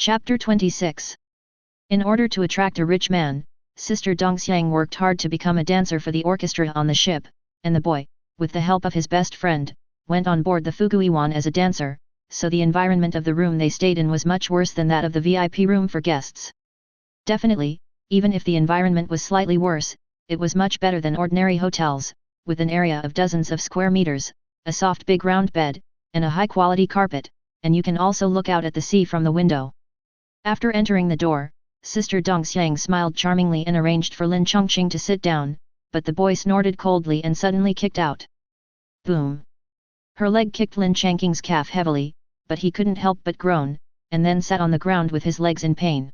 Chapter 26. In order to attract a rich man, Sister Dongxiang worked hard to become a dancer for the orchestra on the ship, and the boy, with the help of his best friend, went on board the Fuguiwan as a dancer, so the environment of the room they stayed in was much worse than that of the VIP room for guests. Definitely, even if the environment was slightly worse, it was much better than ordinary hotels, with an area of dozens of square meters, a soft big round bed, and a high-quality carpet, and you can also look out at the sea from the window. After entering the door, Sister Dongxiang smiled charmingly and arranged for Lin Changqing to sit down, but the boy snorted coldly and suddenly kicked out. Boom! Her leg kicked Lin Changqing's calf heavily, but he couldn't help but groan, and then sat on the ground with his legs in pain.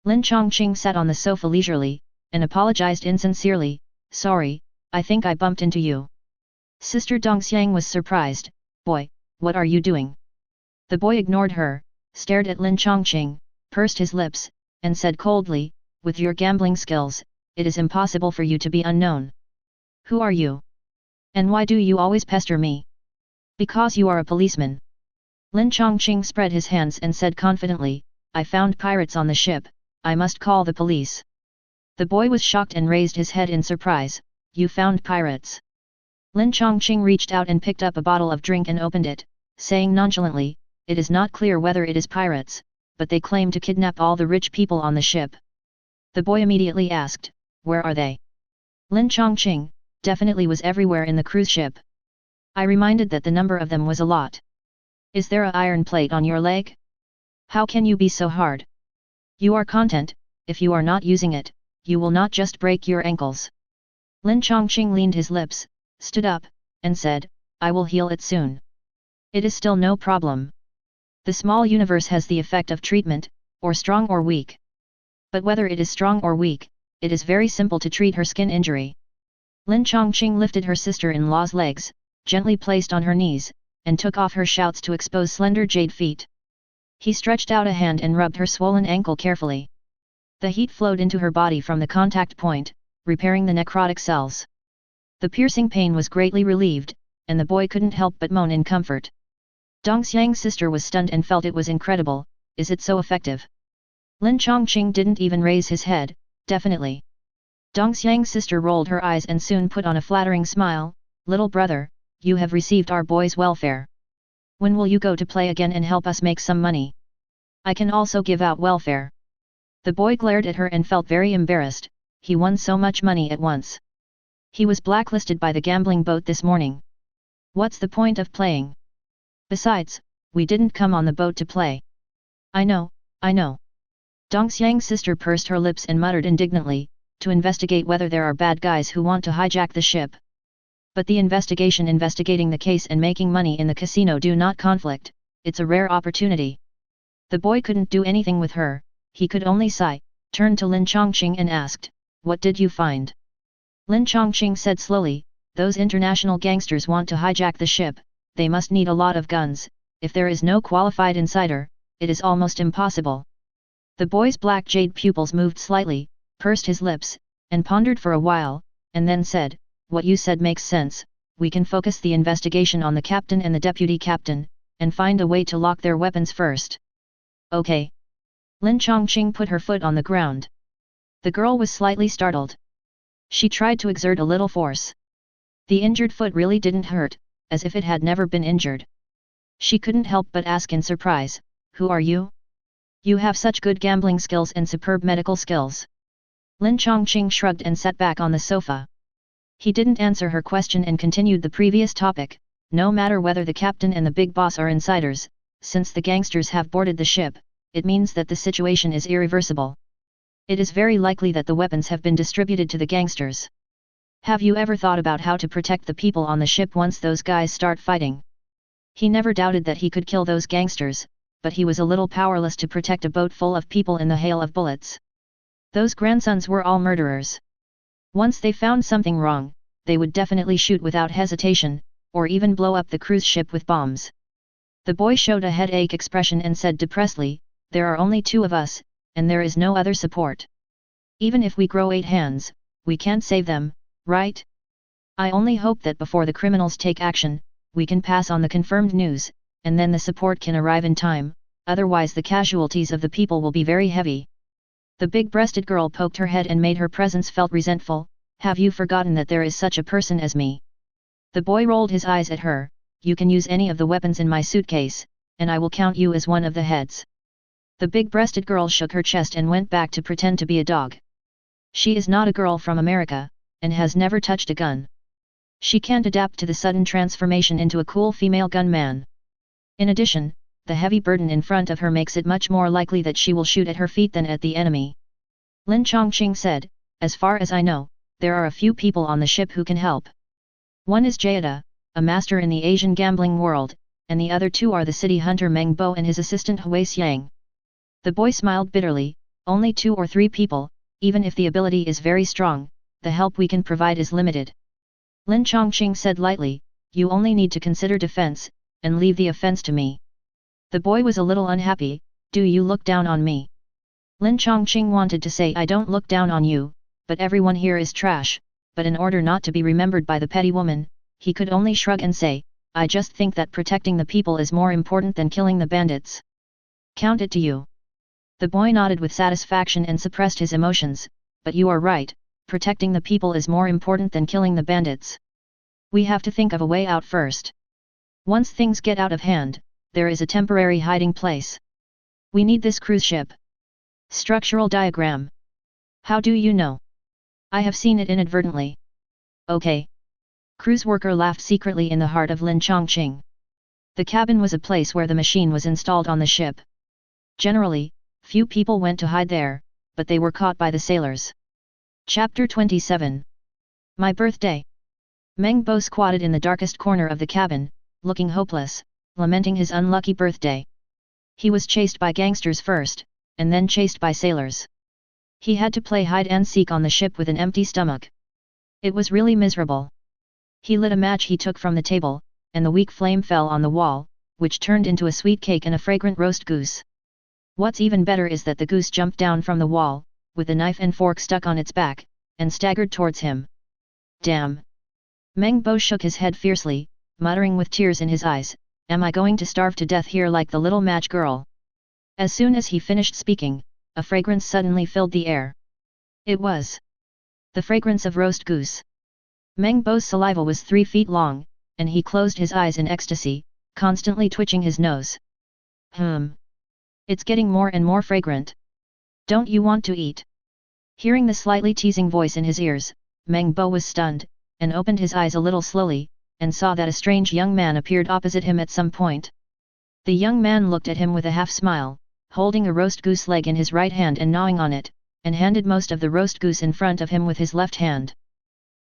Lin Changqing sat on the sofa leisurely, and apologized insincerely, "Sorry, I think I bumped into you." Sister Dongxiang was surprised. "Boy, what are you doing?" The boy ignored her, stared at Lin Changqing, pursed his lips, and said coldly, "With your gambling skills, it is impossible for you to be unknown. Who are you? And why do you always pester me?" "Because you are a policeman." Lin Changqing spread his hands and said confidently, "I found pirates on the ship, I must call the police." The boy was shocked and raised his head in surprise. "You found pirates?" Lin Changqing reached out and picked up a bottle of drink and opened it, saying nonchalantly, "It is not clear whether it is pirates, but they claim to kidnap all the rich people on the ship." The boy immediately asked, "Where are they?" Lin Changqing definitely was everywhere in the cruise ship. "I reminded that the number of them was a lot." "Is there a iron plate on your leg? How can you be so hard? You are content, if you are not using it, you will not just break your ankles." Lin Changqing leaned his lips, stood up, and said, "I will heal it soon. It is still no problem. The small universe has the effect of treatment, or strong or weak. But whether it is strong or weak, it is very simple to treat her skin injury." Lin Changqing lifted her sister-in-law's legs, gently placed on her knees, and took off her shouts to expose slender jade feet. He stretched out a hand and rubbed her swollen ankle carefully. The heat flowed into her body from the contact point, repairing the necrotic cells. The piercing pain was greatly relieved, and the boy couldn't help but moan in comfort. Dongxiang's sister was stunned and felt it was incredible. "Is it so effective?" Lin Changqing didn't even raise his head. "Definitely." Dongxiang's sister rolled her eyes and soon put on a flattering smile. "Little brother, you have received our boy's welfare. When will you go to play again and help us make some money? I can also give out welfare." The boy glared at her and felt very embarrassed. He won so much money at once. He was blacklisted by the gambling boat this morning. What's the point of playing? Besides, we didn't come on the boat to play. I know. Dongxiang's sister pursed her lips and muttered indignantly, "To investigate whether there are bad guys who want to hijack the ship." But the investigating the case and making money in the casino do not conflict. It's a rare opportunity. The boy couldn't do anything with her, he could only sigh, turned to Lin Changqing and asked, "What did you find?" Lin Changqing said slowly, "Those international gangsters want to hijack the ship. They must need a lot of guns. If there is no qualified insider, it is almost impossible." The boy's black jade pupils moved slightly, pursed his lips, and pondered for a while, and then said, "What you said makes sense. We can focus the investigation on the captain and the deputy captain, and find a way to lock their weapons first." "Okay." Lin Changqing put her foot on the ground. The girl was slightly startled. She tried to exert a little force. The injured foot really didn't hurt, as if it had never been injured. She couldn't help but ask in surprise, "Who are you? You have such good gambling skills and superb medical skills." Lin Changqing shrugged and sat back on the sofa. He didn't answer her question and continued the previous topic. "No matter whether the captain and the big boss are insiders, since the gangsters have boarded the ship, it means that the situation is irreversible. It is very likely that the weapons have been distributed to the gangsters. Have you ever thought about how to protect the people on the ship once those guys start fighting?" He never doubted that he could kill those gangsters, but he was a little powerless to protect a boat full of people in the hail of bullets. Those grandsons were all murderers. Once they found something wrong, they would definitely shoot without hesitation, or even blow up the cruise ship with bombs. The boy showed a headache expression and said depressedly, "There are only 2 of us, and there is no other support. Even if we grow 8 hands, we can't save them, right? I only hope that before the criminals take action, we can pass on the confirmed news, and then the support can arrive in time, otherwise the casualties of the people will be very heavy. The big-breasted girl poked her head and made her presence felt resentful. Have you forgotten that there is such a person as me? The boy rolled his eyes at her. You can use any of the weapons in my suitcase, and I will count you as one of the heads. The big-breasted girl shook her chest and went back to pretend to be a dog. She is not a girl from America, and has never touched a gun. She can't adapt to the sudden transformation into a cool female gunman. In addition, the heavy burden in front of her makes it much more likely that she will shoot at her feet than at the enemy. Lin Changqing said, as far as I know, there are a few people on the ship who can help. One is Jayada, a master in the Asian gambling world, and the other two are the city hunter Meng Bo and his assistant Hui Xiang. The boy smiled bitterly, only 2 or 3 people, even if the ability is very strong, the help we can provide is limited. Lin Changqing said lightly, you only need to consider defense, and leave the offense to me. The boy was a little unhappy. Do you look down on me? Lin Changqing wanted to say I don't look down on you, but everyone here is trash, but in order not to be remembered by the petty woman, he could only shrug and say, I just think that protecting the people is more important than killing the bandits. Count it to you. The boy nodded with satisfaction and suppressed his emotions, but you are right, protecting the people is more important than killing the bandits. We have to think of a way out first. Once things get out of hand, there is a temporary hiding place. We need this cruise ship. Structural diagram. How do you know? I have seen it inadvertently. Okay. Cruise worker laughed secretly in the heart of Lin Changqing. The cabin was a place where the machine was installed on the ship. Generally, few people went to hide there, but they were caught by the sailors. Chapter 27. My birthday. Meng Bo squatted in the darkest corner of the cabin, looking hopeless, lamenting his unlucky birthday. He was chased by gangsters first, and then chased by sailors. He had to play hide and seek on the ship with an empty stomach. It was really miserable. He lit a match he took from the table, and the weak flame fell on the wall, which turned into a sweet cake and a fragrant roast goose. What's even better is that the goose jumped down from the wall, with a knife and fork stuck on its back, and staggered towards him. Damn! Meng Bo shook his head fiercely, muttering with tears in his eyes, am I going to starve to death here like the little match girl? As soon as he finished speaking, a fragrance suddenly filled the air. It was the fragrance of roast goose. Meng Bo's saliva was 3 feet long, and he closed his eyes in ecstasy, constantly twitching his nose. It's getting more and more fragrant. Don't you want to eat? Hearing the slightly teasing voice in his ears, Meng Bo was stunned, and opened his eyes a little slowly, and saw that a strange young man appeared opposite him at some point. The young man looked at him with a half-smile, holding a roast goose leg in his right hand and gnawing on it, and handed most of the roast goose in front of him with his left hand.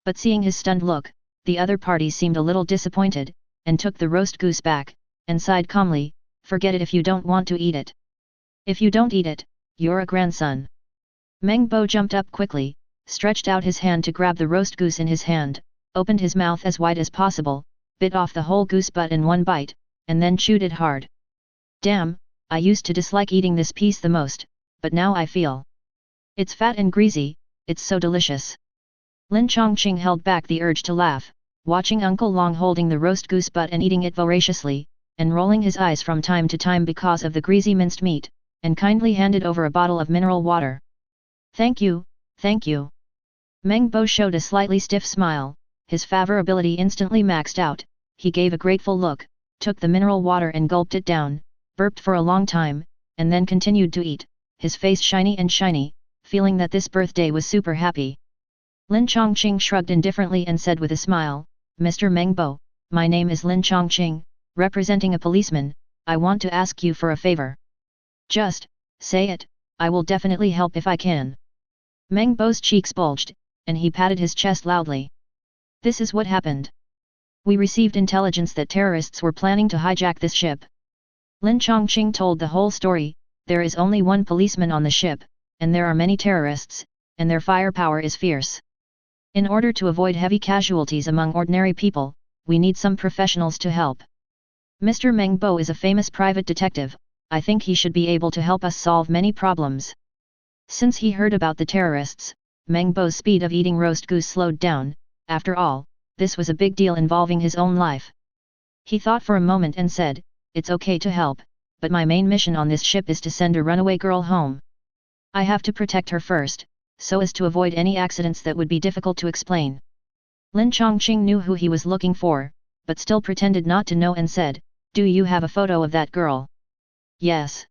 But seeing his stunned look, the other party seemed a little disappointed, and took the roast goose back, and sighed calmly, forget it if you don't want to eat it. If you don't eat it, you're a grandson. Meng Bo jumped up quickly, stretched out his hand to grab the roast goose in his hand, opened his mouth as wide as possible, bit off the whole goose butt in one bite, and then chewed it hard. Damn, I used to dislike eating this piece the most, but now I feel. It's fat and greasy, it's so delicious. Lin Changqing held back the urge to laugh, watching Uncle Long holding the roast goose butt and eating it voraciously, and rolling his eyes from time to time because of the greasy minced meat, and kindly handed over a bottle of mineral water. Thank you, thank you. Meng Bo showed a slightly stiff smile, his favor ability instantly maxed out, he gave a grateful look, took the mineral water and gulped it down, burped for a long time, and then continued to eat, his face shiny and shiny, feeling that this birthday was super happy. Lin Changqing shrugged indifferently and said with a smile, Mr. Meng Bo, my name is Lin Changqing, representing a policeman, I want to ask you for a favor. Just say it, I will definitely help if I can. Meng Bo's cheeks bulged, and he patted his chest loudly. This is what happened. We received intelligence that terrorists were planning to hijack this ship. Lin Changqing told the whole story, there is only one policeman on the ship, and there are many terrorists, and their firepower is fierce. In order to avoid heavy casualties among ordinary people, we need some professionals to help. Mr. Meng Bo is a famous private detective, I think he should be able to help us solve many problems. Since he heard about the terrorists, Meng Bo's speed of eating roast goose slowed down, after all, this was a big deal involving his own life. He thought for a moment and said, it's okay to help, but my main mission on this ship is to send a runaway girl home. I have to protect her first, so as to avoid any accidents that would be difficult to explain. Lin Changqing knew who he was looking for, but still pretended not to know and said, "Do you have a photo of that girl?" "Yes."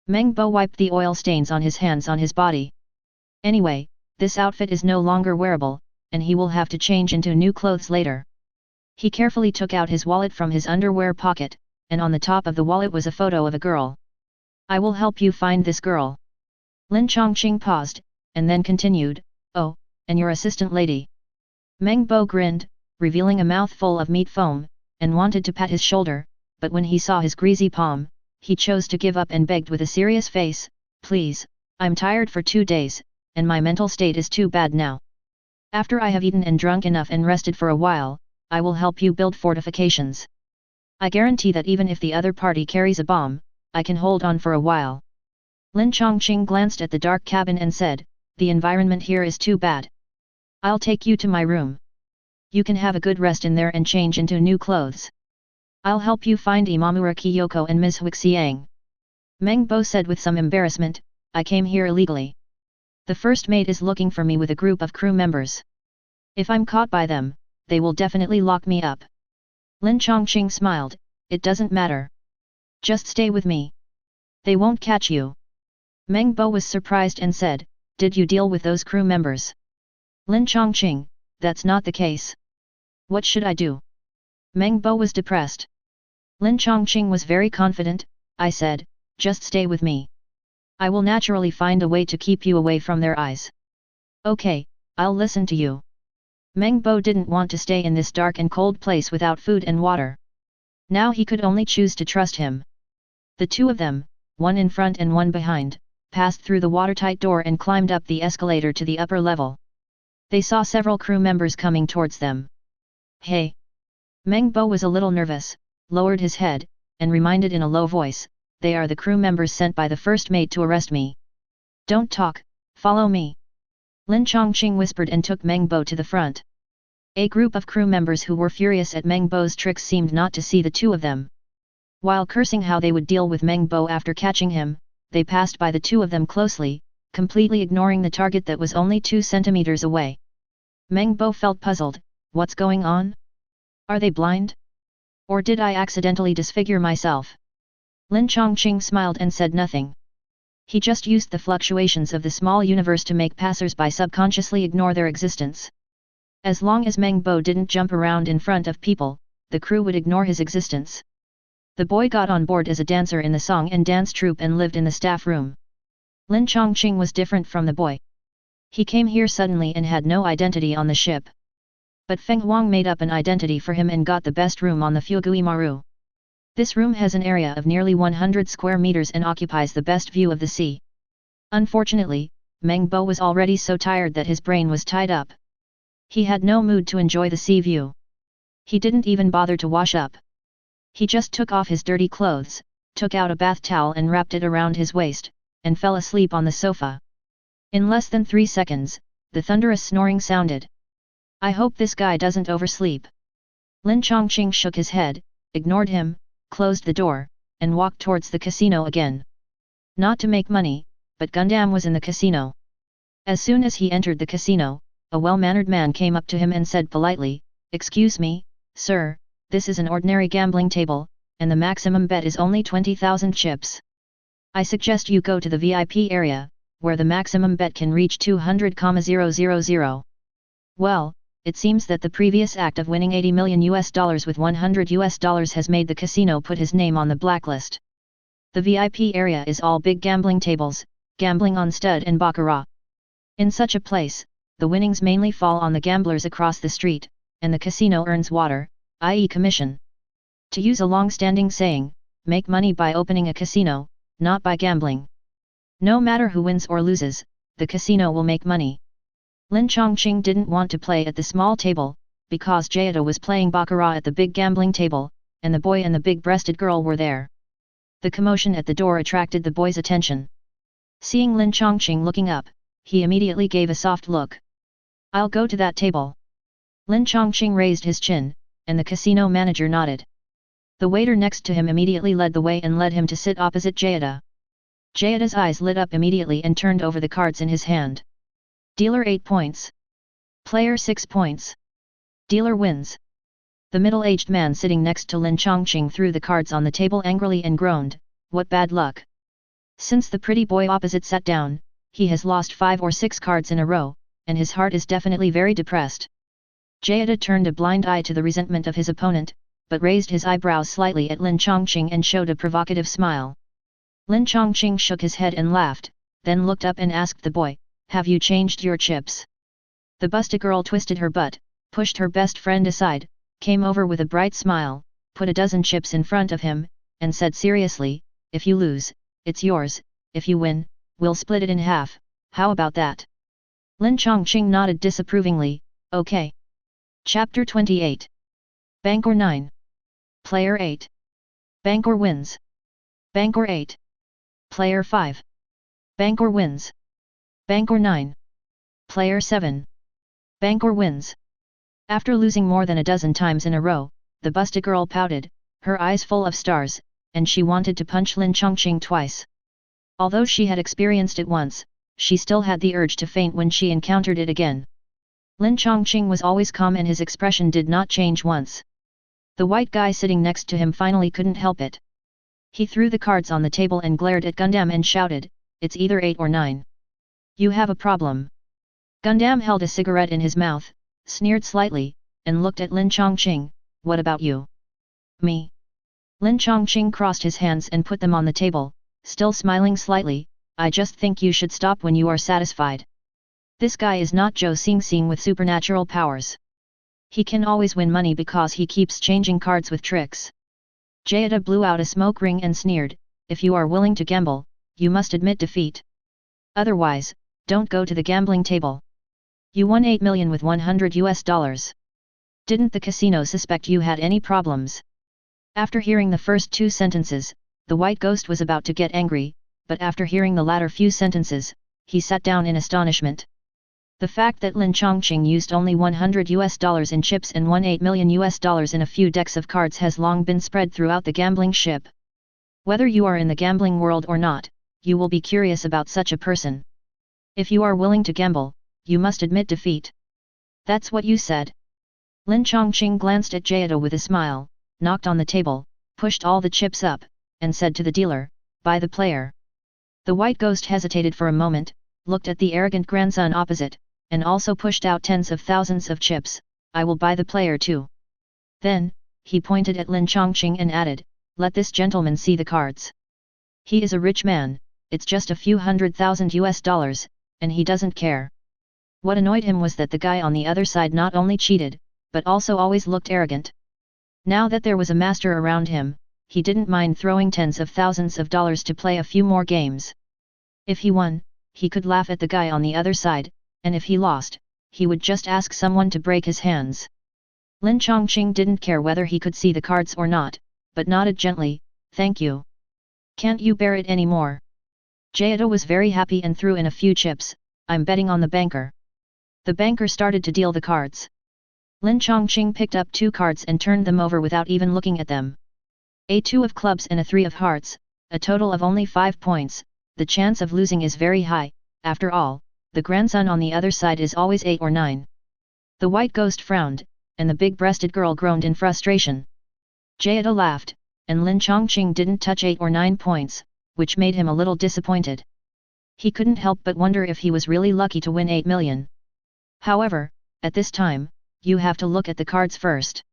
Meng Bo wiped the oil stains on his hands on his body. "Anyway, this outfit is no longer wearable, and he will have to change into new clothes later." He carefully took out his wallet from his underwear pocket, and on the top of the wallet was a photo of a girl. "I will help you find this girl." Lin Changqing paused, and then continued, "Oh, and your assistant lady." Meng Bo grinned, revealing a mouthful of meat foam, and wanted to pat his shoulder, but when he saw his greasy palm, he chose to give up and begged with a serious face, "Please, I'm tired for 2 days, and my mental state is too bad now. After I have eaten and drunk enough and rested for a while, I will help you build fortifications. I guarantee that even if the other party carries a bomb, I can hold on for a while." Lin Changqing glanced at the dark cabin and said, "The environment here is too bad. I'll take you to my room. You can have a good rest in there and change into new clothes. I'll help you find Imamura Kiyoko and Ms. Huixiang." Meng Bo said with some embarrassment, "I came here illegally. The first mate is looking for me with a group of crew members. If I'm caught by them, they will definitely lock me up." Lin Changqing smiled, "It doesn't matter. Just stay with me. They won't catch you." Meng Bo was surprised and said, "Did you deal with those crew members?" Lin Changqing, "That's not the case." "What should I do?" Meng Bo was depressed. Lin Changqing was very confident, "I said, just stay with me. I will naturally find a way to keep you away from their eyes." "Okay, I'll listen to you." Meng Bo didn't want to stay in this dark and cold place without food and water. Now he could only choose to trust him. The two of them, one in front and one behind, passed through the watertight door and climbed up the escalator to the upper level. They saw several crew members coming towards them. "Hey!" Meng Bo was a little nervous, lowered his head, and reminded in a low voice, "They are the crew members sent by the first mate to arrest me. Don't talk, follow me." Lin Changqing whispered and took Meng Bo to the front. A group of crew members who were furious at Meng Bo's tricks seemed not to see the two of them. While cursing how they would deal with Meng Bo after catching him, they passed by the two of them closely, completely ignoring the target that was only 2 centimeters away. Meng Bo felt puzzled, "What's going on? Are they blind? Or did I accidentally disfigure myself?" Lin Changqing smiled and said nothing. He just used the fluctuations of the small universe to make passers-by subconsciously ignore their existence. As long as Meng Bo didn't jump around in front of people, the crew would ignore his existence. The boy got on board as a dancer in the song and dance troupe and lived in the staff room. Lin Changqing was different from the boy. He came here suddenly and had no identity on the ship. But Feng Huang made up an identity for him and got the best room on the Fugui Maru. This room has an area of nearly 100 square meters and occupies the best view of the sea. Unfortunately, Meng Bo was already so tired that his brain was tied up. He had no mood to enjoy the sea view. He didn't even bother to wash up. He just took off his dirty clothes, took out a bath towel and wrapped it around his waist, and fell asleep on the sofa. In less than 3 seconds, the thunderous snoring sounded. "I hope this guy doesn't oversleep." Lin Changqing shook his head, ignored him, closed the door, and walked towards the casino again. Not to make money, but Gundam was in the casino. As soon as he entered the casino, a well-mannered man came up to him and said politely, "Excuse me, sir, this is an ordinary gambling table, and the maximum bet is only 20,000 chips. I suggest you go to the VIP area, where the maximum bet can reach 200,000. Well, it seems that the previous act of winning $80 million with $100 has made the casino put his name on the blacklist. The VIP area is all big gambling tables, gambling on stud and baccarat. In such a place, the winnings mainly fall on the gamblers across the street, and the casino earns water, i.e. commission. To use a long-standing saying, make money by opening a casino, not by gambling. No matter who wins or loses, the casino will make money." Lin Changqing didn't want to play at the small table, because Jayada was playing baccarat at the big gambling table, and the boy and the big-breasted girl were there. The commotion at the door attracted the boy's attention. Seeing Lin Changqing looking up, he immediately gave a soft look. "I'll go to that table." Lin Changqing raised his chin, and the casino manager nodded. The waiter next to him immediately led the way and led him to sit opposite Jayada. Jayada's eyes lit up immediately and turned over the cards in his hand. Dealer 8 points. Player 6 points. Dealer wins. The middle-aged man sitting next to Lin Changqing threw the cards on the table angrily and groaned, "What bad luck. Since the pretty boy opposite sat down, he has lost 5 or 6 cards in a row, and his heart is definitely very depressed." Jayada turned a blind eye to the resentment of his opponent, but raised his eyebrows slightly at Lin Changqing and showed a provocative smile. Lin Changqing shook his head and laughed, then looked up and asked the boy, "Have you changed your chips?" The busty girl twisted her butt, pushed her best friend aside, came over with a bright smile, put a dozen chips in front of him, and said seriously, "If you lose, it's yours, if you win, we'll split it in half, how about that?" Lin Changqing nodded disapprovingly, "Okay." Chapter 28. Bank or 9. Player 8. Bank or wins. Bank or 8. Player 5. Bank or wins. Bank or 9. Player 7. Bank or wins. After losing more than a dozen times in a row, the busty girl pouted, her eyes full of stars, and she wanted to punch Lin Changqing twice. Although she had experienced it once, she still had the urge to faint when she encountered it again. Lin Changqing was always calm and his expression did not change once. The white guy sitting next to him finally couldn't help it. He threw the cards on the table and glared at Gundam and shouted, "It's either 8 or 9. You have a problem." Gundam held a cigarette in his mouth, sneered slightly, and looked at Lin Changqing, "What about you?" "Me?" Lin Changqing crossed his hands and put them on the table, still smiling slightly, "I just think you should stop when you are satisfied. This guy is not Zhou Xingxing with supernatural powers. He can always win money because he keeps changing cards with tricks." Jayada blew out a smoke ring and sneered, "If you are willing to gamble, you must admit defeat. Otherwise, don't go to the gambling table. You won 8 million with $100. Didn't the casino suspect you had any problems?" After hearing the first 2 sentences, the white ghost was about to get angry, but after hearing the latter few sentences, he sat down in astonishment. The fact that Lin Changqing used only $100 in chips and won $8 million in a few decks of cards has long been spread throughout the gambling ship. Whether you are in the gambling world or not, you will be curious about such a person. If you are willing to gamble, you must admit defeat. That's what you said. Lin Changqing glanced at Jayada with a smile, knocked on the table, pushed all the chips up, and said to the dealer, "Buy the player." The white ghost hesitated for a moment, looked at the arrogant grandson opposite, and also pushed out tens of thousands of chips, "I will buy the player too." Then, he pointed at Lin Changqing and added, "Let this gentleman see the cards. He is a rich man, it's just a few $100,000, and he doesn't care." What annoyed him was that the guy on the other side not only cheated, but also always looked arrogant. Now that there was a master around him, he didn't mind throwing tens of thousands of dollars to play a few more games. If he won, he could laugh at the guy on the other side, and if he lost, he would just ask someone to break his hands. Lin Changqing didn't care whether he could see the cards or not, but nodded gently, "Thank you. Can't you bear it any more?" Jayada was very happy and threw in a few chips, "I'm betting on the banker." The banker started to deal the cards. Lin Changqing picked up 2 cards and turned them over without even looking at them. A 2 of clubs and a 3 of hearts, a total of only 5 points, the chance of losing is very high, after all, the grandson on the other side is always 8 or 9. The white ghost frowned, and the big-breasted girl groaned in frustration. Jayada laughed, and Lin Changqing didn't touch 8 or 9 points, which made him a little disappointed. He couldn't help but wonder if he was really lucky to win 8 million. However, at this time, you have to look at the cards first.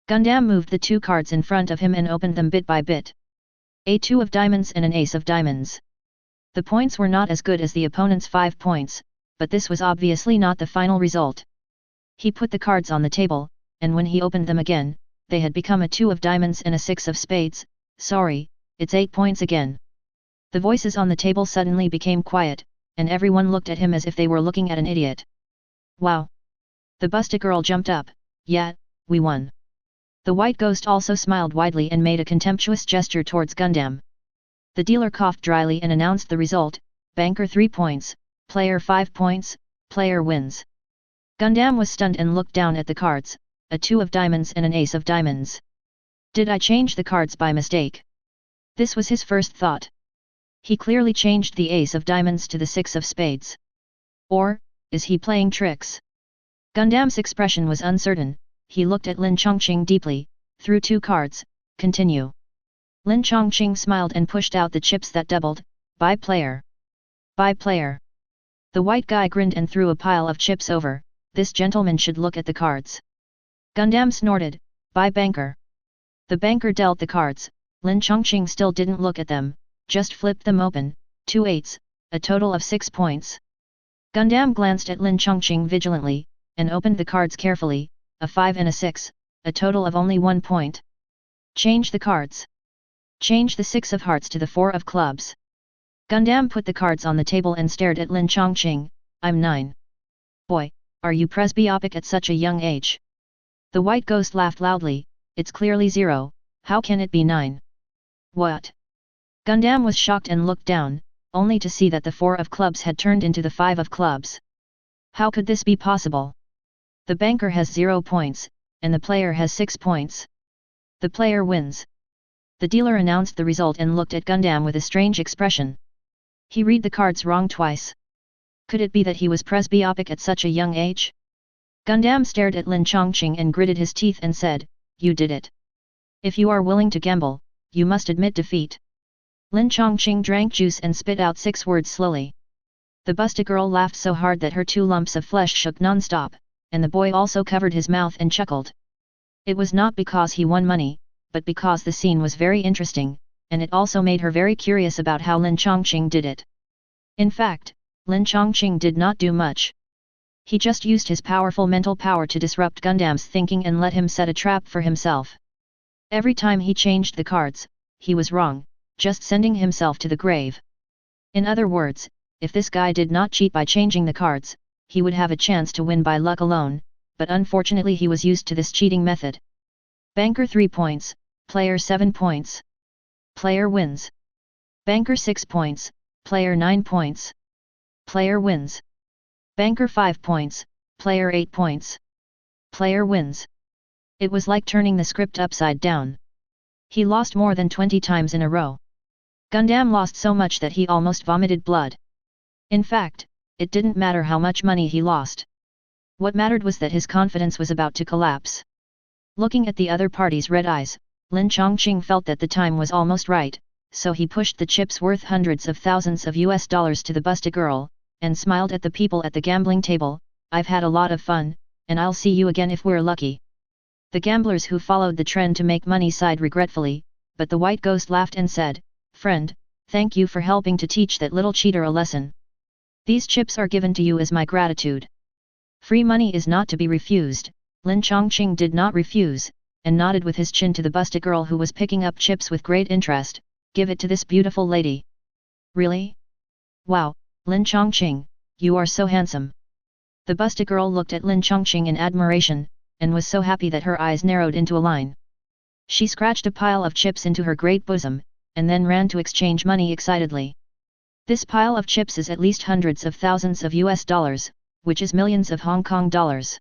Gundam moved the 2 cards in front of him and opened them bit by bit. A 2 of diamonds and an ace of diamonds. The points were not as good as the opponent's 5 points, but this was obviously not the final result. He put the cards on the table, and when he opened them again, they had become a 2 of diamonds and a 6 of spades. "Sorry, it's 8 points again." The voices on the table suddenly became quiet, and everyone looked at him as if they were looking at an idiot. "Wow!" The busty girl jumped up, "Yeah, we won." The white ghost also smiled widely and made a contemptuous gesture towards Gundam. The dealer coughed dryly and announced the result, "Banker 3 points, player 5 points, player wins." Gundam was stunned and looked down at the cards, a 2 of diamonds and an ace of diamonds. Did I change the cards by mistake? This was his first thought. He clearly changed the ace of diamonds to the six of spades. Or, is he playing tricks? Gundam's expression was uncertain. He looked at Lin Changqing deeply, threw 2 cards, continue. Lin Changqing smiled and pushed out the chips that doubled, buy player. Buy player. The white guy grinned and threw a pile of chips over, this gentleman should look at the cards. Gundam snorted, buy banker. The banker dealt the cards, Lin Changqing still didn't look at them, just flipped them open, 2 8s, a total of 6 points. Gundam glanced at Lin Changqing vigilantly, and opened the cards carefully, a 5 and a 6, a total of only 1 point. Change the cards. Change the 6 of hearts to the 4 of clubs. Gundam put the cards on the table and stared at Lin Changqing, I'm 9. Boy, are you presbyopic at such a young age? The white ghost laughed loudly, it's clearly 0, how can it be 9? What? Gundam was shocked and looked down, only to see that the 4 of clubs had turned into the 5 of clubs. How could this be possible? The banker has 0 points, and the player has 6 points. The player wins. The dealer announced the result and looked at Gundam with a strange expression. He read the cards wrong twice. Could it be that he was presbyopic at such a young age? Gundam stared at Lin Changqing and gritted his teeth and said, you did it. If you are willing to gamble, you must admit defeat. Lin Changqing drank juice and spit out 6 words slowly. The busted girl laughed so hard that her 2 lumps of flesh shook non-stop, and the boy also covered his mouth and chuckled. It was not because he won money, but because the scene was very interesting, and it also made her very curious about how Lin Changqing did it. In fact, Lin Changqing did not do much. He just used his powerful mental power to disrupt Gundam's thinking and let him set a trap for himself. Every time he changed the cards, he was wrong, just sending himself to the grave. In other words, if this guy did not cheat by changing the cards, he would have a chance to win by luck alone, but unfortunately he was used to this cheating method. Banker 3 points, player 7 points. Player wins. Banker 6 points, player 9 points. Player wins. Banker 5 points, player 8 points. Player wins. It was like turning the script upside down. He lost more than 20 times in a row. Gundam lost so much that he almost vomited blood. In fact, it didn't matter how much money he lost. What mattered was that his confidence was about to collapse. Looking at the other party's red eyes, Lin Changqing felt that the time was almost right, so he pushed the chips worth hundreds of thousands of US dollars to the busted girl, and smiled at the people at the gambling table, I've had a lot of fun, and I'll see you again if we're lucky. The gamblers who followed the trend to make money sighed regretfully, but the white ghost laughed and said, friend, thank you for helping to teach that little cheater a lesson. These chips are given to you as my gratitude. Free money is not to be refused. Lin Changqing did not refuse, and nodded with his chin to the busted girl who was picking up chips with great interest, give it to this beautiful lady. Really? Wow, Lin Changqing, you are so handsome. The busted girl looked at Lin Changqing in admiration, and was so happy that her eyes narrowed into a line. She scratched a pile of chips into her great bosom, and then ran to exchange money excitedly. This pile of chips is at least hundreds of thousands of US dollars, which is millions of Hong Kong dollars.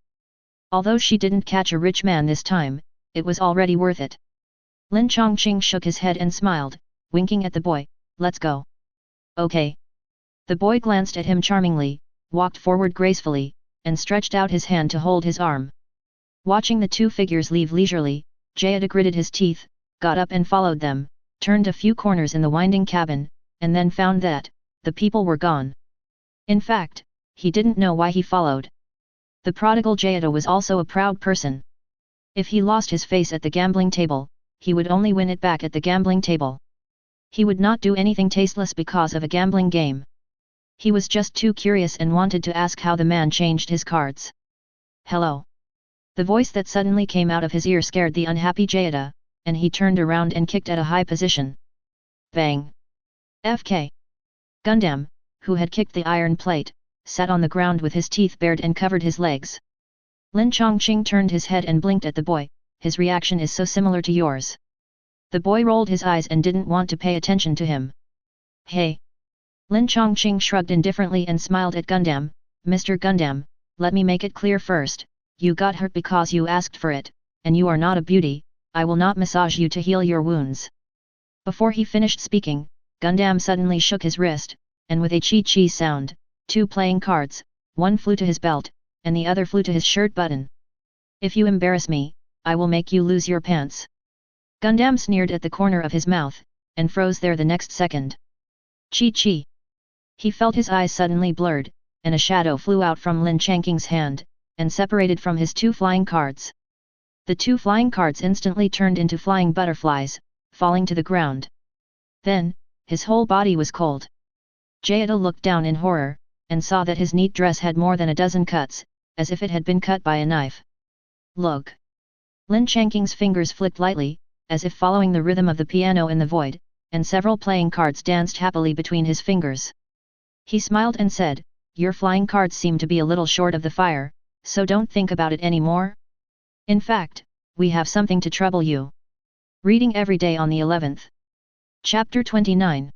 Although she didn't catch a rich man this time, it was already worth it. Lin Changqing shook his head and smiled, winking at the boy, let's go. Okay. The boy glanced at him charmingly, walked forward gracefully, and stretched out his hand to hold his arm. Watching the 2 figures leave leisurely, Jayada gritted his teeth, got up and followed them, turned a few corners in the winding cabin, and then found that the people were gone. In fact, he didn't know why he followed. The prodigal Jayada was also a proud person. If he lost his face at the gambling table, he would only win it back at the gambling table. He would not do anything tasteless because of a gambling game. He was just too curious and wanted to ask how the man changed his cards. Hello. The voice that suddenly came out of his ear scared the unhappy Jayada, and he turned around and kicked at a high position. Bang! FK. Gundam, who had kicked the iron plate, sat on the ground with his teeth bared and covered his legs. Lin Changqing turned his head and blinked at the boy, his reaction is so similar to yours. The boy rolled his eyes and didn't want to pay attention to him. Hey! Lin Changqing shrugged indifferently and smiled at Gundam, Mr. Gundam, let me make it clear first, you got hurt because you asked for it, and you are not a beauty, I will not massage you to heal your wounds. Before he finished speaking, Gundam suddenly shook his wrist, and with a chi-chi sound, 2 playing cards, one flew to his belt, and the other flew to his shirt button. If you embarrass me, I will make you lose your pants. Gundam sneered at the corner of his mouth, and froze there the next second. Chi-chi. He felt his eyes suddenly blurred, and a shadow flew out from Lin Changqing's hand, and separated from his 2 flying cards. The 2 flying cards instantly turned into flying butterflies, falling to the ground. Then, his whole body was cold. Jayada looked down in horror, and saw that his neat dress had more than a dozen cuts, as if it had been cut by a knife. Look! Lin Changqing's fingers flicked lightly, as if following the rhythm of the piano in the void, and several playing cards danced happily between his fingers. He smiled and said, "Your flying cards seem to be a little short of the fire, so don't think about it anymore. In fact, we have something to trouble you." Reading every day on the 11th. Chapter 29.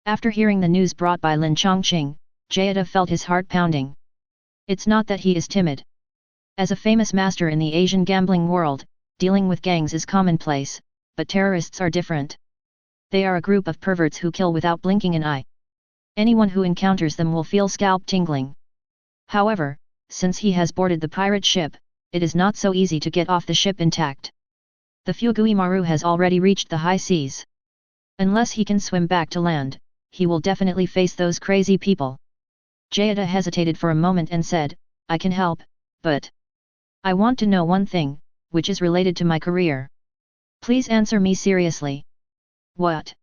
After hearing the news brought by Lin Changqing, Jayada felt his heart pounding. It's not that he is timid. As a famous master in the Asian gambling world, dealing with gangs is commonplace, but terrorists are different. They are a group of perverts who kill without blinking an eye. Anyone who encounters them will feel scalp tingling. However, since he has boarded the pirate ship, it is not so easy to get off the ship intact. The Fuguimaru has already reached the high seas. Unless he can swim back to land, he will definitely face those crazy people. Jayada hesitated for a moment and said, "I can help, but I want to know one thing, which is related to my career. Please answer me seriously." "What?"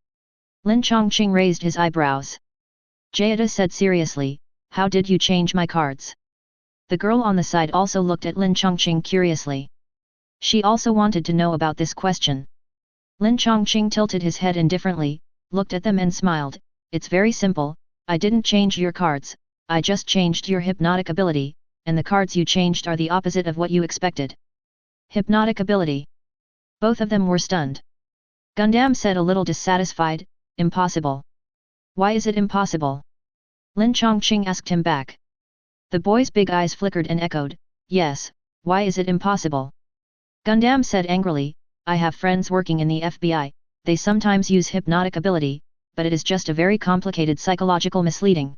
Lin Changqing raised his eyebrows. Jayada said seriously, "How did you change my cards?" The girl on the side also looked at Lin Changqing curiously. She also wanted to know about this question. Lin Changqing tilted his head indifferently, looked at them and smiled, "It's very simple, I didn't change your cards, I just changed your hypnotic ability, and the cards you changed are the opposite of what you expected." Hypnotic ability. Both of them were stunned. Gundam said a little dissatisfied, "Impossible." "Why is it impossible?" Lin Changqing asked him back. The boy's big eyes flickered and echoed, "Yes, why is it impossible?" Gundam said angrily, "I have friends working in the FBI, they sometimes use hypnotic ability, but it is just a very complicated psychological misleading.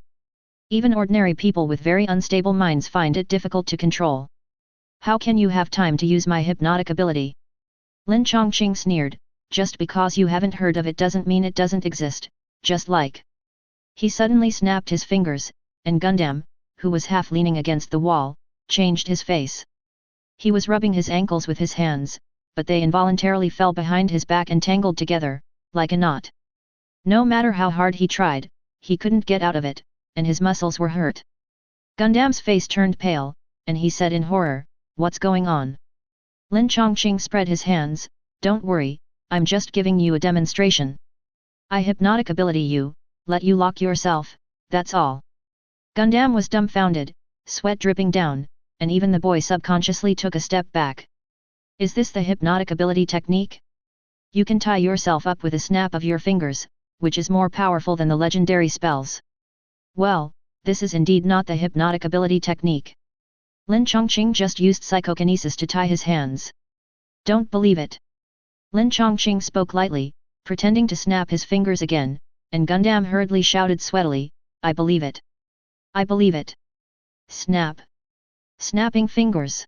Even ordinary people with very unstable minds find it difficult to control. How can you have time to use my hypnotic ability?" Lin Changqing sneered, "Just because you haven't heard of it doesn't mean it doesn't exist, just like..." He suddenly snapped his fingers, and Gundam, who was half leaning against the wall, changed his face. He was rubbing his ankles with his hands, but they involuntarily fell behind his back and tangled together, like a knot. No matter how hard he tried, he couldn't get out of it, and his muscles were hurt. Gundam's face turned pale, and he said in horror, "What's going on?" Lin Changqing spread his hands, "Don't worry, I'm just giving you a demonstration. I hypnotic ability you, let you lock yourself, that's all." Gundam was dumbfounded, sweat dripping down, and even the boy subconsciously took a step back. "Is this the hypnotic ability technique? You can tie yourself up with a snap of your fingers, which is more powerful than the legendary spells." "Well, this is indeed not the hypnotic ability technique. Lin Changqing just used psychokinesis to tie his hands." "Don't believe it." Lin Changqing spoke lightly, pretending to snap his fingers again, and Gundam hurriedly shouted sweatily, "I believe it. I believe it." Snap. Snapping fingers.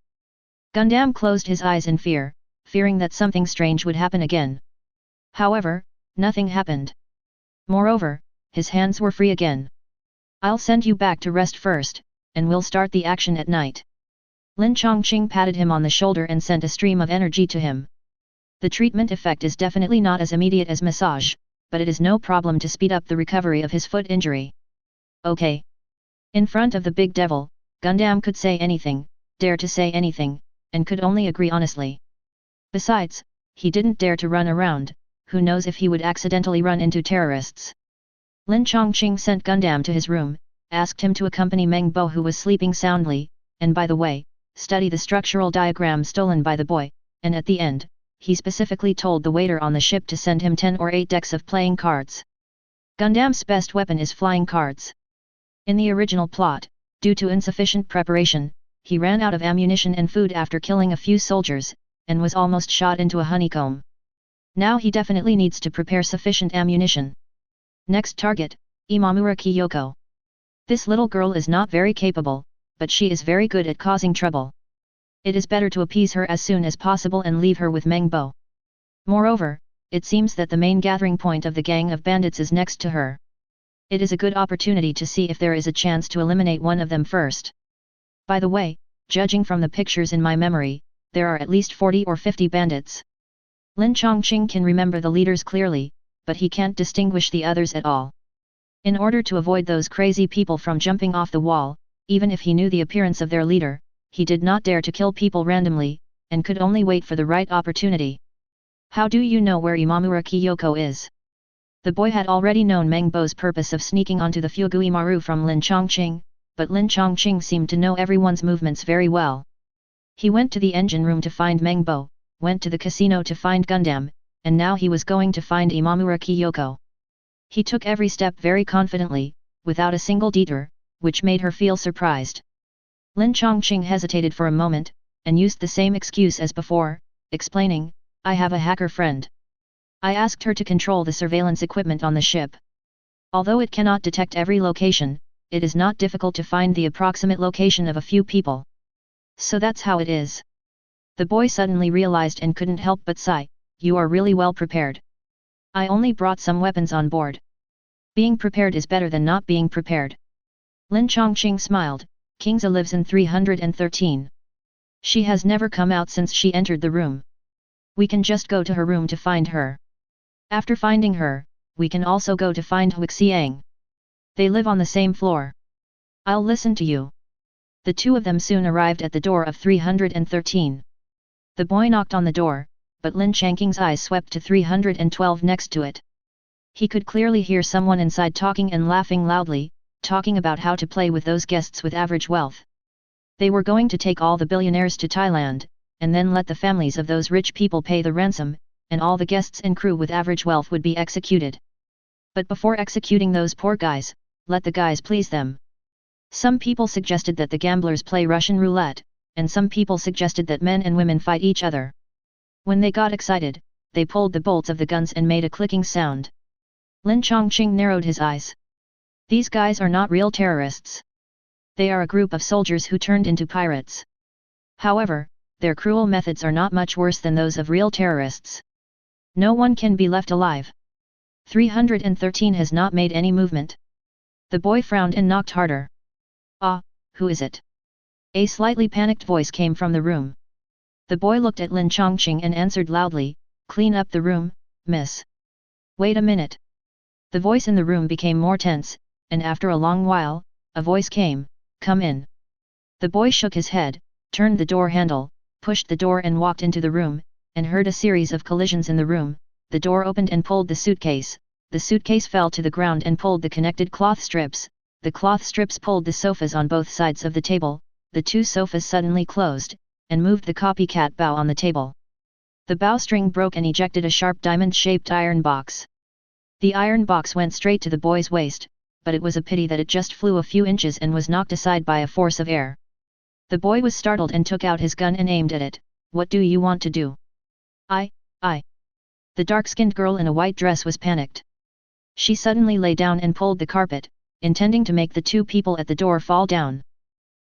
Gundam closed his eyes in fear, fearing that something strange would happen again. However, nothing happened. Moreover, his hands were free again. "I'll send you back to rest first, and we'll start the action at night." Lin Changqing patted him on the shoulder and sent a stream of energy to him. The treatment effect is definitely not as immediate as massage, but it is no problem to speed up the recovery of his foot injury. "Okay." In front of the big devil, Gundam could say anything, dare to say anything, and could only agree honestly. Besides, he didn't dare to run around, who knows if he would accidentally run into terrorists. Lin Changqing sent Gundam to his room, asked him to accompany Meng Bo who was sleeping soundly, and by the way, study the structural diagram stolen by the boy, and at the end, he specifically told the waiter on the ship to send him 10 or 8 decks of playing cards. Gundam's best weapon is flying cards. In the original plot, due to insufficient preparation, he ran out of ammunition and food after killing a few soldiers, and was almost shot into a honeycomb. Now he definitely needs to prepare sufficient ammunition. Next target, Imamura Kiyoko. This little girl is not very capable, but she is very good at causing trouble. It is better to appease her as soon as possible and leave her with Mengbo. Moreover, it seems that the main gathering point of the gang of bandits is next to her. It is a good opportunity to see if there is a chance to eliminate one of them first. By the way, judging from the pictures in my memory, there are at least 40 or 50 bandits. Lin Changqing can remember the leaders clearly, but he can't distinguish the others at all. In order to avoid those crazy people from jumping off the wall, even if he knew the appearance of their leader, he did not dare to kill people randomly, and could only wait for the right opportunity. How do you know where Imamura Kiyoko is? The boy had already known Mengbo's purpose of sneaking onto the Fuguimaru from Lin Changqing, but Lin Changqing seemed to know everyone's movements very well. He went to the engine room to find Mengbo, went to the casino to find Gundam, and now he was going to find Imamura Kiyoko. He took every step very confidently, without a single detour, which made her feel surprised. Lin Changqing hesitated for a moment, and used the same excuse as before, explaining, "I have a hacker friend. I asked her to control the surveillance equipment on the ship. Although it cannot detect every location, it is not difficult to find the approximate location of a few people. So that's how it is." The boy suddenly realized and couldn't help but sigh, "You are really well prepared. I only brought some weapons on board. Being prepared is better than not being prepared." Lin Changqing smiled. "Kingza lives in 313. She has never come out since she entered the room. We can just go to her room to find her. After finding her, we can also go to find Huixiang. They live on the same floor. I'll listen to you." The two of them soon arrived at the door of 313. The boy knocked on the door, but Lin Changqing's eyes swept to 312 next to it. He could clearly hear someone inside talking and laughing loudly, talking about how to play with those guests with average wealth. They were going to take all the billionaires to Thailand, and then let the families of those rich people pay the ransom, and all the guests and crew with average wealth would be executed. But before executing those poor guys, let the guys please them. Some people suggested that the gamblers play Russian roulette, and some people suggested that men and women fight each other. When they got excited, they pulled the bolts of the guns and made a clicking sound. Lin Changqing narrowed his eyes. These guys are not real terrorists. They are a group of soldiers who turned into pirates. However, their cruel methods are not much worse than those of real terrorists. No one can be left alive. 313 has not made any movement. The boy frowned and knocked harder. "Ah, who is it?" A slightly panicked voice came from the room. The boy looked at Lin Changqing and answered loudly, "Clean up the room, miss." "Wait a minute." The voice in the room became more tense, and after a long while, a voice came, "Come in." The boy shook his head, turned the door handle, pushed the door and walked into the room, and heard a series of collisions in the room. The door opened and pulled the suitcase fell to the ground and pulled the connected cloth strips, the cloth strips pulled the sofas on both sides of the table, the two sofas suddenly closed, and moved the copycat bow on the table. The bowstring broke and ejected a sharp diamond-shaped iron box. The iron box went straight to the boy's waist, but it was a pity that it just flew a few inches and was knocked aside by a force of air. The boy was startled and took out his gun and aimed at it. "What do you want to do?" I. The dark-skinned girl in a white dress was panicked. She suddenly lay down and pulled the carpet, intending to make the two people at the door fall down.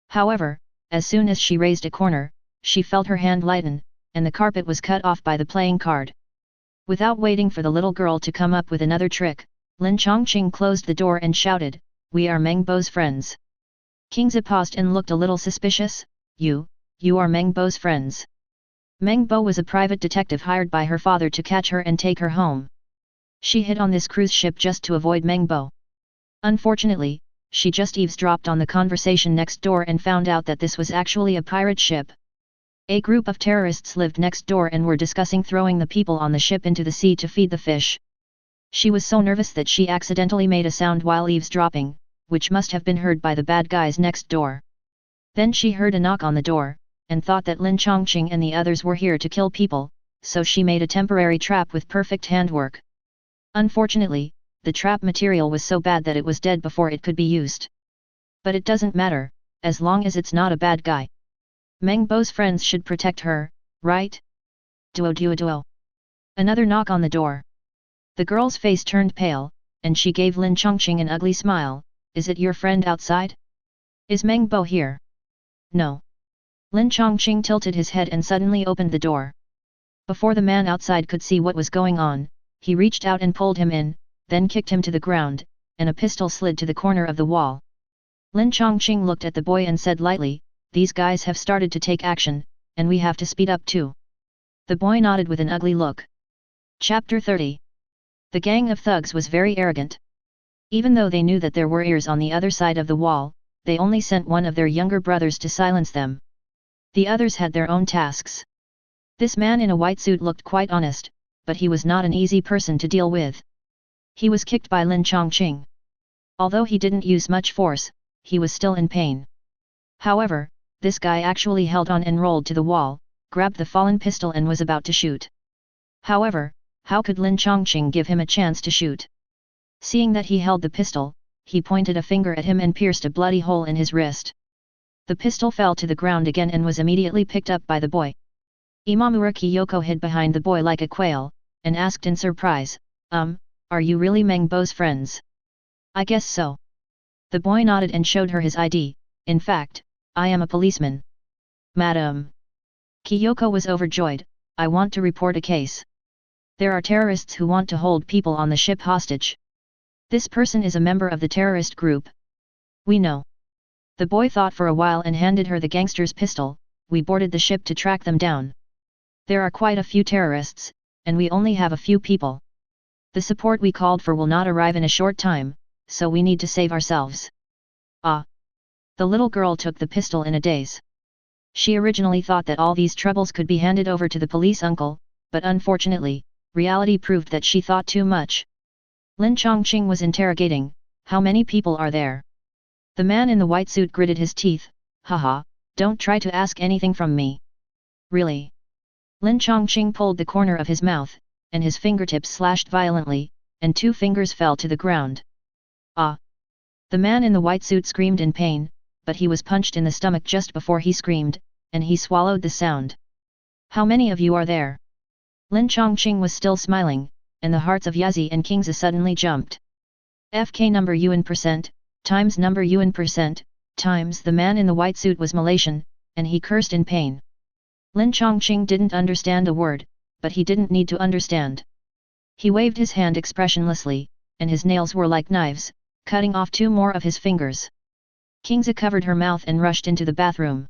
However, as soon as she raised a corner, she felt her hand lighten, and the carpet was cut off by the playing card. Without waiting for the little girl to come up with another trick, Lin Changqing closed the door and shouted, "We are Mengbo's friends." Kingza paused and looked a little suspicious. You are Mengbo's friends." Mengbo was a private detective hired by her father to catch her and take her home. She hid on this cruise ship just to avoid Mengbo. Unfortunately, she just eavesdropped on the conversation next door and found out that this was actually a pirate ship. A group of terrorists lived next door and were discussing throwing the people on the ship into the sea to feed the fish. She was so nervous that she accidentally made a sound while eavesdropping, which must have been heard by the bad guys next door. Then she heard a knock on the door, and thought that Lin Changqing and the others were here to kill people, so she made a temporary trap with perfect handwork. Unfortunately, the trap material was so bad that it was dead before it could be used. But it doesn't matter, as long as it's not a bad guy. Mengbo's friends should protect her, right? Duo duo duo. Another knock on the door. The girl's face turned pale, and she gave Lin Changqing an ugly smile. Is it your friend outside? Is Meng Bo here? No. Lin Changqing tilted his head and suddenly opened the door. Before the man outside could see what was going on, he reached out and pulled him in, then kicked him to the ground, and a pistol slid to the corner of the wall. Lin Changqing looked at the boy and said lightly, "These guys have started to take action, and we have to speed up too." The boy nodded with an ugly look. Chapter 30. The gang of thugs was very arrogant. Even though they knew that there were ears on the other side of the wall, they only sent one of their younger brothers to silence them. The others had their own tasks. This man in a white suit looked quite honest, but he was not an easy person to deal with. He was kicked by Lin Changqing. Although he didn't use much force, he was still in pain. However, this guy actually held on and rolled to the wall, grabbed the fallen pistol and was about to shoot. However, how could Lin Changqing give him a chance to shoot? Seeing that he held the pistol, he pointed a finger at him and pierced a bloody hole in his wrist. The pistol fell to the ground again and was immediately picked up by the boy. Imamura Kyoko hid behind the boy like a quail, and asked in surprise, are you really Meng Bo's friends? I guess so. The boy nodded and showed her his ID. In fact, I am a policeman. Madam. Kyoko was overjoyed. I want to report a case. There are terrorists who want to hold people on the ship hostage. This person is a member of the terrorist group. We know. The boy thought for a while and handed her the gangster's pistol. We boarded the ship to track them down. There are quite a few terrorists, and we only have a few people. The support we called for will not arrive in a short time, so we need to save ourselves. Ah! The little girl took the pistol in a daze. She originally thought that all these troubles could be handed over to the police uncle, but unfortunately, reality proved that she thought too much. Lin Changqing was interrogating, how many people are there? The man in the white suit gritted his teeth, haha, don't try to ask anything from me. Really? Lin Changqing pulled the corner of his mouth, and his fingertips slashed violently, and 2 fingers fell to the ground. Ah! The man in the white suit screamed in pain, but he was punched in the stomach just before he screamed, and he swallowed the sound. How many of you are there? Lin Changqing was still smiling, and the hearts of Yazi and Kingza suddenly jumped. FK number UN %, times number UN %, times the man in the white suit was Malaysian, and he cursed in pain. Lin Changqing didn't understand a word, but he didn't need to understand. He waved his hand expressionlessly, and his nails were like knives, cutting off 2 more of his fingers. Kingza covered her mouth and rushed into the bathroom.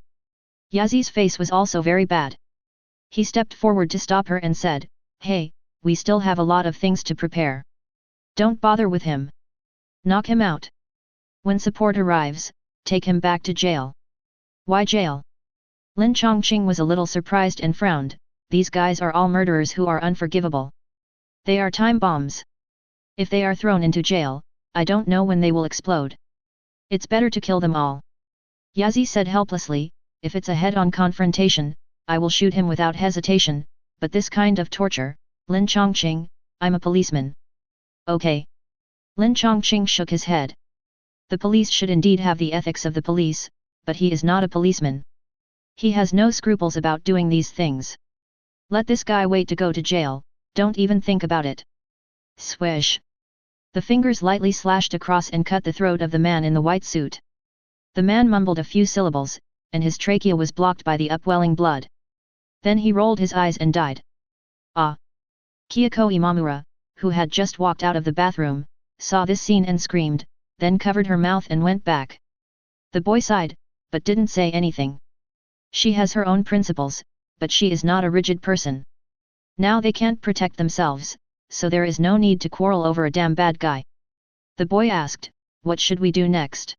Yazi's face was also very bad. He stepped forward to stop her and said, "Hey, we still have a lot of things to prepare. Don't bother with him. Knock him out. When support arrives, take him back to jail." "Why jail?" Lin Changqing was a little surprised and frowned. These guys are all murderers who are unforgivable. They are time bombs. If they are thrown into jail, I don't know when they will explode. It's better to kill them all. Yazi said helplessly, "If it's a head-on confrontation, I will shoot him without hesitation, but this kind of torture, Lin Changqing, I'm a policeman." "Okay." Lin Changqing shook his head. The police should indeed have the ethics of the police, but he is not a policeman. He has no scruples about doing these things. Let this guy wait to go to jail, don't even think about it. Swish. The fingers lightly slashed across and cut the throat of the man in the white suit. The man mumbled a few syllables, and his trachea was blocked by the upwelling blood. Then he rolled his eyes and died. Ah! Kyoko Imamura, who had just walked out of the bathroom, saw this scene and screamed, then covered her mouth and went back. The boy sighed, but didn't say anything. She has her own principles, but she is not a rigid person. Now they can't protect themselves, so there is no need to quarrel over a damn bad guy. The boy asked, "What should we do next?"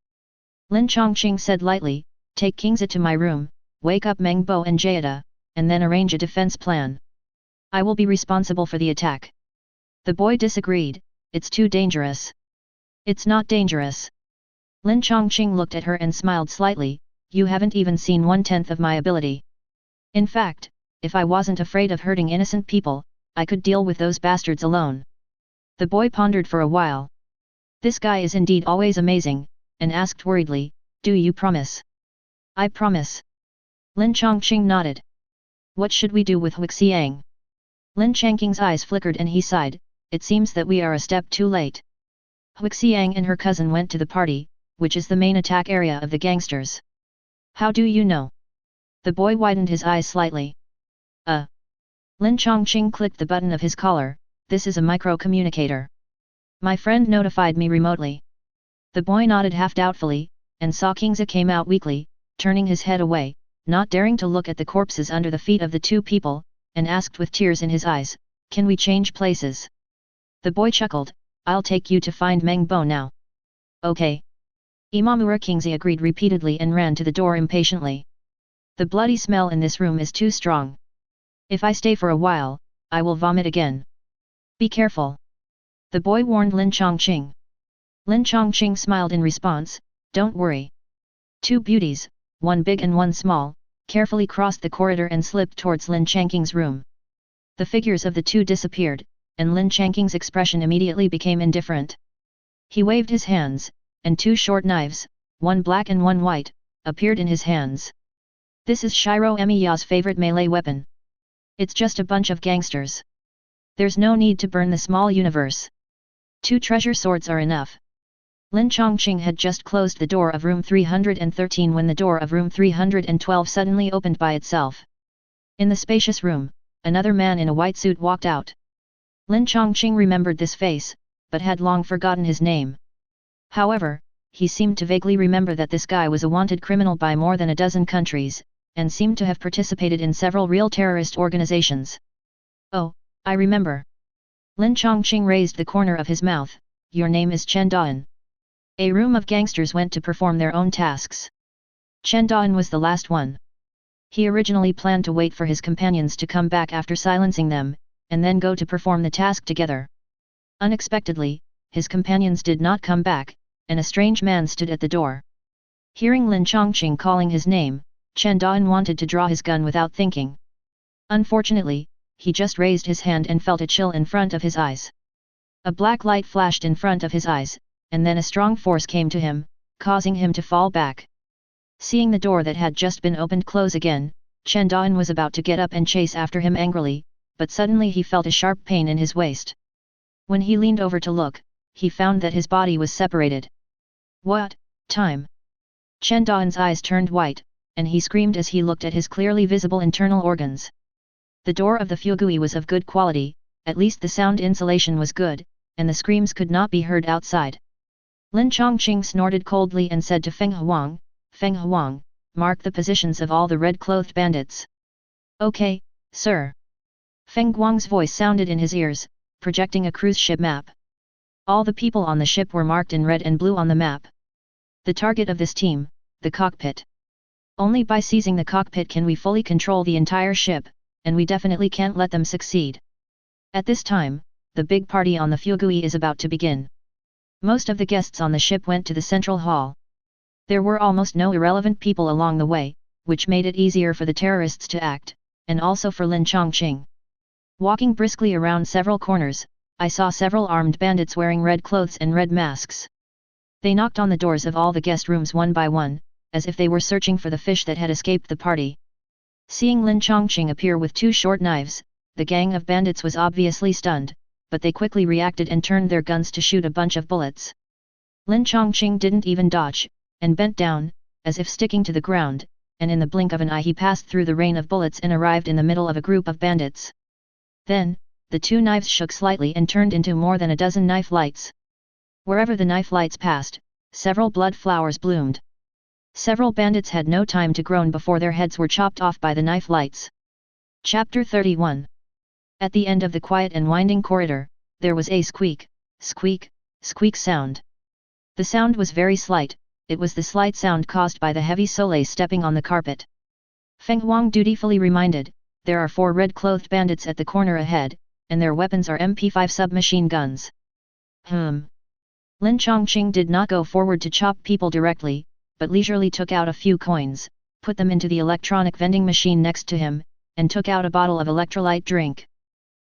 Lin Changqing said lightly, "Take Kingza to my room, wake up Meng Bo and Jayada, and then arrange a defense plan. I will be responsible for the attack." The boy disagreed, "It's too dangerous." "It's not dangerous." Lin Changqing looked at her and smiled slightly, "You haven't even seen 1/10 of my ability. In fact, if I wasn't afraid of hurting innocent people, I could deal with those bastards alone." The boy pondered for a while. This guy is indeed always amazing, and asked worriedly, "Do you promise?" "I promise." Lin Changqing nodded. "What should we do with Huixiang?" Lin Changqing's eyes flickered and he sighed, it seems that we are a step too late. Huixiang and her cousin went to the party, which is the main attack area of the gangsters. How do you know? The boy widened his eyes slightly. Lin Changqing clicked the button of his collar, this is a micro-communicator. My friend notified me remotely. The boy nodded half doubtfully, and saw Kingza came out weakly, turning his head away, not daring to look at the corpses under the feet of the two people, and asked with tears in his eyes, can we change places? The boy chuckled, I'll take you to find Meng Bo now. Okay. Imamura Kingza agreed repeatedly and ran to the door impatiently. The bloody smell in this room is too strong. If I stay for a while, I will vomit again. Be careful. The boy warned Lin Changqing. Lin Changqing smiled in response, don't worry. Two beauties, one big and one small, carefully crossed the corridor and slipped towards Lin Changqing's room. The figures of the two disappeared, and Lin Changqing's expression immediately became indifferent. He waved his hands, and two short knives, one black and one white, appeared in his hands. This is Shiro Emiya's favorite melee weapon. It's just a bunch of gangsters. There's no need to burn the small universe. 2 treasure swords are enough. Lin Changqing had just closed the door of room 313 when the door of room 312 suddenly opened by itself. In the spacious room, another man in a white suit walked out. Lin Changqing remembered this face, but had long forgotten his name. However, he seemed to vaguely remember that this guy was a wanted criminal by more than a dozen countries, and seemed to have participated in several real terrorist organizations. Oh, I remember. Lin Changqing raised the corner of his mouth, your name is Chen Daan. A room of gangsters went to perform their own tasks. Chen Daan was the last one. He originally planned to wait for his companions to come back after silencing them, and then go to perform the task together. Unexpectedly, his companions did not come back, and a strange man stood at the door. Hearing Lin Changqing calling his name, Chen Daan wanted to draw his gun without thinking. Unfortunately, he just raised his hand and felt a chill in front of his eyes. A black light flashed in front of his eyes, and then a strong force came to him, causing him to fall back. Seeing the door that had just been opened close again, Chen Daan was about to get up and chase after him angrily, but suddenly he felt a sharp pain in his waist. When he leaned over to look, he found that his body was separated. What time? Chen Daan's eyes turned white, and he screamed as he looked at his clearly visible internal organs. The door of the fugui was of good quality, at least the sound insulation was good, and the screams could not be heard outside. Lin Changqing snorted coldly and said to Feng Huang, mark the positions of all the red-clothed bandits. Okay, sir. Feng Guang's voice sounded in his ears, projecting a cruise ship map. All the people on the ship were marked in red and blue on the map. The target of this team, the cockpit. Only by seizing the cockpit can we fully control the entire ship, and we definitely can't let them succeed. At this time, the big party on the fugui is about to begin. Most of the guests on the ship went to the central hall. There were almost no irrelevant people along the way, which made it easier for the terrorists to act, and also for Lin Changqing. Walking briskly around several corners, I saw several armed bandits wearing red clothes and red masks. They knocked on the doors of all the guest rooms one by one, as if they were searching for the fish that had escaped the party. Seeing Lin Changqing appear with 2 short knives, the gang of bandits was obviously stunned, but they quickly reacted and turned their guns to shoot a bunch of bullets. Lin Changqing didn't even dodge, and bent down, as if sticking to the ground, and in the blink of an eye he passed through the rain of bullets and arrived in the middle of a group of bandits. Then, the 2 knives shook slightly and turned into more than a dozen knife lights. Wherever the knife lights passed, several blood flowers bloomed. Several bandits had no time to groan before their heads were chopped off by the knife lights. Chapter 31. At the end of the quiet and winding corridor, there was a squeak, squeak, squeak sound. The sound was very slight, it was the slight sound caused by the heavy soles stepping on the carpet. Feng Huang dutifully reminded, there are 4 red-clothed bandits at the corner ahead, and their weapons are MP5 submachine guns. Lin Changqing did not go forward to chop people directly, but leisurely took out a few coins, put them into the electronic vending machine next to him, and took out a bottle of electrolyte drink.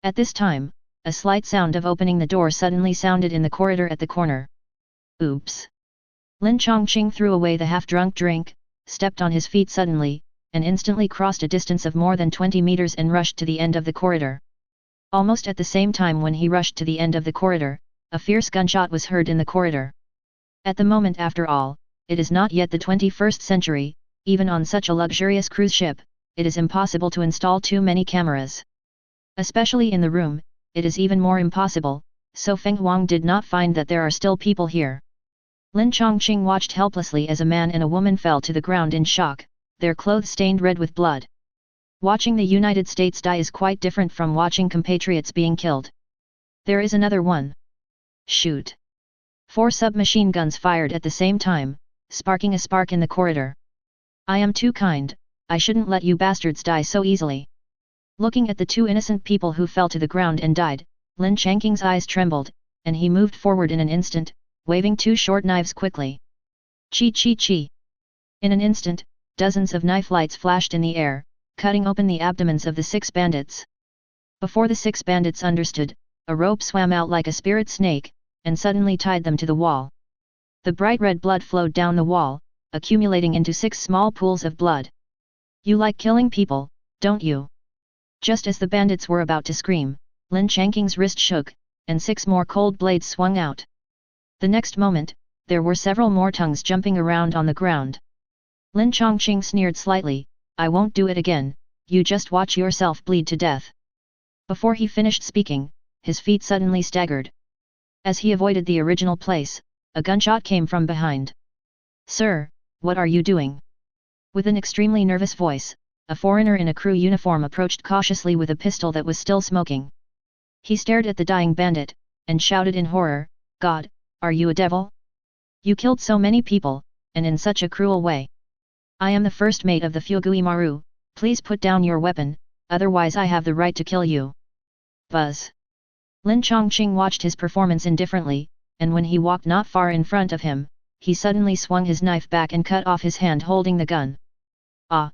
At this time, a slight sound of opening the door suddenly sounded in the corridor at the corner. Oops! Lin Changqing threw away the half-drunk drink, stepped on his feet suddenly, and instantly crossed a distance of more than 20 meters and rushed to the end of the corridor. Almost at the same time when he rushed to the end of the corridor, a fierce gunshot was heard in the corridor. At the moment, after all, it is not yet the 21st century, even on such a luxurious cruise ship, it is impossible to install too many cameras. Especially in the room, it is even more impossible, so Feng Huang did not find that there are still people here. Lin Changqing watched helplessly as a man and a woman fell to the ground in shock, their clothes stained red with blood. Watching the United States die is quite different from watching compatriots being killed. There is another one. Shoot! 4 submachine guns fired at the same time, sparking a spark in the corridor. I am too kind, I shouldn't let you bastards die so easily. Looking at the 2 innocent people who fell to the ground and died, Lin Changqing's eyes trembled, and he moved forward in an instant, waving 2 short knives quickly. Chi chi chi! In an instant, dozens of knife lights flashed in the air, cutting open the abdomens of the 6 bandits. Before the 6 bandits understood, a rope swam out like a spirit snake, and suddenly tied them to the wall. The bright red blood flowed down the wall, accumulating into 6 small pools of blood. You like killing people, don't you? Just as the bandits were about to scream, Lin Changqing's wrist shook, and 6 more cold blades swung out. The next moment, there were several more tongues jumping around on the ground. Lin Changqing sneered slightly, I won't do it again, you just watch yourself bleed to death. Before he finished speaking, his feet suddenly staggered. As he avoided the original place, a gunshot came from behind. Sir, what are you doing? With an extremely nervous voice, a foreigner in a crew uniform approached cautiously with a pistol that was still smoking. He stared at the dying bandit, and shouted in horror, God, are you a devil? You killed so many people, and in such a cruel way. I am the first mate of the Fugui Maru, please put down your weapon, otherwise I have the right to kill you. Buzz. Lin Changqing watched his performance indifferently, and when he walked not far in front of him, he suddenly swung his knife back and cut off his hand holding the gun. Ah!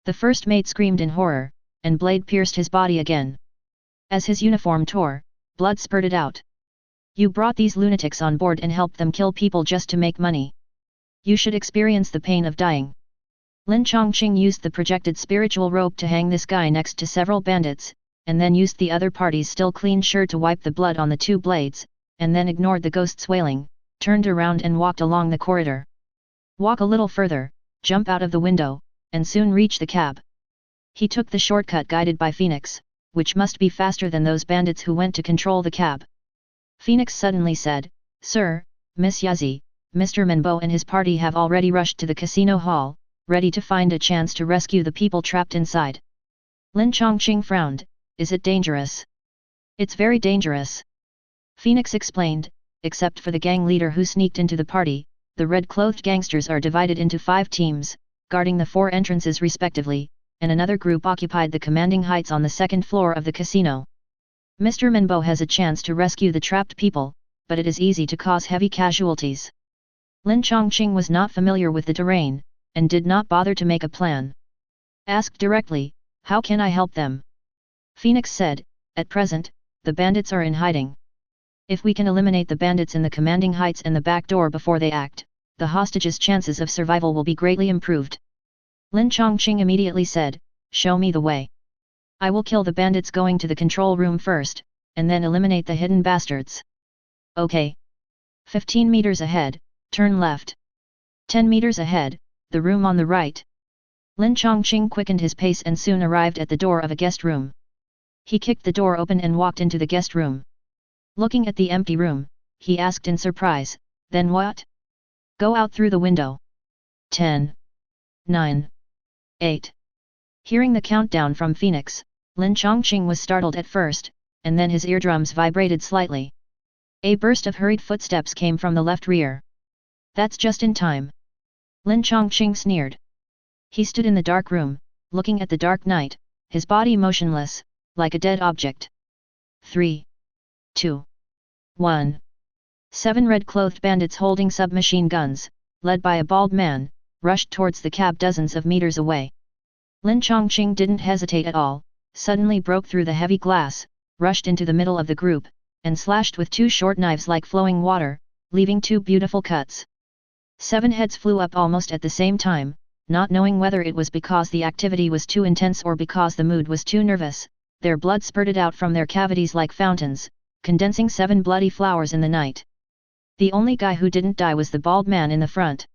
The first mate screamed in horror, and blade pierced his body again. As his uniform tore, blood spurted out. You brought these lunatics on board and helped them kill people just to make money. You should experience the pain of dying. Lin Changqing used the projected spiritual rope to hang this guy next to several bandits, and then used the other party's still clean shirt to wipe the blood on the 2 blades, and then ignored the ghost's wailing, turned around and walked along the corridor. Walk a little further, jump out of the window, and soon reach the cab. He took the shortcut guided by Phoenix, which must be faster than those bandits who went to control the cab. Phoenix suddenly said, Sir, Miss Yazi, Mr. Menbo and his party have already rushed to the casino hall, ready to find a chance to rescue the people trapped inside. Lin Changqing frowned, Is it dangerous? It's very dangerous. Phoenix explained, except for the gang leader who sneaked into the party, the red-clothed gangsters are divided into 5 teams, guarding the 4 entrances respectively, and another group occupied the commanding heights on the 2nd floor of the casino. Mr. Menbo has a chance to rescue the trapped people, but it is easy to cause heavy casualties. Lin Changqing was not familiar with the terrain, and did not bother to make a plan. Asked directly, how can I help them? Phoenix said, at present, the bandits are in hiding. If we can eliminate the bandits in the commanding heights and the back door before they act, the hostages' chances of survival will be greatly improved. Lin Changqing immediately said, show me the way. I will kill the bandits going to the control room first, and then eliminate the hidden bastards. Okay. 15 meters ahead, turn left. 10 meters ahead, the room on the right. Lin Changqing quickened his pace and soon arrived at the door of a guest room. He kicked the door open and walked into the guest room. Looking at the empty room, he asked in surprise, then what? Go out through the window. 10. 9. 8. Hearing the countdown from Phoenix, Lin Changqing was startled at first, and then his eardrums vibrated slightly. A burst of hurried footsteps came from the left rear. That's just in time. Lin Changqing sneered. He stood in the dark room, looking at the dark night, his body motionless, like a dead object. 3. 2. 1. 7 red-clothed bandits holding submachine guns, led by a bald man, rushed towards the cab dozens of meters away. Lin Changqing didn't hesitate at all, suddenly broke through the heavy glass, rushed into the middle of the group, and slashed with 2 short knives like flowing water, leaving 2 beautiful cuts. 7 heads flew up almost at the same time, not knowing whether it was because the activity was too intense or because the mood was too nervous. their blood spurted out from their cavities like fountains, condensing 7 bloody flowers in the night. The only guy who didn't die was the bald man in the front.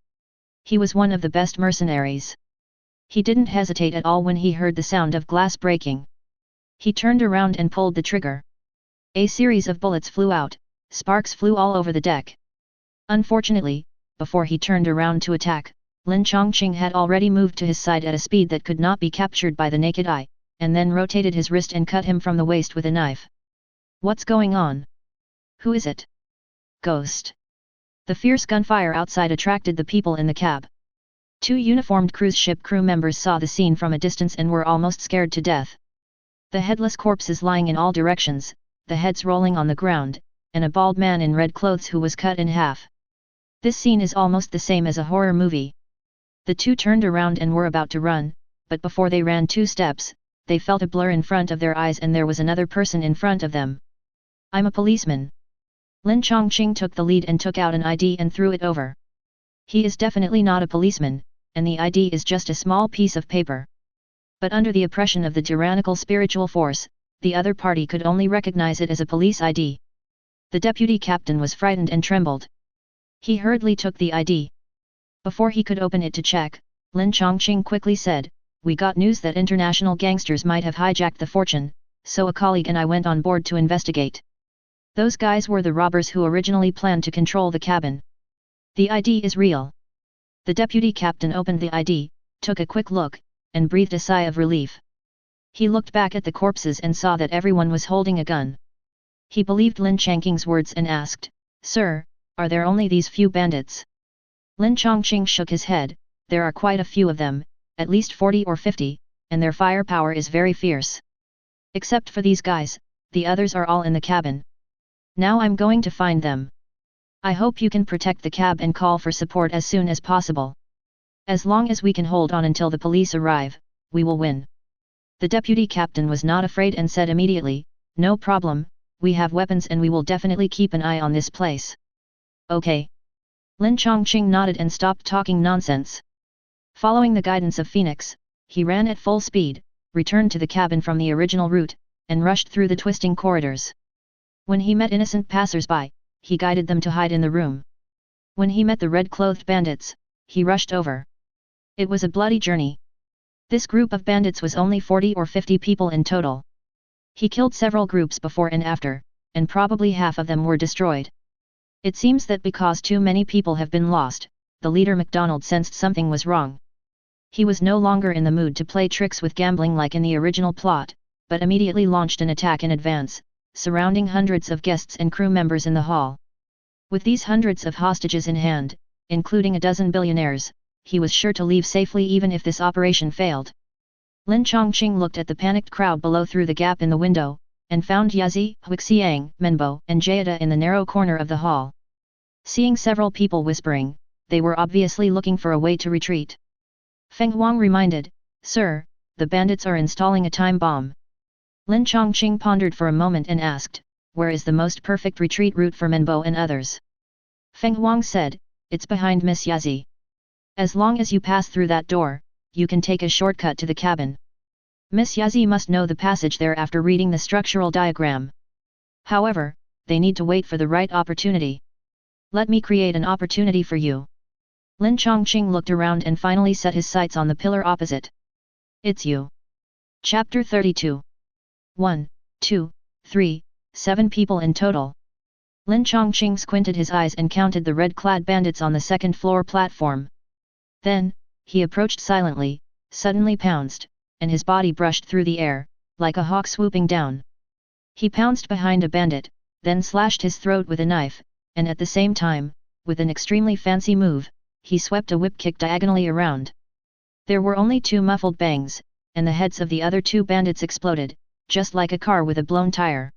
He was one of the best mercenaries. He didn't hesitate at all when he heard the sound of glass breaking. He turned around and pulled the trigger. A series of bullets flew out, sparks flew all over the deck. Unfortunately, before he turned around to attack, Lin Changqing had already moved to his side at a speed that could not be captured by the naked eye, and then rotated his wrist and cut him from the waist with a knife. What's going on? Who is it? Ghost. The fierce gunfire outside attracted the people in the cab. 2 uniformed cruise ship crew members saw the scene from a distance and were almost scared to death. The headless corpses lying in all directions, the heads rolling on the ground, and a bald man in red clothes who was cut in half. This scene is almost the same as a horror movie. The 2 turned around and were about to run, but before they ran 2 steps, they felt a blur in front of their eyes and there was another person in front of them. I'm a policeman. Lin Changqing took the lead and took out an ID and threw it over. He is definitely not a policeman, and the ID is just a small piece of paper. But under the oppression of the tyrannical spiritual force, the other party could only recognize it as a police ID. The deputy captain was frightened and trembled. He hurriedly took the ID. Before he could open it to check, Lin Changqing quickly said, "We got news that international gangsters might have hijacked the Fortune, so a colleague and I went on board to investigate. Those guys were the robbers who originally planned to control the cabin. The ID is real." The deputy captain opened the ID, took a quick look, and breathed a sigh of relief. He looked back at the corpses and saw that everyone was holding a gun. He believed Lin Changqing's words and asked, "Sir, are there only these few bandits?" Lin Changqing shook his head, "There are quite a few of them, at least 40 or 50, and their firepower is very fierce. Except for these guys, the others are all in the cabin. Now I'm going to find them. I hope you can protect the cab and call for support as soon as possible. As long as we can hold on until the police arrive, we will win." The deputy captain was not afraid and said immediately, "No problem, we have weapons and we will definitely keep an eye on this place." "Okay." Lin Changqing nodded and stopped talking nonsense. Following the guidance of Phoenix, he ran at full speed, returned to the cabin from the original route, and rushed through the twisting corridors. When he met innocent passers-by, he guided them to hide in the room. When he met the red-clothed bandits, he rushed over. It was a bloody journey. This group of bandits was only 40 or 50 people in total. He killed several groups before and after, and probably half of them were destroyed. It seems that because too many people have been lost, the leader MacDonald sensed something was wrong. He was no longer in the mood to play tricks with gambling like in the original plot, but immediately launched an attack in advance, surrounding hundreds of guests and crew members in the hall. With these hundreds of hostages in hand, including a dozen billionaires, he was sure to leave safely even if this operation failed. Lin Changqing looked at the panicked crowd below through the gap in the window, and found Yazi, Huixiang, Menbo, and Jayada in the narrow corner of the hall. Seeing several people whispering, they were obviously looking for a way to retreat. Feng Huang reminded, "Sir, the bandits are installing a time bomb." Lin Changqing pondered for a moment and asked, "Where is the most perfect retreat route for Menbo and others?" Feng Huang said, "It's behind Miss Yazi. As long as you pass through that door, you can take a shortcut to the cabin. Miss Yazi must know the passage there after reading the structural diagram. However, they need to wait for the right opportunity. Let me create an opportunity for you." Lin Changqing looked around and finally set his sights on the pillar opposite. "It's you." Chapter 32. 1, 2, 3, 7 people in total. Lin Changqing squinted his eyes and counted the red-clad bandits on the second-floor platform. Then, he approached silently, suddenly pounced, and his body brushed through the air, like a hawk swooping down. He pounced behind a bandit, then slashed his throat with a knife, and at the same time, with an extremely fancy move, he swept a whip kick diagonally around. There were only 2 muffled bangs, and the heads of the other 2 bandits exploded, just like a car with a blown tire.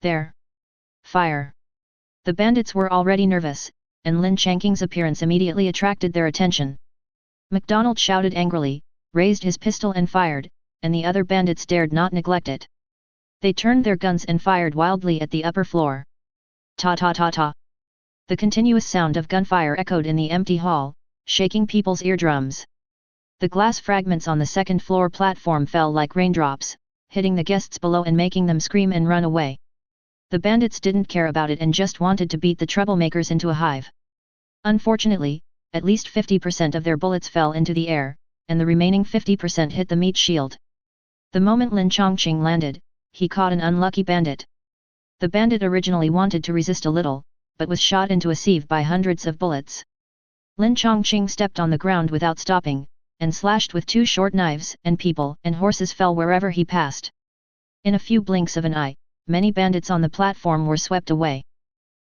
"There! Fire!" The bandits were already nervous, and Lin Changqing's appearance immediately attracted their attention. MacDonald shouted angrily, raised his pistol and fired, and the other bandits dared not neglect it. They turned their guns and fired wildly at the upper floor. Ta ta ta ta! The continuous sound of gunfire echoed in the empty hall, shaking people's eardrums. The glass fragments on the second-floor platform fell like raindrops, hitting the guests below and making them scream and run away. The bandits didn't care about it and just wanted to beat the troublemakers into a hive. Unfortunately, at least 50% of their bullets fell into the air, and the remaining 50% hit the meat shield. The moment Lin Changqing landed, he caught an unlucky bandit. The bandit originally wanted to resist a little, but was shot into a sieve by hundreds of bullets. Lin Changqing stepped on the ground without stopping, and slashed with 2 short knives, and people and horses fell wherever he passed. In a few blinks of an eye, many bandits on the platform were swept away.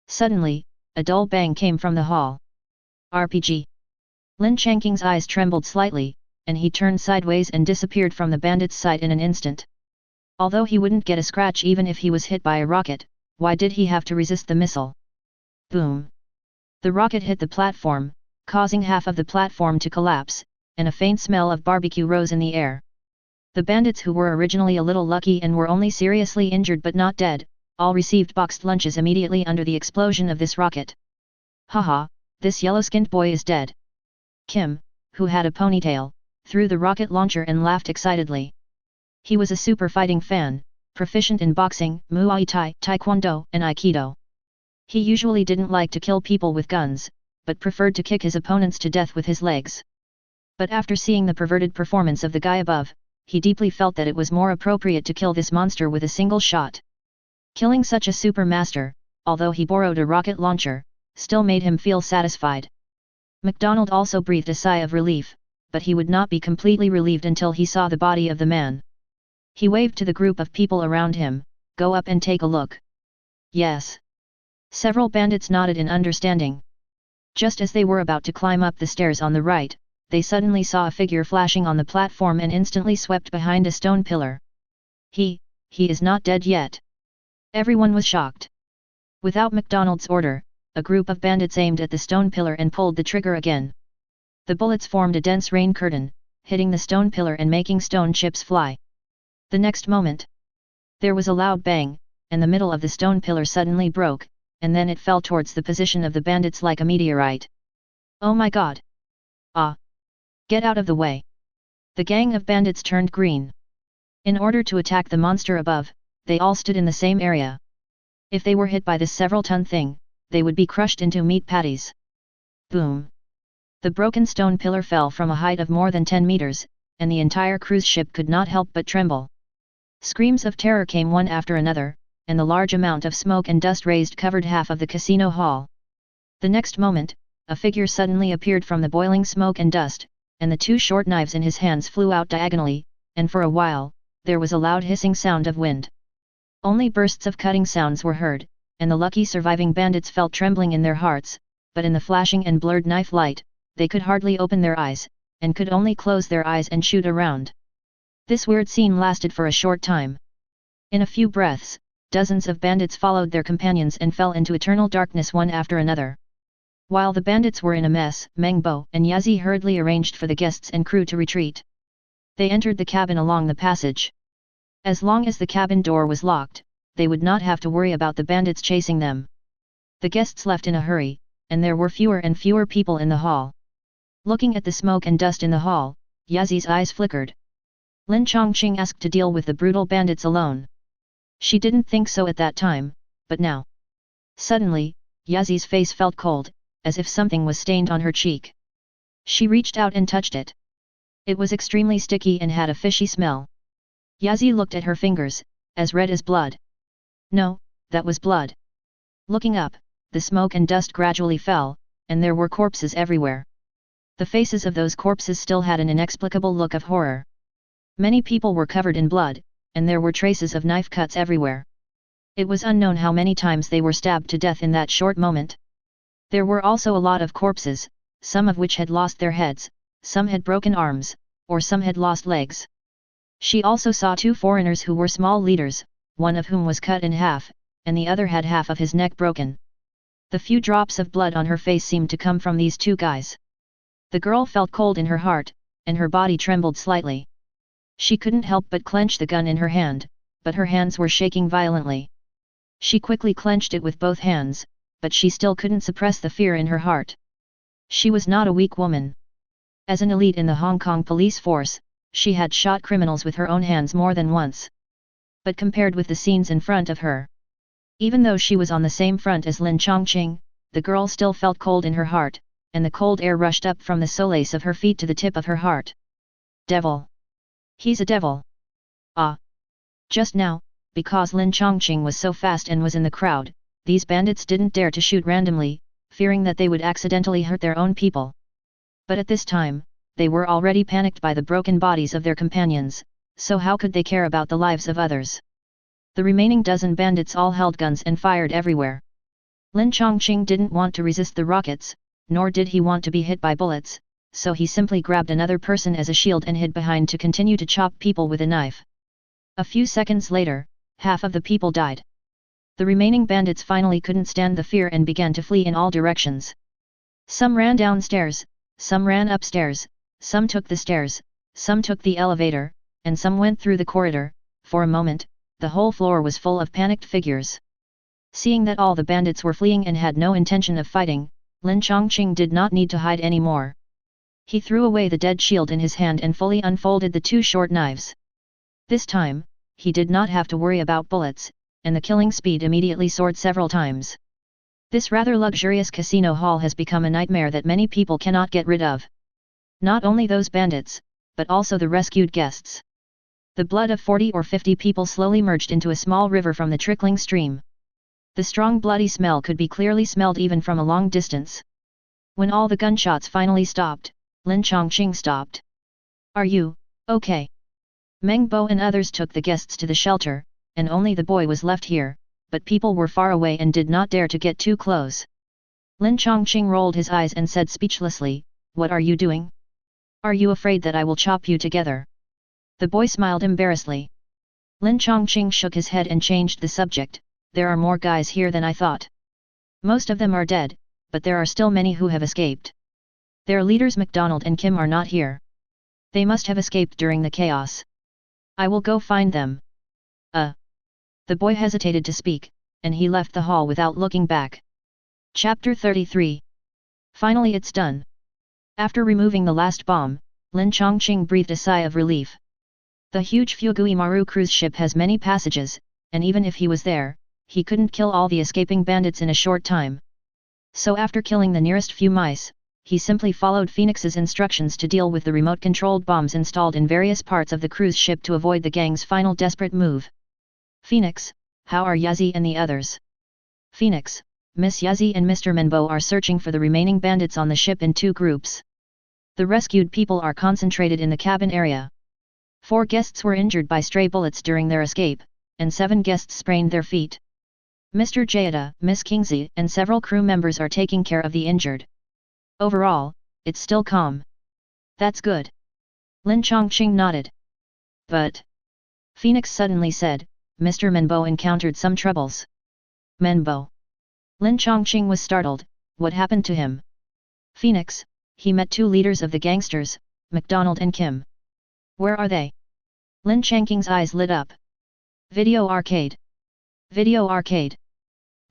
Suddenly, a dull bang came from the hall. RPG. Lin Changqing's eyes trembled slightly, and he turned sideways and disappeared from the bandit's sight in an instant. Although he wouldn't get a scratch even if he was hit by a rocket, why did he have to resist the missile? Boom! The rocket hit the platform, causing half of the platform to collapse, and a faint smell of barbecue rose in the air. The bandits who were originally a little lucky and were only seriously injured but not dead, all received boxed lunches immediately under the explosion of this rocket. Haha, this yellow-skinned boy is dead. Kim, who had a ponytail, threw the rocket launcher and laughed excitedly. He was a super fighting fan, proficient in boxing, Muay Thai, Taekwondo, and Aikido. He usually didn't like to kill people with guns, but preferred to kick his opponents to death with his legs. But after seeing the perverted performance of the guy above, he deeply felt that it was more appropriate to kill this monster with a single shot. Killing such a super master, although he borrowed a rocket launcher, still made him feel satisfied. MacDonald also breathed a sigh of relief, but he would not be completely relieved until he saw the body of the man. He waved to the group of people around him, "Go up and take a look." Yes. Several bandits nodded in understanding. Just as they were about to climb up the stairs on the right, they suddenly saw a figure flashing on the platform and instantly swept behind a stone pillar. He is not dead yet. Everyone was shocked. Without MacDonald's order, a group of bandits aimed at the stone pillar and pulled the trigger again. The bullets formed a dense rain curtain, hitting the stone pillar and making stone chips fly. The next moment, there was a loud bang, and the middle of the stone pillar suddenly broke, and then it fell towards the position of the bandits like a meteorite. Oh my god! Ah! Get out of the way! The gang of bandits turned green. In order to attack the monster above, they all stood in the same area. If they were hit by this several-ton thing, they would be crushed into meat patties. Boom! The broken stone pillar fell from a height of more than 10 meters, and the entire cruise ship could not help but tremble. Screams of terror came one after another, and the large amount of smoke and dust raised covered half of the casino hall. The next moment, a figure suddenly appeared from the boiling smoke and dust, and the 2 short knives in his hands flew out diagonally, and for a while, there was a loud hissing sound of wind. Only bursts of cutting sounds were heard, and the lucky surviving bandits felt trembling in their hearts, but in the flashing and blurred knife light, they could hardly open their eyes, and could only close their eyes and shoot around. This weird scene lasted for a short time. In a few breaths, dozens of bandits followed their companions and fell into eternal darkness one after another. While the bandits were in a mess, Mengbo and Yazi hurriedly arranged for the guests and crew to retreat. They entered the cabin along the passage. As long as the cabin door was locked, they would not have to worry about the bandits chasing them. The guests left in a hurry, and there were fewer and fewer people in the hall. Looking at the smoke and dust in the hall, Yazi's eyes flickered. Lin Changqing asked to deal with the brutal bandits alone. She didn't think so at that time, but now. Suddenly, Yazi's face felt cold, as if something was stained on her cheek. She reached out and touched it. It was extremely sticky and had a fishy smell. Yazi looked at her fingers, as red as blood. No, that was blood. Looking up, the smoke and dust gradually fell, and there were corpses everywhere. The faces of those corpses still had an inexplicable look of horror. Many people were covered in blood, and there were traces of knife cuts everywhere. It was unknown how many times they were stabbed to death in that short moment. There were also a lot of corpses, some of which had lost their heads, some had broken arms, or some had lost legs. She also saw 2 foreigners who were small leaders, one of whom was cut in half, and the other had half of his neck broken. The few drops of blood on her face seemed to come from these 2 guys. The girl felt cold in her heart, and her body trembled slightly. She couldn't help but clench the gun in her hand, but her hands were shaking violently. She quickly clenched it with both hands, but she still couldn't suppress the fear in her heart. She was not a weak woman. As an elite in the Hong Kong police force, she had shot criminals with her own hands more than once. But compared with the scenes in front of her, even though she was on the same front as Lin Changqing, the girl still felt cold in her heart, and the cold air rushed up from the solace of her feet to the tip of her heart. Devil! He's a devil! Ah! Just now, because Lin Changqing was so fast and was in the crowd, these bandits didn't dare to shoot randomly, fearing that they would accidentally hurt their own people. But at this time, they were already panicked by the broken bodies of their companions, so how could they care about the lives of others? The remaining dozen bandits all held guns and fired everywhere. Lin Changqing didn't want to resist the rockets, nor did he want to be hit by bullets, so he simply grabbed another person as a shield and hid behind to continue to chop people with a knife. A few seconds later, half of the people died. The remaining bandits finally couldn't stand the fear and began to flee in all directions. Some ran downstairs, some ran upstairs, some took the stairs, some took the elevator, and some went through the corridor. For a moment, the whole floor was full of panicked figures. Seeing that all the bandits were fleeing and had no intention of fighting, Lin Changqing did not need to hide anymore. He threw away the dead shield in his hand and fully unfolded the two short knives. This time, he did not have to worry about bullets, and the killing speed immediately soared several times. This rather luxurious casino hall has become a nightmare that many people cannot get rid of. Not only those bandits, but also the rescued guests. The blood of 40 or 50 people slowly merged into a small river from the trickling stream. The strong bloody smell could be clearly smelled even from a long distance. When all the gunshots finally stopped, Lin Changqing stopped. "Are you okay?" Meng Bo and others took the guests to the shelter, and only the boy was left here, but people were far away and did not dare to get too close. Lin Changqing rolled his eyes and said speechlessly, "What are you doing? Are you afraid that I will chop you together?" The boy smiled embarrassedly. Lin Changqing shook his head and changed the subject. "There are more guys here than I thought. Most of them are dead, but there are still many who have escaped. Their leaders MacDonald and Kim are not here. They must have escaped during the chaos. I will go find them." The boy hesitated to speak, and he left the hall without looking back. Chapter 33. Finally it's done. After removing the last bomb, Lin Changqing breathed a sigh of relief. The huge Fuguimaru cruise ship has many passages, and even if he was there, he couldn't kill all the escaping bandits in a short time. So after killing the nearest few mice, he simply followed Phoenix's instructions to deal with the remote-controlled bombs installed in various parts of the cruise ship to avoid the gang's final desperate move. "Phoenix, how are Yazi and the others?" "Phoenix, Miss Yazi and Mr. Menbo are searching for the remaining bandits on the ship in two groups. The rescued people are concentrated in the cabin area. 4 guests were injured by stray bullets during their escape, and 7 guests sprained their feet. Mr. Jayada, Miss Kingsley, and several crew members are taking care of the injured. Overall, it's still calm." "That's good." Lin Changqing nodded. "But," Phoenix suddenly said, "Mr. Menbo encountered some troubles." "Menbo?" Lin Changqing was startled. "What happened to him?" "Phoenix, he met 2 leaders of the gangsters, MacDonald and Kim." "Where are they?" Lin Changqing's eyes lit up. "Video arcade." "Video arcade?"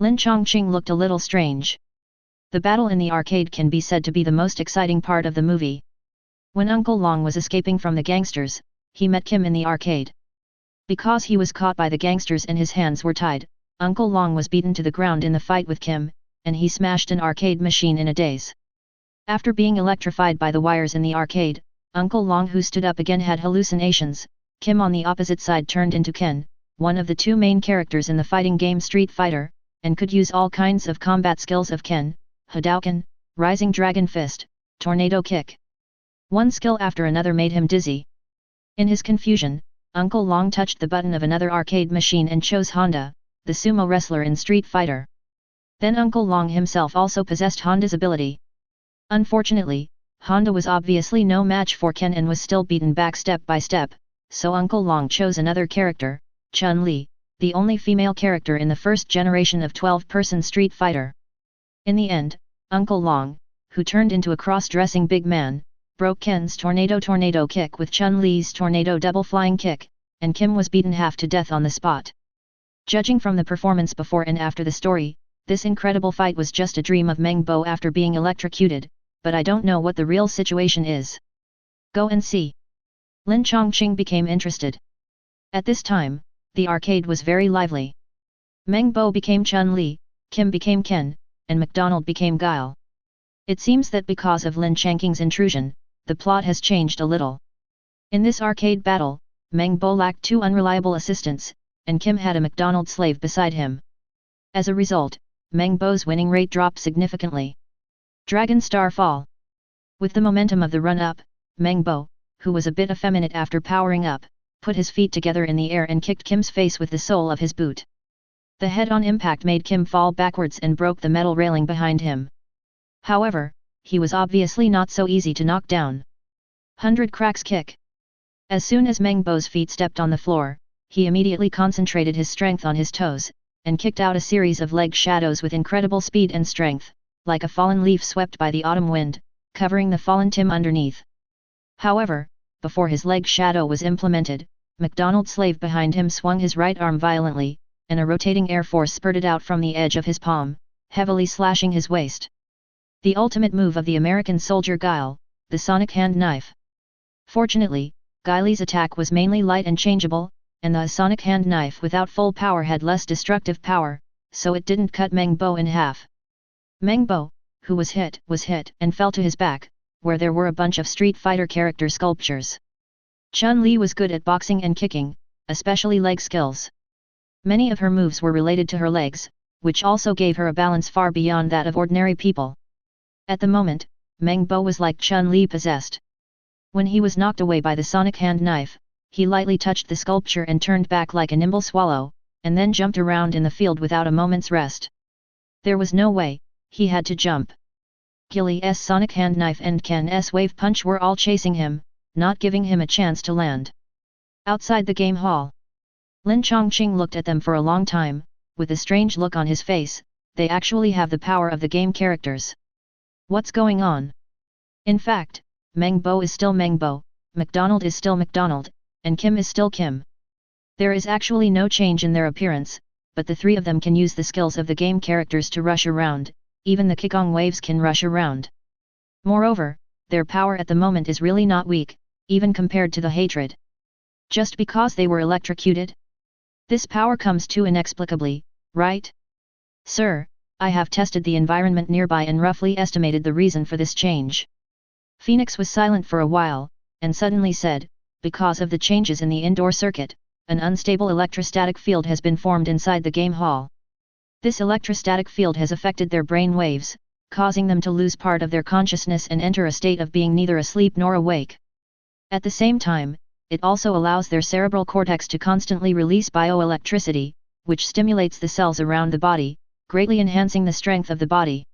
Lin Changqing looked a little strange. The battle in the arcade can be said to be the most exciting part of the movie. When Uncle Long was escaping from the gangsters, he met Kim in the arcade. Because he was caught by the gangsters and his hands were tied, Uncle Long was beaten to the ground in the fight with Kim, and he smashed an arcade machine in a daze. After being electrified by the wires in the arcade, Uncle Long, who stood up again, had hallucinations. Kim on the opposite side turned into Ken, one of the 2 main characters in the fighting game Street Fighter, and could use all kinds of combat skills of Ken, Hadouken, Rising Dragon Fist, Tornado Kick. One skill after another made him dizzy. In his confusion, Uncle Long touched the button of another arcade machine and chose Honda, the sumo wrestler in Street Fighter. Then Uncle Long himself also possessed Honda's ability. Unfortunately, Honda was obviously no match for Ken and was still beaten back step by step, so Uncle Long chose another character, Chun-Li, the only female character in the first generation of 12-person Street Fighter. In the end, Uncle Long, who turned into a cross-dressing big man, broke Ken's tornado kick with Chun-Li's tornado double flying kick, and Kim was beaten half to death on the spot. Judging from the performance before and after the story, this incredible fight was just a dream of Meng Bo after being electrocuted, but I don't know what the real situation is. Go and see. Lin Changqing became interested. At this time, the arcade was very lively. Meng Bo became Chun-Li, Kim became Ken, and MacDonald became Guile. It seems that because of Lin Changqing's intrusion, the plot has changed a little. In this arcade battle, Meng Bo lacked 2 unreliable assistants, and Kim had a MacDonald slave beside him. As a result, Meng Bo's winning rate dropped significantly. Dragon Star Fall. With the momentum of the run-up, Meng Bo, who was a bit effeminate after powering up, put his feet together in the air and kicked Kim's face with the sole of his boot. The head-on impact made Kim fall backwards and broke the metal railing behind him. However, he was obviously not so easy to knock down. 100 cracks kick. As soon as Meng Bo's feet stepped on the floor, he immediately concentrated his strength on his toes, and kicked out a series of leg shadows with incredible speed and strength, like a fallen leaf swept by the autumn wind, covering the fallen Tim underneath. However, before his leg shadow was implemented, MacDonald's slave behind him swung his right arm violently, and a rotating air force spurted out from the edge of his palm, heavily slashing his waist. The ultimate move of the American soldier Guile, the sonic hand knife. Fortunately, Guile's attack was mainly light and changeable, and the sonic hand knife without full power had less destructive power, so it didn't cut Meng Bo in half. Meng Bo, who was hit and fell to his back, where there were a bunch of Street Fighter character sculptures. Chun-Li was good at boxing and kicking, especially leg skills. Many of her moves were related to her legs, which also gave her a balance far beyond that of ordinary people. At the moment, Meng Bo was like Chun-Li possessed. When he was knocked away by the sonic hand knife, he lightly touched the sculpture and turned back like a nimble swallow, and then jumped around in the field without a moment's rest. There was no way, he had to jump. Guile's sonic hand knife and Ken's wave punch were all chasing him, not giving him a chance to land. Outside the game hall, Lin Changqing looked at them for a long time, with a strange look on his face. They actually have the power of the game characters. What's going on? In fact, Meng Bo is still Meng Bo, MacDonald is still MacDonald, and Kim is still Kim. There is actually no change in their appearance, but the 3 of them can use the skills of the game characters to rush around, even the Kikong waves can rush around. Moreover, their power at the moment is really not weak, even compared to the hatred. Just because they were electrocuted? This power comes too inexplicably, right? Sir, I have tested the environment nearby and roughly estimated the reason for this change. Phoenix was silent for a while, and suddenly said, because of the changes in the indoor circuit, an unstable electrostatic field has been formed inside the game hall. This electrostatic field has affected their brain waves, causing them to lose part of their consciousness and enter a state of being neither asleep nor awake. At the same time, it also allows their cerebral cortex to constantly release bioelectricity, which stimulates the cells around the body, greatly enhancing the strength of the body.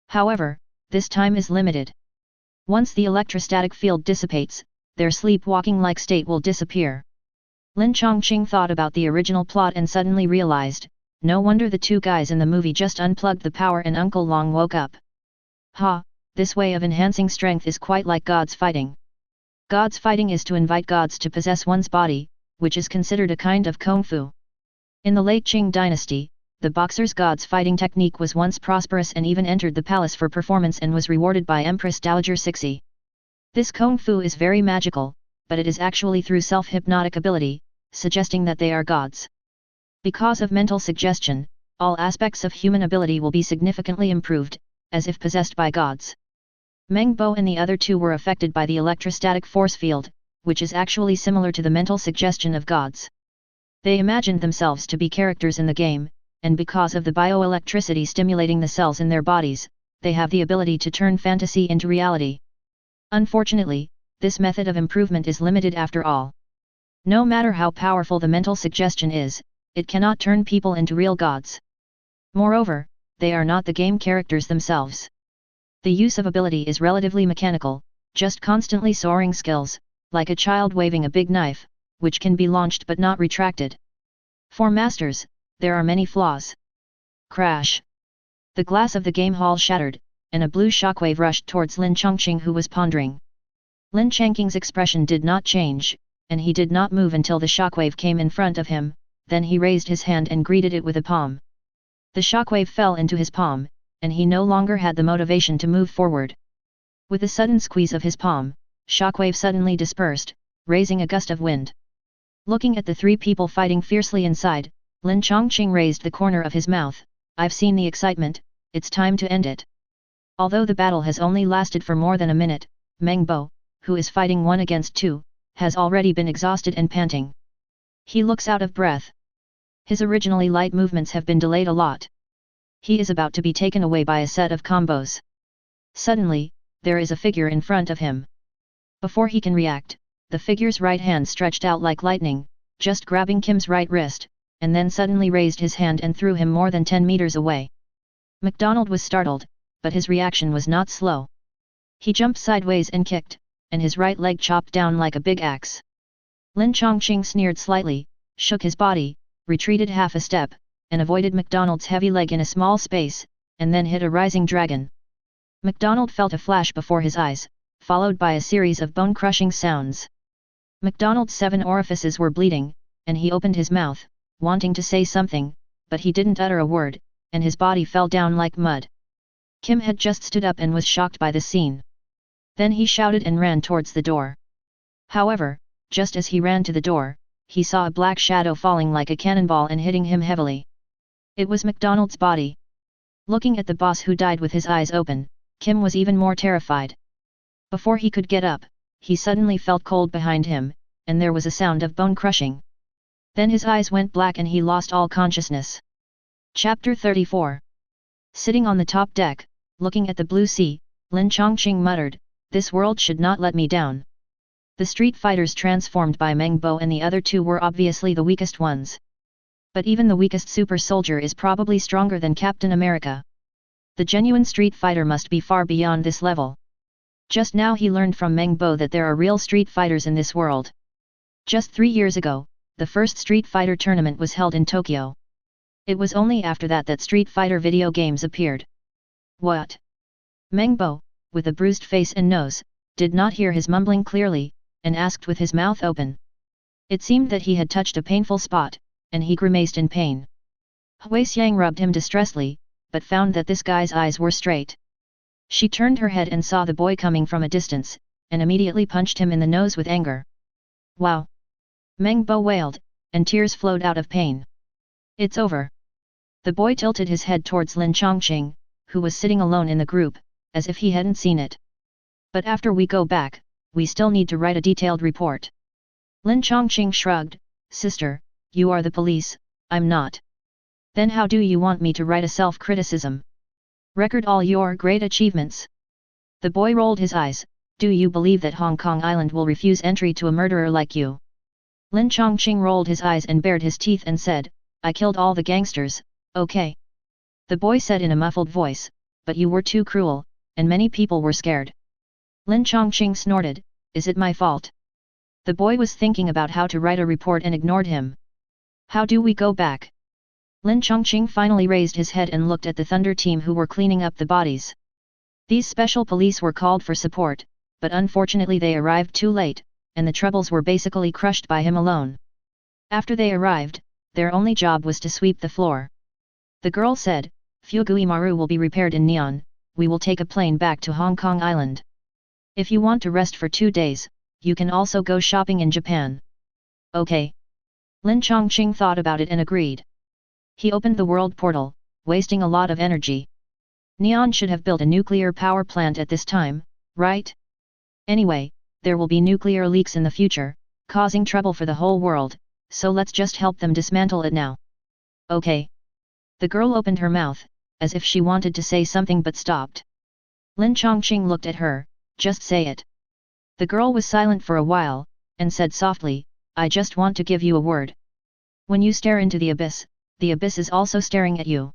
However, this time is limited. Once the electrostatic field dissipates, their sleepwalking-like state will disappear. Lin Changqing thought about the original plot and suddenly realized, no wonder the 2 guys in the movie just unplugged the power and Uncle Long woke up. Ha, this way of enhancing strength is quite like gods fighting. Gods fighting is to invite gods to possess one's body, which is considered a kind of kung fu. In the late Qing dynasty, the boxer's gods fighting technique was once prosperous and even entered the palace for performance and was rewarded by Empress Dowager Cixi. This kung fu is very magical, but it is actually through self-hypnotic ability, suggesting that they are gods. Because of mental suggestion, all aspects of human ability will be significantly improved, as if possessed by gods. Meng Bo and the other 2 were affected by the electrostatic force field, which is actually similar to the mental suggestion of gods. They imagined themselves to be characters in the game, and because of the bioelectricity stimulating the cells in their bodies, they have the ability to turn fantasy into reality. Unfortunately, this method of improvement is limited after all. No matter how powerful the mental suggestion is, it cannot turn people into real gods. Moreover, they are not the game characters themselves. The use of ability is relatively mechanical, just constantly soaring skills, like a child waving a big knife, which can be launched but not retracted. For masters, there are many flaws. Crash! The glass of the game hall shattered, and a blue shockwave rushed towards Lin Changqing, who was pondering. Lin Changqing's expression did not change, and he did not move until the shockwave came in front of him, then he raised his hand and greeted it with a palm. The shockwave fell into his palm, and he no longer had the motivation to move forward. With a sudden squeeze of his palm, shockwave suddenly dispersed, raising a gust of wind. Looking at the three people fighting fiercely inside, Lin Changqing raised the corner of his mouth. I've seen the excitement, it's time to end it. Although the battle has only lasted for more than a minute, Meng Bo, who is fighting 1 against 2, has already been exhausted and panting. He looks out of breath. His originally light movements have been delayed a lot. He is about to be taken away by a set of combos. Suddenly, there is a figure in front of him. Before he can react, the figure's right hand stretched out like lightning, just grabbing Kim's right wrist, and then suddenly raised his hand and threw him more than 10 meters away. MacDonald was startled, but his reaction was not slow. He jumped sideways and kicked, and his right leg chopped down like a big axe. Lin Changqing sneered slightly, shook his body, retreated half a step, and avoided MacDonald's heavy leg in a small space, and then hit a rising dragon. MacDonald felt a flash before his eyes, followed by a series of bone-crushing sounds. MacDonald's 7 orifices were bleeding, and he opened his mouth, wanting to say something, but he didn't utter a word, and his body fell down like mud. Kim had just stood up and was shocked by the scene. Then he shouted and ran towards the door. However, just as he ran to the door, he saw a black shadow falling like a cannonball and hitting him heavily. It was MacDonald's body. Looking at the boss who died with his eyes open, Kim was even more terrified. Before he could get up, he suddenly felt cold behind him, and there was a sound of bone crushing. Then his eyes went black and he lost all consciousness. Chapter 34. Sitting on the top deck, looking at the blue sea, Lin Changqing muttered, "This world should not let me down." The street fighters transformed by Meng Bo and the other 2 were obviously the weakest ones. But even the weakest super soldier is probably stronger than Captain America. The genuine street fighter must be far beyond this level. Just now he learned from Meng Bo that there are real street fighters in this world. Just 3 years ago, the first Street Fighter tournament was held in Tokyo. It was only after that that Street Fighter video games appeared. What? Meng Bo, with a bruised face and nose, did not hear his mumbling clearly, and asked with his mouth open. It seemed that he had touched a painful spot, and he grimaced in pain. Hui Xiang rubbed him distressedly, but found that this guy's eyes were straight. She turned her head and saw the boy coming from a distance, and immediately punched him in the nose with anger. Wow! Meng Bo wailed, and tears flowed out of pain. It's over. The boy tilted his head towards Lin Changqing, who was sitting alone in the group, as if he hadn't seen it. But after we go back, we still need to write a detailed report. Lin Changqing shrugged, Sister, you are the police, I'm not. Then how do you want me to write a self-criticism? Record all your great achievements. The boy rolled his eyes, Do you believe that Hong Kong Island will refuse entry to a murderer like you? Lin Changqing rolled his eyes and bared his teeth and said, I killed all the gangsters, okay. The boy said in a muffled voice, but you were too cruel, and many people were scared. Lin Changqing snorted, Is it my fault? The boy was thinking about how to write a report and ignored him. How do we go back? Lin Changqing finally raised his head and looked at the Thunder team who were cleaning up the bodies. These special police were called for support, but unfortunately they arrived too late, and the troubles were basically crushed by him alone. After they arrived, their only job was to sweep the floor. The girl said, Fuguimaru will be repaired in Neon, we will take a plane back to Hong Kong Island. If you want to rest for 2 days, you can also go shopping in Japan. Okay. Lin Changqing thought about it and agreed. He opened the world portal, wasting a lot of energy. Neon should have built a nuclear power plant at this time, right? Anyway, there will be nuclear leaks in the future, causing trouble for the whole world, so let's just help them dismantle it now. Okay. The girl opened her mouth, as if she wanted to say something but stopped. Lin Changqing looked at her, just say it. The girl was silent for a while, and said softly, I just want to give you a word. When you stare into the abyss is also staring at you.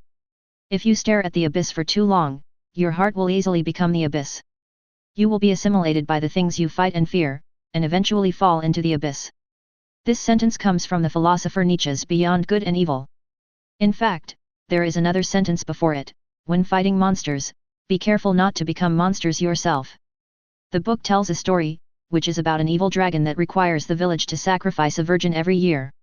If you stare at the abyss for too long, your heart will easily become the abyss. You will be assimilated by the things you fight and fear, and eventually fall into the abyss. This sentence comes from the philosopher Nietzsche's Beyond Good and Evil. In fact, there is another sentence before it, when fighting monsters, be careful not to become monsters yourself. The book tells a story, which is about an evil dragon that requires the village to sacrifice a virgin every year.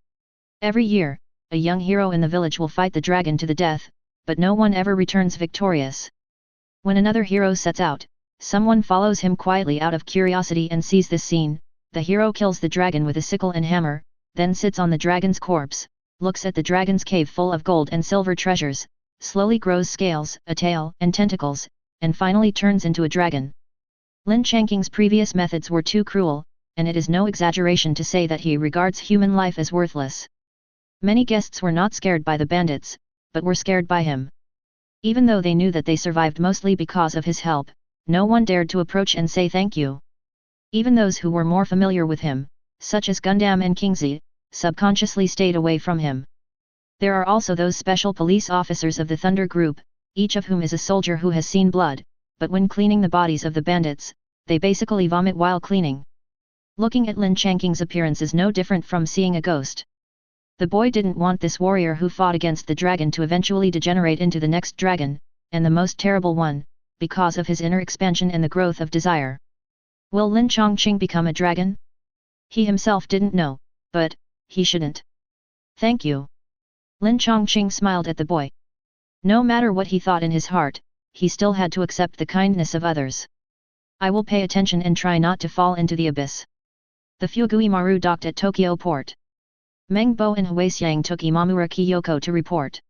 Every year, a young hero in the village will fight the dragon to the death, but no one ever returns victorious. When another hero sets out, someone follows him quietly out of curiosity and sees this scene, the hero kills the dragon with a sickle and hammer, then sits on the dragon's corpse, looks at the dragon's cave full of gold and silver treasures, slowly grows scales, a tail, and tentacles, and finally turns into a dragon. Lin Changqing's previous methods were too cruel, and it is no exaggeration to say that he regards human life as worthless. Many guests were not scared by the bandits, but were scared by him. Even though they knew that they survived mostly because of his help, no one dared to approach and say thank you. Even those who were more familiar with him, such as Gundam and Kingzi, subconsciously stayed away from him. There are also those special police officers of the Thunder Group, each of whom is a soldier who has seen blood, but when cleaning the bodies of the bandits, they basically vomit while cleaning. Looking at Lin Changqing's appearance is no different from seeing a ghost. The boy didn't want this warrior who fought against the dragon to eventually degenerate into the next dragon, and the most terrible one, because of his inner expansion and the growth of desire. Will Lin Changqing become a dragon? He himself didn't know, but he shouldn't. Thank you. Lin Changqing smiled at the boy. No matter what he thought in his heart, he still had to accept the kindness of others. I will pay attention and try not to fall into the abyss. The Fuguimaru docked at Tokyo port. Meng Bo and Huixiang took Imamura Kyoko to report.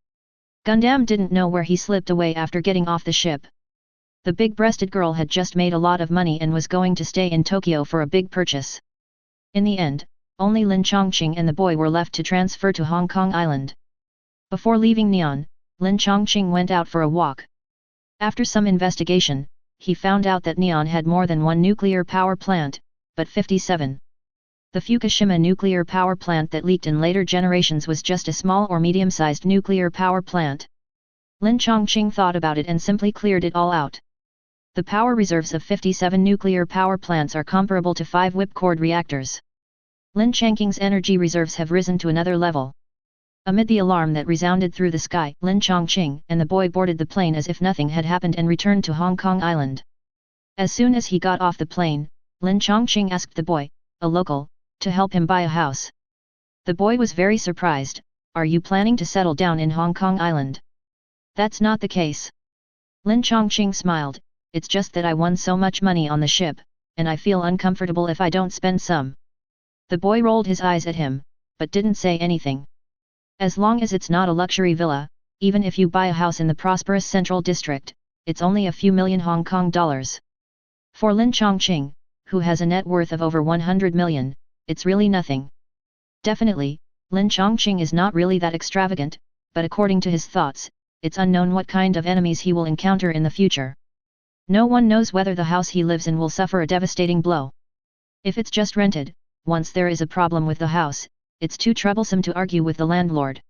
Gundam didn't know where he slipped away after getting off the ship. The big-breasted girl had just made a lot of money and was going to stay in Tokyo for a big purchase. In the end, only Lin Changqing and the boy were left to transfer to Hong Kong Island. Before leaving Neon, Lin Changqing went out for a walk. After some investigation, he found out that Neon had more than one nuclear power plant, but 57. The Fukushima nuclear power plant that leaked in later generations was just a small or medium-sized nuclear power plant. Lin Changqing thought about it and simply cleared it all out. The power reserves of 57 nuclear power plants are comparable to 5 whipcord reactors. Lin Changqing's energy reserves have risen to another level. Amid the alarm that resounded through the sky, Lin Changqing and the boy boarded the plane as if nothing had happened and returned to Hong Kong Island. As soon as he got off the plane, Lin Changqing asked the boy, a local, to help him buy a house. The boy was very surprised. Are you planning to settle down in Hong Kong Island? That's not the case. Lin Changqing smiled, it's just that I won so much money on the ship, and I feel uncomfortable if I don't spend some. The boy rolled his eyes at him, but didn't say anything. As long as it's not a luxury villa, even if you buy a house in the prosperous Central District, it's only a few million Hong Kong dollars. For Lin Changqing, who has a net worth of over 100 million, it's really nothing. Definitely, Lin Changqing is not really that extravagant, but according to his thoughts, it's unknown what kind of enemies he will encounter in the future. No one knows whether the house he lives in will suffer a devastating blow. If it's just rented, once there is a problem with the house, it's too troublesome to argue with the landlord.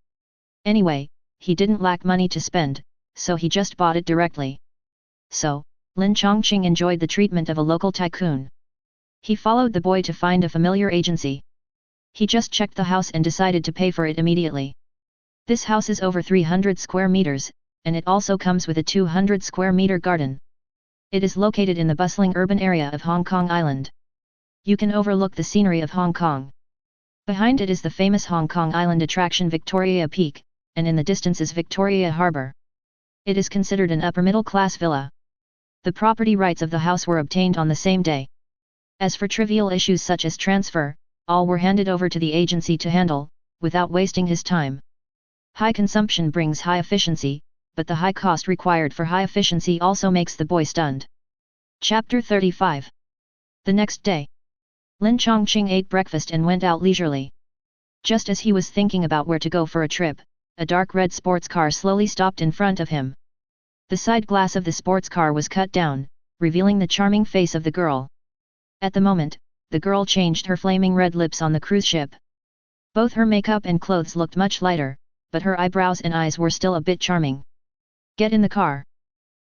Anyway, he didn't lack money to spend, so he just bought it directly. So, Lin Changqing enjoyed the treatment of a local tycoon. He followed the boy to find a familiar agency. He just checked the house and decided to pay for it immediately. This house is over 300 square meters, and it also comes with a 200 square meter garden. It is located in the bustling urban area of Hong Kong Island. You can overlook the scenery of Hong Kong. Behind it is the famous Hong Kong Island attraction Victoria Peak, and in the distance is Victoria Harbour. It is considered an upper-middle-class villa. The property rights of the house were obtained on the same day. As for trivial issues such as transfer, all were handed over to the agency to handle, without wasting his time. High consumption brings high efficiency, but the high cost required for high efficiency also makes the boy stunned. Chapter 35. The next day, Lin Changqing ate breakfast and went out leisurely. Just as he was thinking about where to go for a trip, a dark red sports car slowly stopped in front of him. The side glass of the sports car was cut down, revealing the charming face of the girl. At the moment, the girl changed her flaming red lips on the cruise ship. Both her makeup and clothes looked much lighter, but her eyebrows and eyes were still a bit charming. Get in the car.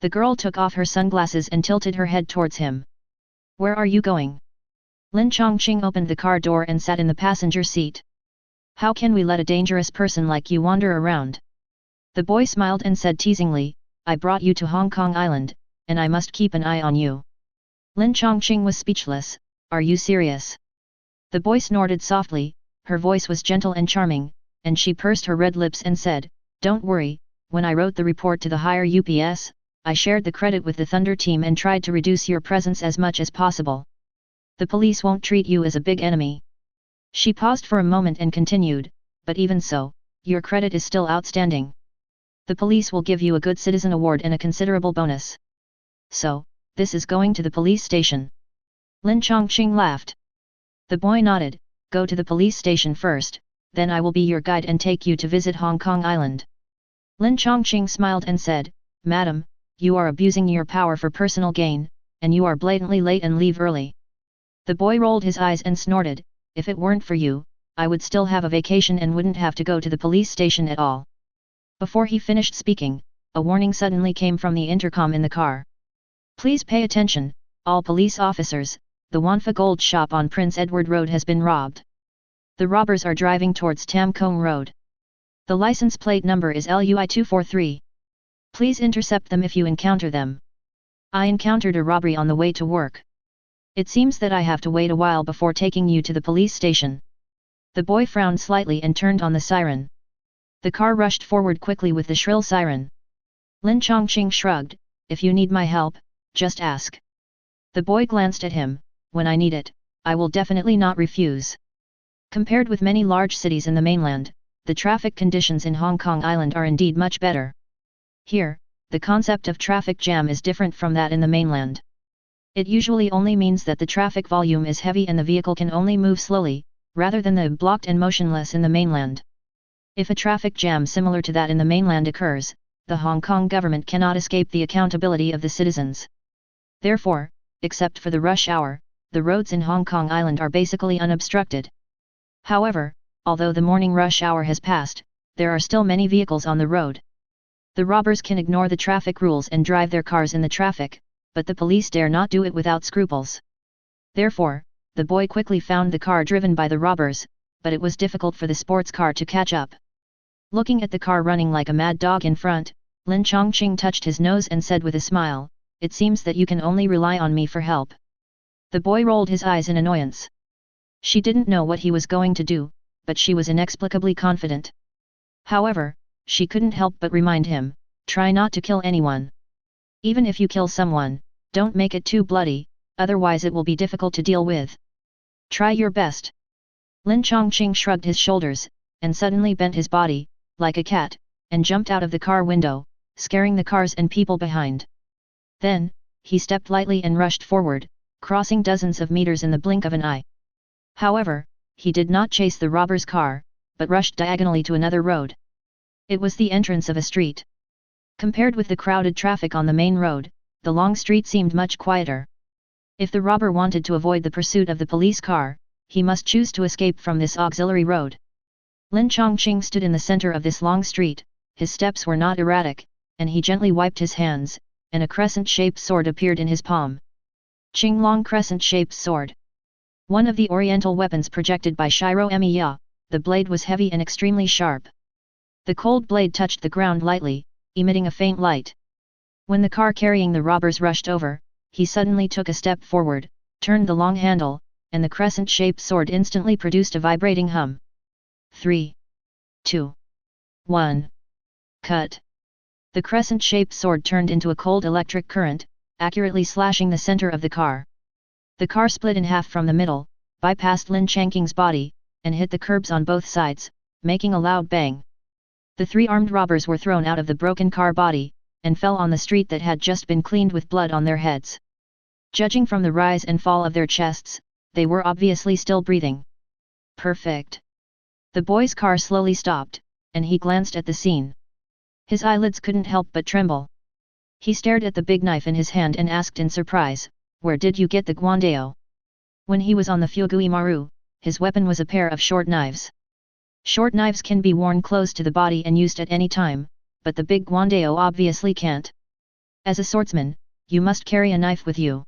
The girl took off her sunglasses and tilted her head towards him. Where are you going? Lin Changqing opened the car door and sat in the passenger seat. How can we let a dangerous person like you wander around? The boy smiled and said teasingly, I brought you to Hong Kong Island, and I must keep an eye on you. Lin Changqing was speechless. Are you serious? The boy snorted softly, her voice was gentle and charming, and she pursed her red lips and said, Don't worry, when I wrote the report to the higher UPS, I shared the credit with the Thunder team and tried to reduce your presence as much as possible. The police won't treat you as a big enemy. She paused for a moment and continued, but even so, your credit is still outstanding. The police will give you a good citizen award and a considerable bonus. So, this is going to the police station. Lin Changqing laughed. The boy nodded, go to the police station first, then I will be your guide and take you to visit Hong Kong Island. Lin Changqing smiled and said, Madam, you are abusing your power for personal gain, and you are blatantly late and leave early. The boy rolled his eyes and snorted, if it weren't for you, I would still have a vacation and wouldn't have to go to the police station at all. Before he finished speaking, a warning suddenly came from the intercom in the car. Please pay attention, all police officers, the Wanfa Gold Shop on Prince Edward Road has been robbed. The robbers are driving towards Tam Kong Road. The license plate number is LUI243. Please intercept them if you encounter them. I encountered a robbery on the way to work. It seems that I have to wait a while before taking you to the police station. The boy frowned slightly and turned on the siren. The car rushed forward quickly with the shrill siren. Lin Changqing shrugged, if you need my help, just ask. The boy glanced at him, when I need it, I will definitely not refuse. Compared with many large cities in the mainland, the traffic conditions in Hong Kong Island are indeed much better. Here, the concept of traffic jam is different from that in the mainland. It usually only means that the traffic volume is heavy and the vehicle can only move slowly, rather than the blocked and motionless in the mainland. If a traffic jam similar to that in the mainland occurs, the Hong Kong government cannot escape the accountability of the citizens. Therefore, except for the rush hour, the roads in Hong Kong Island are basically unobstructed. However, although the morning rush hour has passed, there are still many vehicles on the road. The robbers can ignore the traffic rules and drive their cars in the traffic, but the police dare not do it without scruples. Therefore, the boy quickly found the car driven by the robbers, but it was difficult for the sports car to catch up. Looking at the car running like a mad dog in front, Lin Changqing touched his nose and said with a smile, it seems that you can only rely on me for help. The boy rolled his eyes in annoyance. She didn't know what he was going to do, but she was inexplicably confident. However, she couldn't help but remind him, try not to kill anyone. Even if you kill someone, don't make it too bloody, otherwise it will be difficult to deal with. Try your best. Lin Changqing shrugged his shoulders, and suddenly bent his body, like a cat, and jumped out of the car window, scaring the cars and people behind. Then, he stepped lightly and rushed forward, crossing dozens of meters in the blink of an eye. However, he did not chase the robber's car, but rushed diagonally to another road. It was the entrance of a street. Compared with the crowded traffic on the main road, the long street seemed much quieter. If the robber wanted to avoid the pursuit of the police car, he must choose to escape from this auxiliary road. Lin Changqing stood in the center of this long street, his steps were not erratic, and he gently wiped his hands, and a crescent-shaped sword appeared in his palm. Qinglong crescent-shaped sword. One of the oriental weapons projected by Shiro Emiya, the blade was heavy and extremely sharp. The cold blade touched the ground lightly, emitting a faint light. When the car carrying the robbers rushed over, he suddenly took a step forward, turned the long handle, and the crescent-shaped sword instantly produced a vibrating hum. 3, 2, 1. Cut. The crescent-shaped sword turned into a cold electric current, accurately slashing the center of the car. The car split in half from the middle, bypassed Lin Changqing's body, and hit the curbs on both sides, making a loud bang. The three armed robbers were thrown out of the broken car body, and fell on the street that had just been cleaned with blood on their heads. Judging from the rise and fall of their chests, they were obviously still breathing. Perfect. The boy's car slowly stopped, and he glanced at the scene. His eyelids couldn't help but tremble. He stared at the big knife in his hand and asked in surprise, where did you get the guandao? When he was on the Fugui Maru, his weapon was a pair of short knives. Short knives can be worn close to the body and used at any time, but the big guandao obviously can't. As a swordsman, you must carry a knife with you.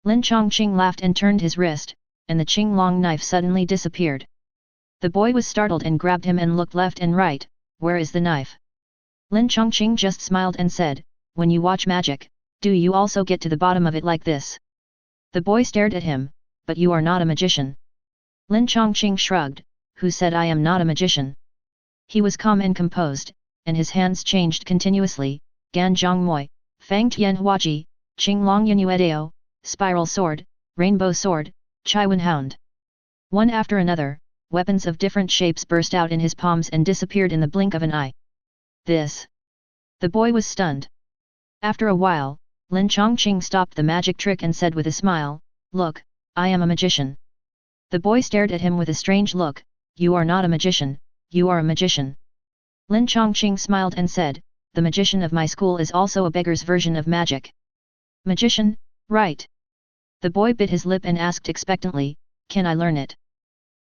Lin Changqing laughed and turned his wrist, and the Qinglong knife suddenly disappeared. The boy was startled and grabbed him and looked left and right, where is the knife? Lin Changqing just smiled and said, when you watch magic, do you also get to the bottom of it like this? The boy stared at him, but you are not a magician. Lin Changqing shrugged, who said I am not a magician? He was calm and composed, and his hands changed continuously, Gan Zhong Moi, Fang Tian Huaji, Qinglong Yunuedao, Spiral Sword, Rainbow Sword, Chaiwan Hound. One after another, weapons of different shapes burst out in his palms and disappeared in the blink of an eye. This! The boy was stunned. After a while, Lin Changqing stopped the magic trick and said with a smile, "Look, I am a magician." The boy stared at him with a strange look. "You are not a magician, you are a magician." Lin Changqing smiled and said, "The magician of my school is also a beggar's version of magic." "Magician, right?" The boy bit his lip and asked expectantly, "Can I learn it?"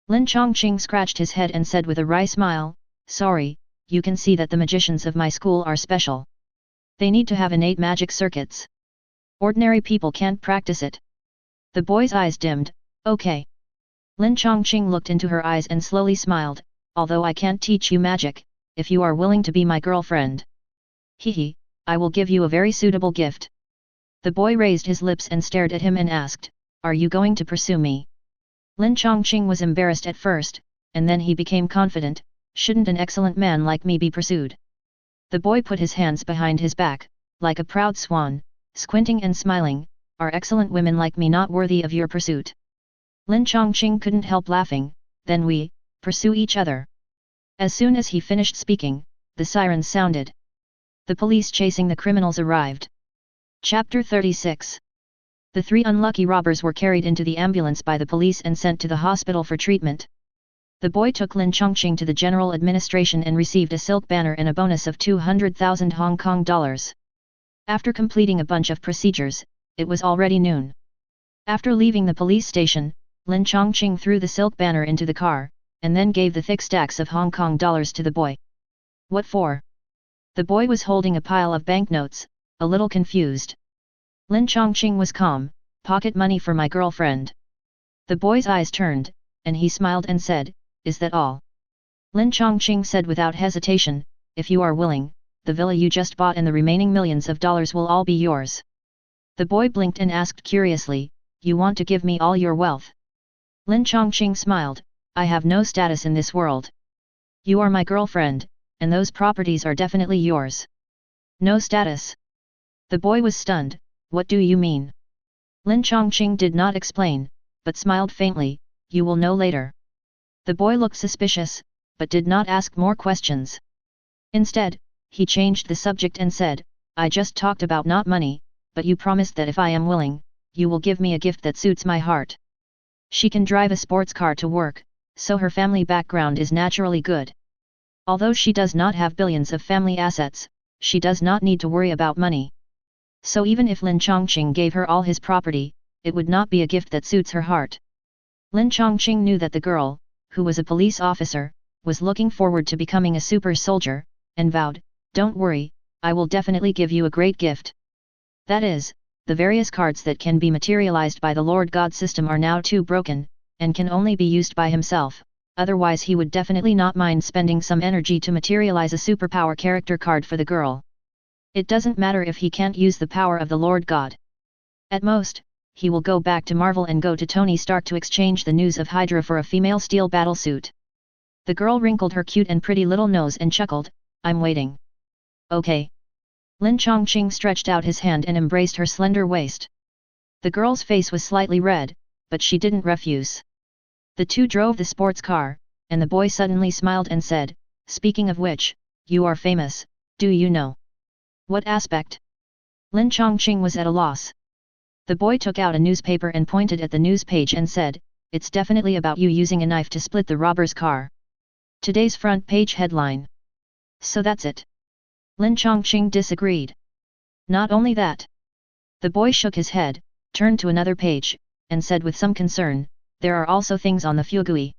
Lin Changqing scratched his head and said with a wry smile, "Sorry, you can see that the magicians of my school are special. They need to have innate magic circuits. Ordinary people can't practice it." The boy's eyes dimmed. "Okay." Lin Changqing looked into her eyes and slowly smiled, "Although I can't teach you magic, if you are willing to be my girlfriend. Hehe, I will give you a very suitable gift." The boy raised his lips and stared at him and asked, "Are you going to pursue me?" Lin Changqing was embarrassed at first, and then he became confident, "Shouldn't an excellent man like me be pursued?" The boy put his hands behind his back, like a proud swan, squinting and smiling, "Are excellent women like me not worthy of your pursuit?" Lin Changqing couldn't help laughing, "Then we, pursue each other." As soon as he finished speaking, the sirens sounded. The police chasing the criminals arrived. Chapter 36. The three unlucky robbers were carried into the ambulance by the police and sent to the hospital for treatment. The boy took Lin Changqing to the general administration and received a silk banner and a bonus of 200,000 Hong Kong dollars. After completing a bunch of procedures, it was already noon. After leaving the police station, Lin Changqing threw the silk banner into the car, and then gave the thick stacks of Hong Kong dollars to the boy. "What for?" The boy was holding a pile of banknotes, a little confused. Lin Changqing was calm, "Pocket money for my girlfriend." The boy's eyes turned, and he smiled and said, "Is that all?" Lin Changqing said without hesitation, "If you are willing, the villa you just bought and the remaining millions of dollars will all be yours." The boy blinked and asked curiously, "You want to give me all your wealth?" Lin Changqing smiled, "I have no status in this world. You are my girlfriend, and those properties are definitely yours." "No status?" The boy was stunned, "What do you mean?" Lin Changqing did not explain, but smiled faintly, "You will know later." The boy looked suspicious, but did not ask more questions. Instead, he changed the subject and said, "I just talked about not money, but you promised that if I am willing, you will give me a gift that suits my heart." She can drive a sports car to work, so her family background is naturally good. Although she does not have billions of family assets, she does not need to worry about money. So even if Lin Changqing gave her all his property, it would not be a gift that suits her heart. Lin Changqing knew that the girl, who was a police officer, was looking forward to becoming a super soldier, and vowed, "Don't worry, I will definitely give you a great gift." That is, the various cards that can be materialized by the Lord God system are now too broken, and can only be used by himself, otherwise he would definitely not mind spending some energy to materialize a superpower character card for the girl. It doesn't matter if he can't use the power of the Lord God. At most, he will go back to Marvel and go to Tony Stark to exchange the news of Hydra for a female steel battlesuit. The girl wrinkled her cute and pretty little nose and chuckled, "I'm waiting." "Okay." Lin Changqing stretched out his hand and embraced her slender waist. The girl's face was slightly red, but she didn't refuse. The two drove the sports car, and the boy suddenly smiled and said, "Speaking of which, you are famous, do you know?" "What aspect?" Lin Changqing was at a loss. The boy took out a newspaper and pointed at the news page and said, "It's definitely about you using a knife to split the robber's car. Today's front page headline." "So that's it?" Lin Changqing disagreed. "Not only that." The boy shook his head, turned to another page, and said with some concern, "There are also things on the Fugui.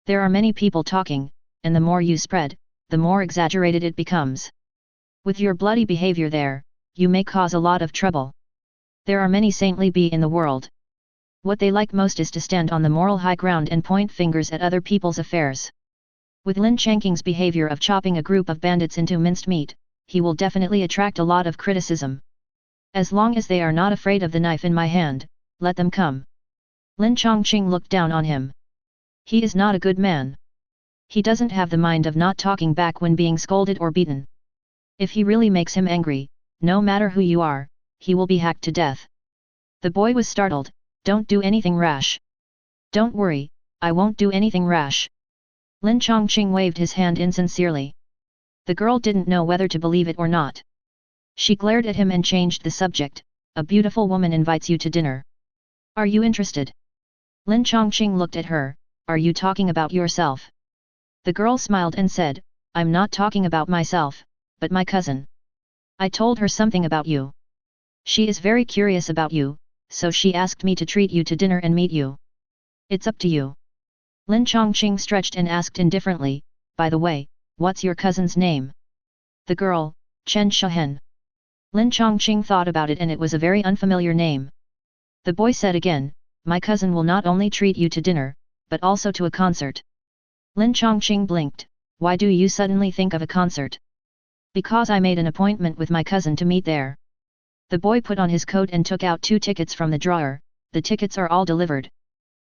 There are many people talking, and the more you spread, the more exaggerated it becomes. With your bloody behavior there, you may cause a lot of trouble. There are many saintly be in the world. What they like most is to stand on the moral high ground and point fingers at other people's affairs. With Lin Changqing's behavior of chopping a group of bandits into minced meat, he will definitely attract a lot of criticism. As long as they are not afraid of the knife in my hand, let them come." Lin Changqing looked down on him. He is not a good man. He doesn't have the mind of not talking back when being scolded or beaten. If he really makes him angry, no matter who you are, he will be hacked to death. The boy was startled, "Don't do anything rash." "Don't worry, I won't do anything rash," Lin Changqing waved his hand insincerely. The girl didn't know whether to believe it or not. She glared at him and changed the subject. A beautiful woman invites you to dinner. Are you interested? Lin Changqing looked at her. Are you talking about yourself? The girl smiled and said, I'm not talking about myself, but my cousin. I told her something about you. She is very curious about you, so she asked me to treat you to dinner and meet you. It's up to you. Lin Changqing stretched and asked indifferently, by the way, what's your cousin's name? The girl, Chen Shahen. Lin Changqing thought about it and it was a very unfamiliar name. The boy said again, my cousin will not only treat you to dinner, but also to a concert. Lin Changqing blinked, why do you suddenly think of a concert? Because I made an appointment with my cousin to meet there. The boy put on his coat and took out 2 tickets from the drawer. The tickets are all delivered.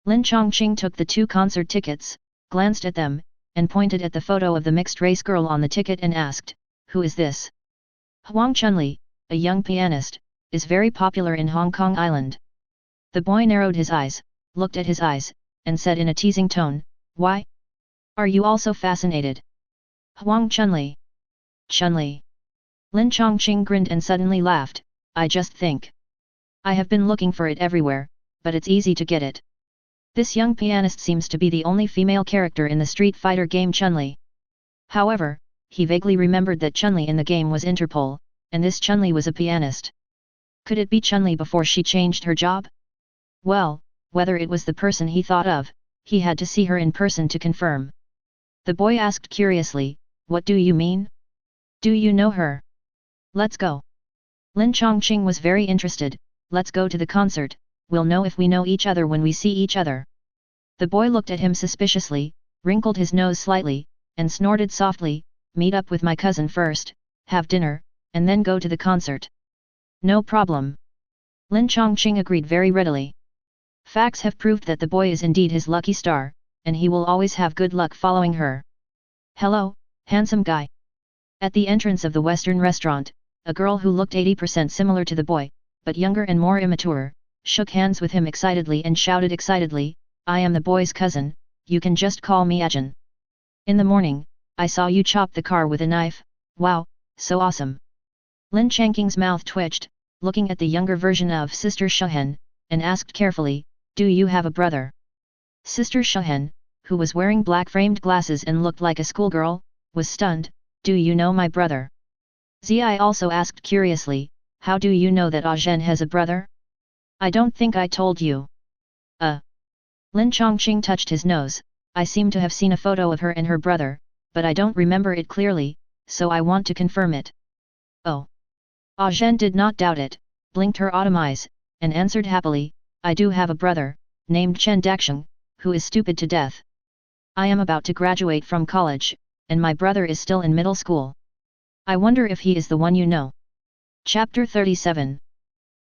Lin Changqing took the 2 concert tickets, glanced at them, and pointed at the photo of the mixed-race girl on the ticket and asked, who is this? Huang Chunli, a young pianist, is very popular in Hong Kong Island. The boy narrowed his eyes, looked at his eyes, and said in a teasing tone, why? Are you also fascinated? Huang Chunli. Chunli. Lin Changqing grinned and suddenly laughed, I just think. I have been looking for it everywhere, but it's easy to get it. This young pianist seems to be the only female character in the Street Fighter game Chun-Li. However, he vaguely remembered that Chun-Li in the game was Interpol, and this Chun-Li was a pianist. Could it be Chun-Li before she changed her job? Well, whether it was the person he thought of, he had to see her in person to confirm. The boy asked curiously, what do you mean? Do you know her? Let's go. Lin Changqing was very interested, let's go to the concert, we'll know if we know each other when we see each other. The boy looked at him suspiciously, wrinkled his nose slightly, and snorted softly, meet up with my cousin first, have dinner, and then go to the concert. No problem. Lin Changqing agreed very readily. Facts have proved that the boy is indeed his lucky star, and he will always have good luck following her. Hello, handsome guy. At the entrance of the Western restaurant, a girl who looked 80% similar to the boy, but younger and more immature, shook hands with him excitedly and shouted excitedly, I am the boy's cousin, you can just call me Ajin. In the morning, I saw you chop the car with a knife, wow, so awesome. Lin Changqing's mouth twitched, looking at the younger version of Sister Shahen, and asked carefully, do you have a brother? Sister Shahen, who was wearing black framed glasses and looked like a schoolgirl, was stunned, do you know my brother? Zai also asked curiously, how do you know that Ajin has a brother? I don't think I told you. Lin Changqing touched his nose, I seem to have seen a photo of her and her brother, but I don't remember it clearly, so I want to confirm it. Oh. Ajin did not doubt it, blinked her autumn eyes, and answered happily, I do have a brother, named Chen Daxing, who is stupid to death. I am about to graduate from college, and my brother is still in middle school. I wonder if he is the one you know. Chapter 37.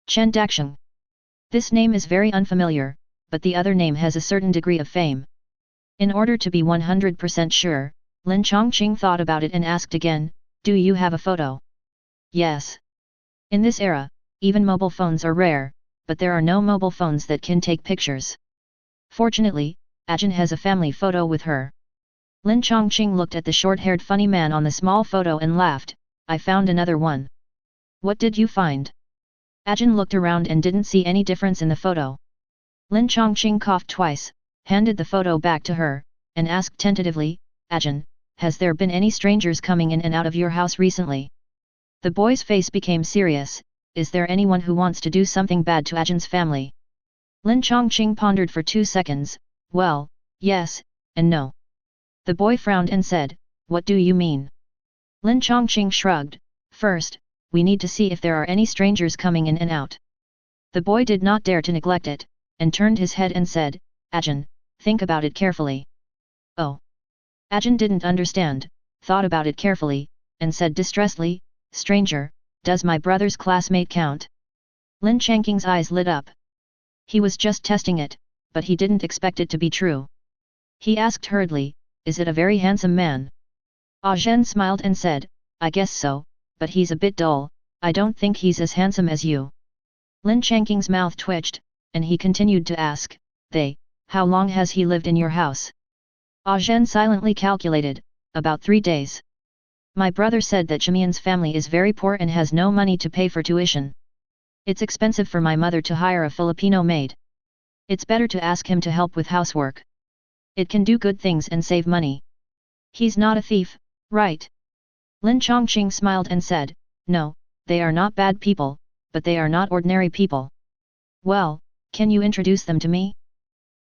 Chen Daxing. This name is very unfamiliar, but the other name has a certain degree of fame. In order to be 100% sure, Lin Changqing thought about it and asked again, do you have a photo? Yes. In this era, even mobile phones are rare, but there are no mobile phones that can take pictures. Fortunately, Ajin has a family photo with her. Lin Changqing looked at the short-haired funny man on the small photo and laughed, I found another one. What did you find? Ajin looked around and didn't see any difference in the photo. Lin Changqing coughed twice, handed the photo back to her, and asked tentatively, Ajin, has there been any strangers coming in and out of your house recently? The boy's face became serious, is there anyone who wants to do something bad to Ajin's family? Lin Changqing pondered for 2 seconds, well, yes, and no. The boy frowned and said, what do you mean? Lin Changqing shrugged, first, we need to see if there are any strangers coming in and out. The boy did not dare to neglect it, and turned his head and said, Ajin, think about it carefully. Oh. Ajin didn't understand, thought about it carefully, and said distressedly, stranger, does my brother's classmate count? Lin Changqing's eyes lit up. He was just testing it, but he didn't expect it to be true. He asked hurriedly, is it a very handsome man? Ajin smiled and said, I guess so, but he's a bit dull, I don't think he's as handsome as you. Lin Changqing's mouth twitched, and he continued to ask, how long has he lived in your house? Zhen silently calculated, about 3 days. My brother said that Chimian's family is very poor and has no money to pay for tuition. It's expensive for my mother to hire a Filipino maid. It's better to ask him to help with housework. It can do good things and save money. He's not a thief, right? Lin Changqing smiled and said, no, they are not bad people, but they are not ordinary people. Well, can you introduce them to me?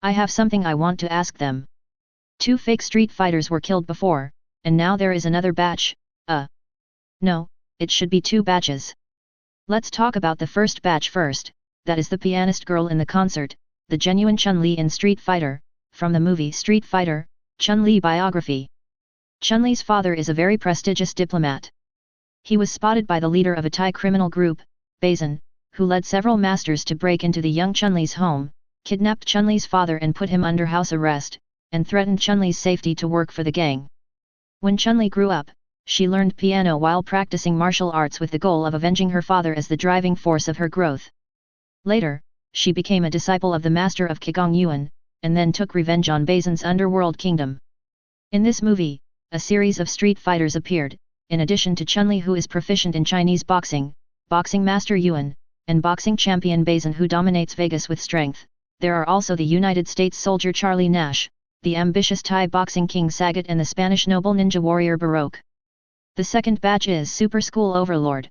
I have something I want to ask them. 2 fake street fighters were killed before, and now there is another batch. No, it should be 2 batches. Let's talk about the first batch first, that is the pianist girl in the concert, the genuine Chun-Li in Street Fighter, from the movie Street Fighter, Chun-Li biography. Chun-Li's father is a very prestigious diplomat. He was spotted by the leader of a Thai criminal group, Bazin, who led several masters to break into the young Chun-Li's home, kidnapped Chun-Li's father and put him under house arrest, and threatened Chun-Li's safety to work for the gang. When Chun-Li grew up, she learned piano while practicing martial arts with the goal of avenging her father as the driving force of her growth. Later, she became a disciple of the master of Qigong Yuan, and then took revenge on Bazin's underworld kingdom. In this movie, a series of street fighters appeared, in addition to Chun-Li who is proficient in Chinese boxing, boxing master Yuan, and boxing champion Bazin who dominates Vegas with strength. There are also the United States soldier Charlie Nash, the ambitious Thai boxing king Sagat and the Spanish noble ninja warrior Baroque. The second batch is Super School Overlord.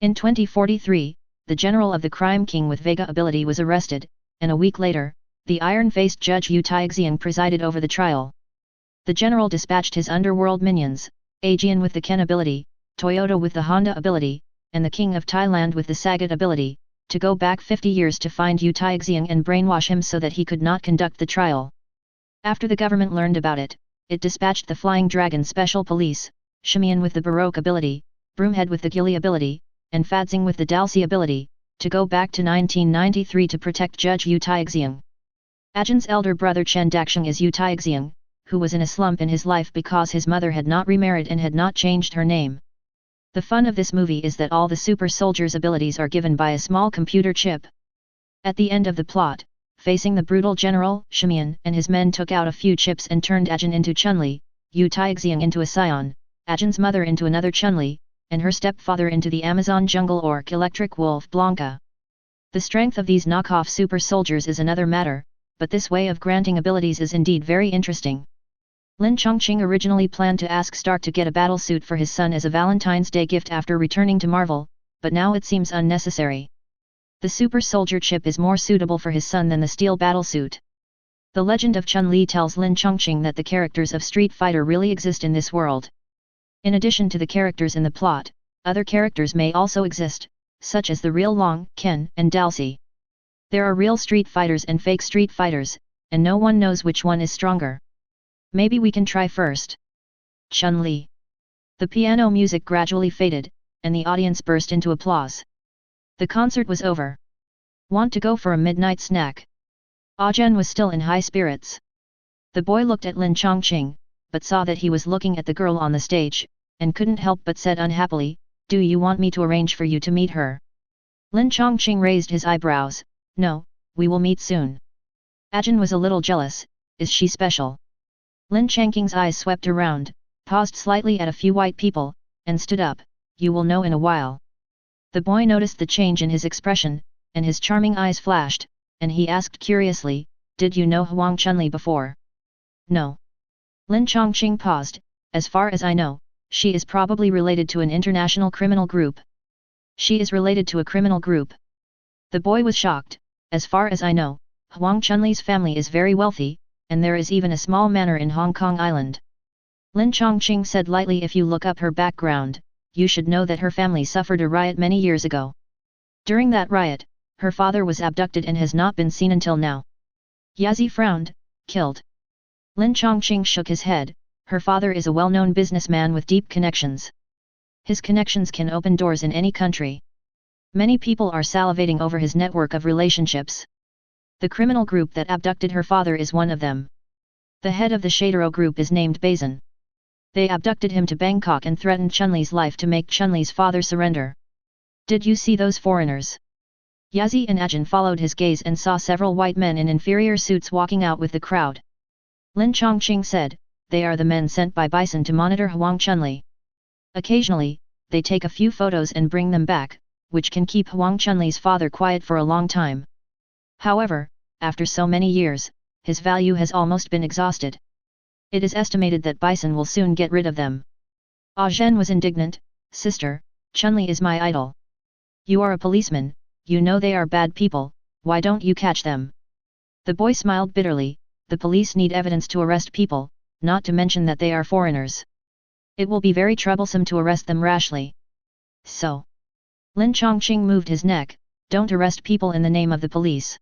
In 2043, the general of the crime king with Vega ability was arrested, and a week later, the iron-faced judge Yu Taixiang presided over the trial. The general dispatched his underworld minions, Aegean with the Ken ability, Toyota with the Honda ability, and the king of Thailand with the Sagat ability, to go back 50 years to find Yu Taixiang and brainwash him so that he could not conduct the trial. After the government learned about it, it dispatched the Flying Dragon Special Police, Shimian with the Baroque ability, Broomhead with the Gilly ability, and Fadzing with the Dalsy ability, to go back to 1993 to protect Judge Yu Taixiang. Ajin's elder brother Chen Daxiang is Yu Taixiang, who was in a slump in his life because his mother had not remarried and had not changed her name. The fun of this movie is that all the super soldiers' abilities are given by a small computer chip. At the end of the plot, facing the brutal general, Shimian and his men took out a few chips and turned Ajin into Chun-Li, Yu Taixiang into a scion, Ajin's mother into another Chun-Li, and her stepfather into the Amazon jungle orc electric wolf Blanca. The strength of these knockoff super soldiers is another matter, but this way of granting abilities is indeed very interesting. Lin Changqing originally planned to ask Stark to get a battlesuit for his son as a Valentine's Day gift after returning to Marvel, but now it seems unnecessary. The super soldier chip is more suitable for his son than the steel battlesuit. The legend of Chun-Li tells Lin Changqing that the characters of Street Fighter really exist in this world. In addition to the characters in the plot, other characters may also exist, such as the real Long, Ken, and Dalsy. There are real street fighters and fake street fighters, and no one knows which one is stronger. Maybe we can try first. Chun-Li. The piano music gradually faded, and the audience burst into applause. The concert was over. Want to go for a midnight snack? Zhen was still in high spirits. The boy looked at Lin Changqing, but saw that he was looking at the girl on the stage, and couldn't help but said unhappily, "Do you want me to arrange for you to meet her?" Lin Changqing raised his eyebrows. "No, we will meet soon." Zhen was a little jealous. Is she special? Lin Changqing's eyes swept around, paused slightly at a few white people, and stood up. "You will know in a while." The boy noticed the change in his expression, and his charming eyes flashed, and he asked curiously, "Did you know Huang Chun-Li before?" "No." Lin Changqing paused. "As far as I know, she is probably related to an international criminal group." "She is related to a criminal group?" The boy was shocked. "As far as I know, Huang Chun-Li's family is very wealthy, and there is even a small manor in Hong Kong Island." Lin Changqing said lightly, "If you look up her background, you should know that her family suffered a riot many years ago. During that riot, her father was abducted and has not been seen until now." Yazi frowned. "Killed?" Lin Changqing shook his head. "Her father is a well-known businessman with deep connections. His connections can open doors in any country. Many people are salivating over his network of relationships. The criminal group that abducted her father is one of them. The head of the Shadero group is named Bazin. They abducted him to Bangkok and threatened Chun-Li's life to make Chun-Li's father surrender. Did you see those foreigners?" Yazi and Ajin followed his gaze and saw several white men in inferior suits walking out with the crowd. Lin Changqing said, they are the men sent by Bison to monitor Huang Chunli. Occasionally, they take a few photos and bring them back, which can keep Huang Chunli's father quiet for a long time. However, after so many years, his value has almost been exhausted. It is estimated that Bison will soon get rid of them. Zhen was indignant, sister, Chunli is my idol. You are a policeman, you know they are bad people, why don't you catch them? The boy smiled bitterly, the police need evidence to arrest people, not to mention that they are foreigners. It will be very troublesome to arrest them rashly. So. Lin Changqing moved his neck, don't arrest people in the name of the police.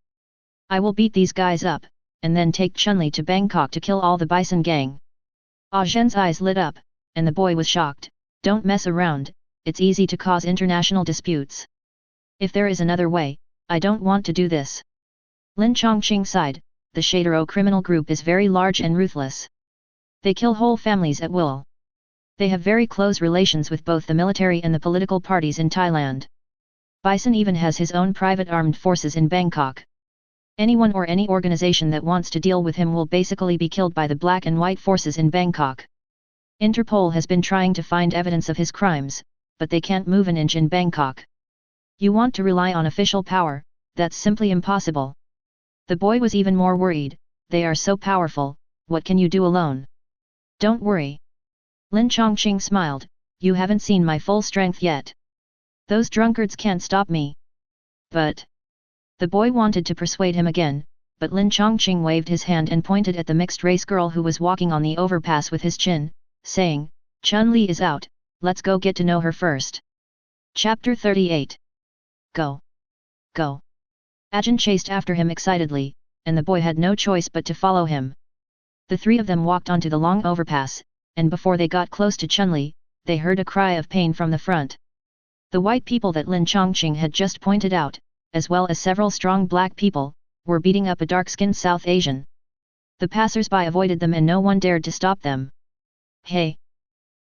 I will beat these guys up, and then take Chunli to Bangkok to kill all the Bison gang. Zhen's eyes lit up, and the boy was shocked, don't mess around, it's easy to cause international disputes. If there is another way, I don't want to do this. Lin Changqing sighed, the Shadero criminal group is very large and ruthless. They kill whole families at will. They have very close relations with both the military and the political parties in Thailand. Bison even has his own private armed forces in Bangkok. Anyone or any organization that wants to deal with him will basically be killed by the black and white forces in Bangkok. Interpol has been trying to find evidence of his crimes, but they can't move an inch in Bangkok. You want to rely on official power, that's simply impossible. The boy was even more worried, they are so powerful, what can you do alone? Don't worry. Lin Changqing smiled, you haven't seen my full strength yet. Those drunkards can't stop me. But. The boy wanted to persuade him again, but Lin Changqing waved his hand and pointed at the mixed-race girl who was walking on the overpass with his chin, saying, Chun-Li is out, let's go get to know her first. Chapter 38. Go. Go. Ajahn chased after him excitedly, and the boy had no choice but to follow him. The three of them walked onto the long overpass, and before they got close to Chun-Li, they heard a cry of pain from the front. The white people that Lin Changqing had just pointed out, as well as several strong black people, were beating up a dark-skinned South Asian. The passers-by avoided them and no one dared to stop them. Hey!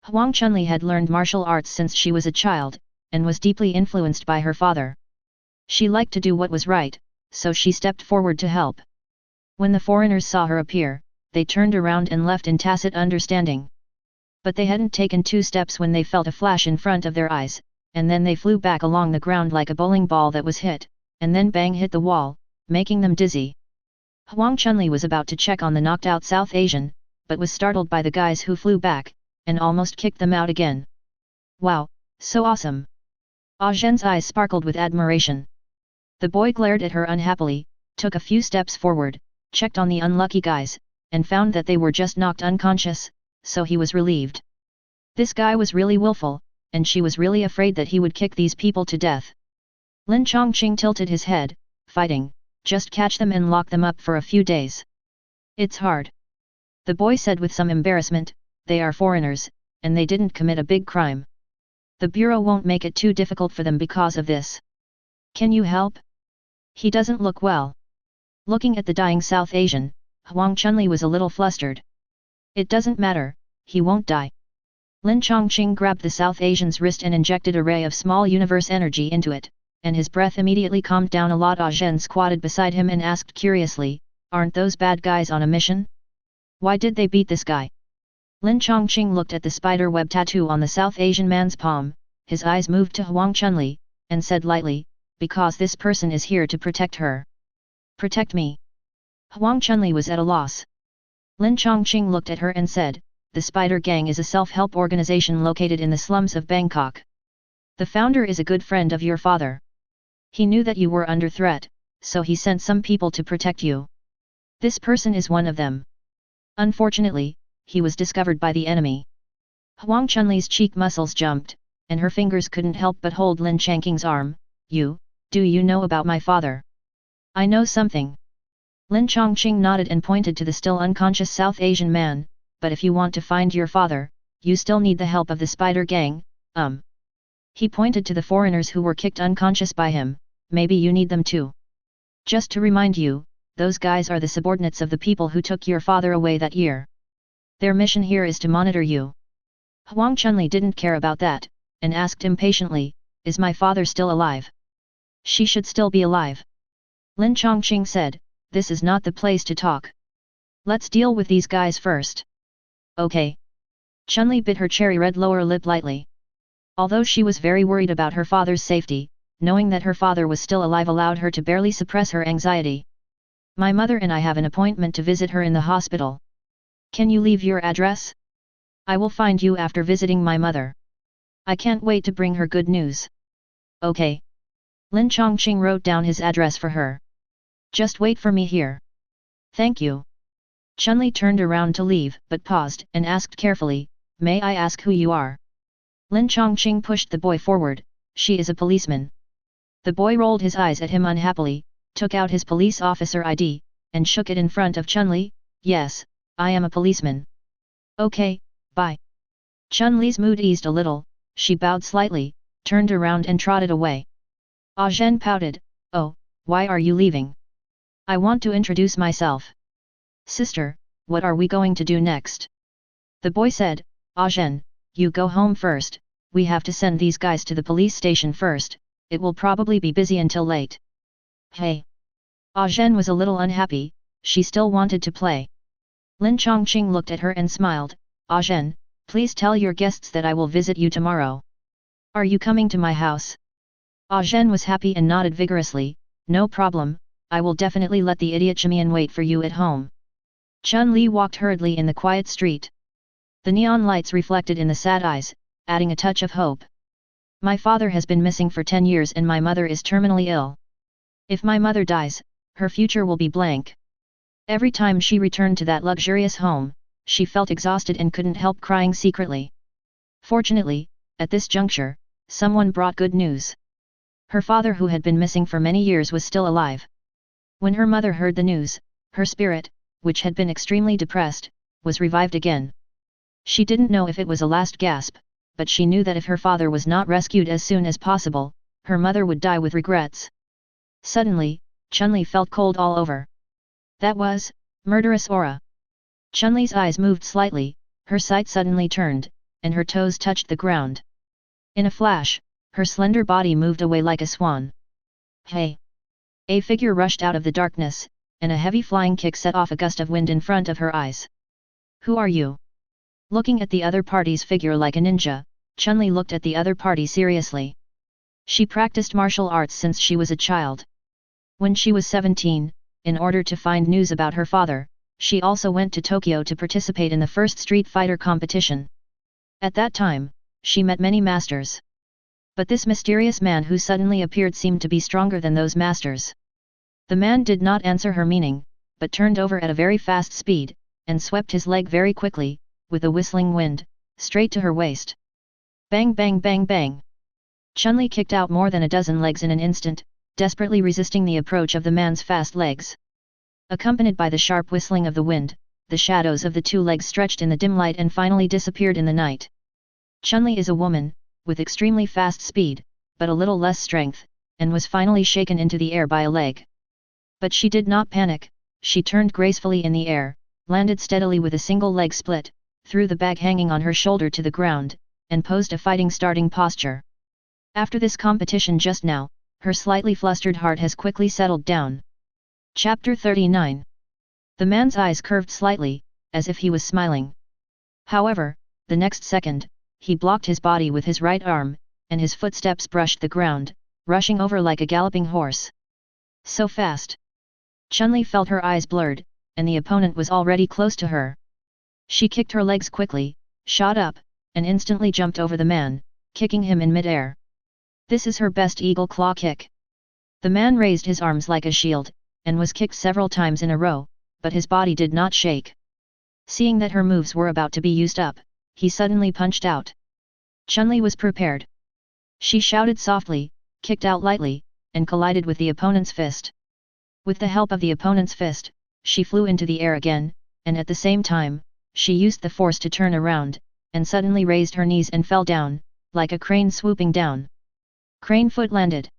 Huang Chunli had learned martial arts since she was a child, and was deeply influenced by her father. She liked to do what was right, so she stepped forward to help. When the foreigners saw her appear, they turned around and left in tacit understanding. But they hadn't taken 2 steps when they felt a flash in front of their eyes, and then they flew back along the ground like a bowling ball that was hit, and then bang hit the wall, making them dizzy. Huang Chunli was about to check on the knocked-out South Asian, but was startled by the guys who flew back, and almost kicked them out again. Wow, so awesome! Zhen's eyes sparkled with admiration. The boy glared at her unhappily, took a few steps forward, checked on the unlucky guys, and found that they were just knocked unconscious, so he was relieved. This guy was really willful, and she was really afraid that he would kick these people to death. Lin Changqing tilted his head, fighting, just catch them and lock them up for a few days. It's hard. The boy said with some embarrassment, they are foreigners, and they didn't commit a big crime. The bureau won't make it too difficult for them because of this. Can you help? He doesn't look well. Looking at the dying South Asian, Huang Chunli was a little flustered. It doesn't matter, he won't die. Lin Changqing grabbed the South Asian's wrist and injected a ray of small universe energy into it, and his breath immediately calmed down a lot. Zhen squatted beside him and asked curiously, aren't those bad guys on a mission? Why did they beat this guy? Lin Changqing looked at the spider web tattoo on the South Asian man's palm, his eyes moved to Huang Chunli, and said lightly, because this person is here to protect her. Protect me? Huang Chunli was at a loss. Lin Changqing looked at her and said, the Spider Gang is a self-help organization located in the slums of Bangkok. The founder is a good friend of your father. He knew that you were under threat, so he sent some people to protect you. This person is one of them. Unfortunately, he was discovered by the enemy. Huang Chunli's cheek muscles jumped, and her fingers couldn't help but hold Lin Changqing's arm. Do you know about my father? I know something. Lin Changqing nodded and pointed to the still unconscious South Asian man, but if you want to find your father, you still need the help of the Spider Gang, He pointed to the foreigners who were kicked unconscious by him, maybe you need them too. Just to remind you, those guys are the subordinates of the people who took your father away that year. Their mission here is to monitor you. Huang Chunli didn't care about that, and asked impatiently, is my father still alive? She should still be alive. Lin Changqing said, this is not the place to talk. Let's deal with these guys first. Okay. Chun-Li bit her cherry red lower lip lightly. Although she was very worried about her father's safety, knowing that her father was still alive allowed her to barely suppress her anxiety. My mother and I have an appointment to visit her in the hospital. Can you leave your address? I will find you after visiting my mother. I can't wait to bring her good news. Okay. Lin Changqing wrote down his address for her. Just wait for me here. Thank you. Chun-Li turned around to leave but paused and asked carefully, may I ask who you are? Lin Changqing pushed the boy forward, she is a policeman. The boy rolled his eyes at him unhappily, took out his police officer ID, and shook it in front of Chun-Li, yes, I am a policeman. Okay, bye. Chun-Li's mood eased a little, she bowed slightly, turned around and trotted away. Ah Zhen pouted, oh, why are you leaving? I want to introduce myself. Sister, what are we going to do next? The boy said, Ah Zhen, you go home first, we have to send these guys to the police station first, it will probably be busy until late. Hey. Ah Zhen was a little unhappy, she still wanted to play. Lin Changqing looked at her and smiled, Ah Zhen, please tell your guests that I will visit you tomorrow. Are you coming to my house? Ah Zhen was happy and nodded vigorously, no problem, I will definitely let the idiot Jimian wait for you at home. Chun-Li walked hurriedly in the quiet street. The neon lights reflected in the sad eyes, adding a touch of hope. My father has been missing for 10 years and my mother is terminally ill. If my mother dies, her future will be blank. Every time she returned to that luxurious home, she felt exhausted and couldn't help crying secretly. Fortunately, at this juncture, someone brought good news. Her father who had been missing for many years was still alive. When her mother heard the news, her spirit, which had been extremely depressed, was revived again. She didn't know if it was a last gasp, but she knew that if her father was not rescued as soon as possible, her mother would die with regrets. Suddenly, Chun-Li felt cold all over. That was, murderous aura. Chun-Li's eyes moved slightly, her sight suddenly turned, and her toes touched the ground. In a flash, her slender body moved away like a swan. Hey! A figure rushed out of the darkness, and a heavy flying kick set off a gust of wind in front of her eyes. Who are you? Looking at the other party's figure like a ninja, Chun-Li looked at the other party seriously. She practiced martial arts since she was a child. When she was 17, in order to find news about her father, she also went to Tokyo to participate in the first Street Fighter competition. At that time, she met many masters. But this mysterious man who suddenly appeared seemed to be stronger than those masters. The man did not answer her meaning, but turned over at a very fast speed, and swept his leg very quickly, with a whistling wind, straight to her waist. Bang bang bang bang! Chun-Li kicked out more than a dozen legs in an instant, desperately resisting the approach of the man's fast legs. Accompanied by the sharp whistling of the wind, the shadows of the two legs stretched in the dim light and finally disappeared in the night. Chun-Li is a woman, with extremely fast speed, but a little less strength, and was finally shaken into the air by a leg. But she did not panic, she turned gracefully in the air, landed steadily with a single leg split, threw the bag hanging on her shoulder to the ground, and posed a fighting starting posture. After this competition just now, her slightly flustered heart has quickly settled down. Chapter 39. The man's eyes curved slightly, as if he was smiling. However, the next second, he blocked his body with his right arm, and his footsteps brushed the ground, rushing over like a galloping horse. So fast! Chun-Li felt her eyes blurred, and the opponent was already close to her. She kicked her legs quickly, shot up, and instantly jumped over the man, kicking him in mid-air. This is her best eagle claw kick. The man raised his arms like a shield, and was kicked several times in a row, but his body did not shake. Seeing that her moves were about to be used up, he suddenly punched out. Chun-Li was prepared. She shouted softly, kicked out lightly, and collided with the opponent's fist. With the help of the opponent's fist, she flew into the air again, and at the same time, she used the force to turn around, and suddenly raised her knees and fell down, like a crane swooping down. Crane foot landed.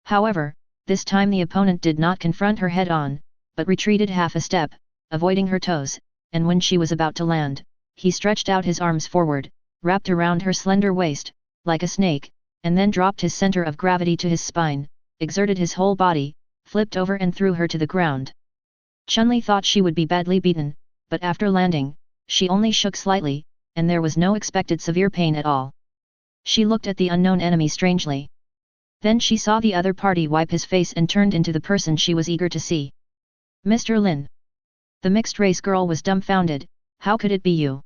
However, this time the opponent did not confront her head-on, but retreated half a step, avoiding her toes, and when she was about to land, he stretched out his arms forward, wrapped around her slender waist, like a snake, and then dropped his center of gravity to his spine, exerted his whole body, flipped over and threw her to the ground. Chun-Li thought she would be badly beaten, but after landing, she only shook slightly, and there was no expected severe pain at all. She looked at the unknown enemy strangely. Then she saw the other party wipe his face and turned into the person she was eager to see. Mr. Lin. The mixed-race girl was dumbfounded. How could it be you?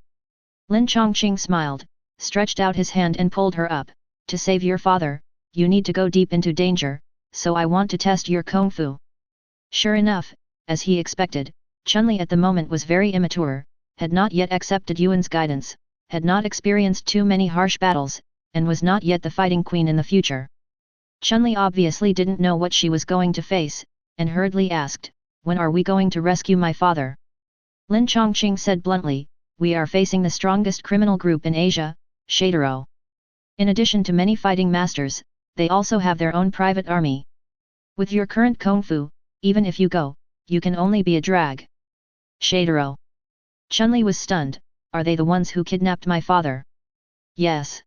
Lin Changqing smiled, stretched out his hand and pulled her up. To save your father, you need to go deep into danger, so I want to test your kung fu. Sure enough, as he expected, Chun-Li at the moment was very immature, had not yet accepted Yuan's guidance, had not experienced too many harsh battles, and was not yet the fighting queen in the future. Chun-Li obviously didn't know what she was going to face, and hurriedly asked, "When are we going to rescue my father?" Lin Changqing said bluntly, "We are facing the strongest criminal group in Asia, Shadero. In addition to many fighting masters, they also have their own private army. With your current kung fu, even if you go, you can only be a drag." Shadero. Chun-Li was stunned. Are they the ones who kidnapped my father? Yes.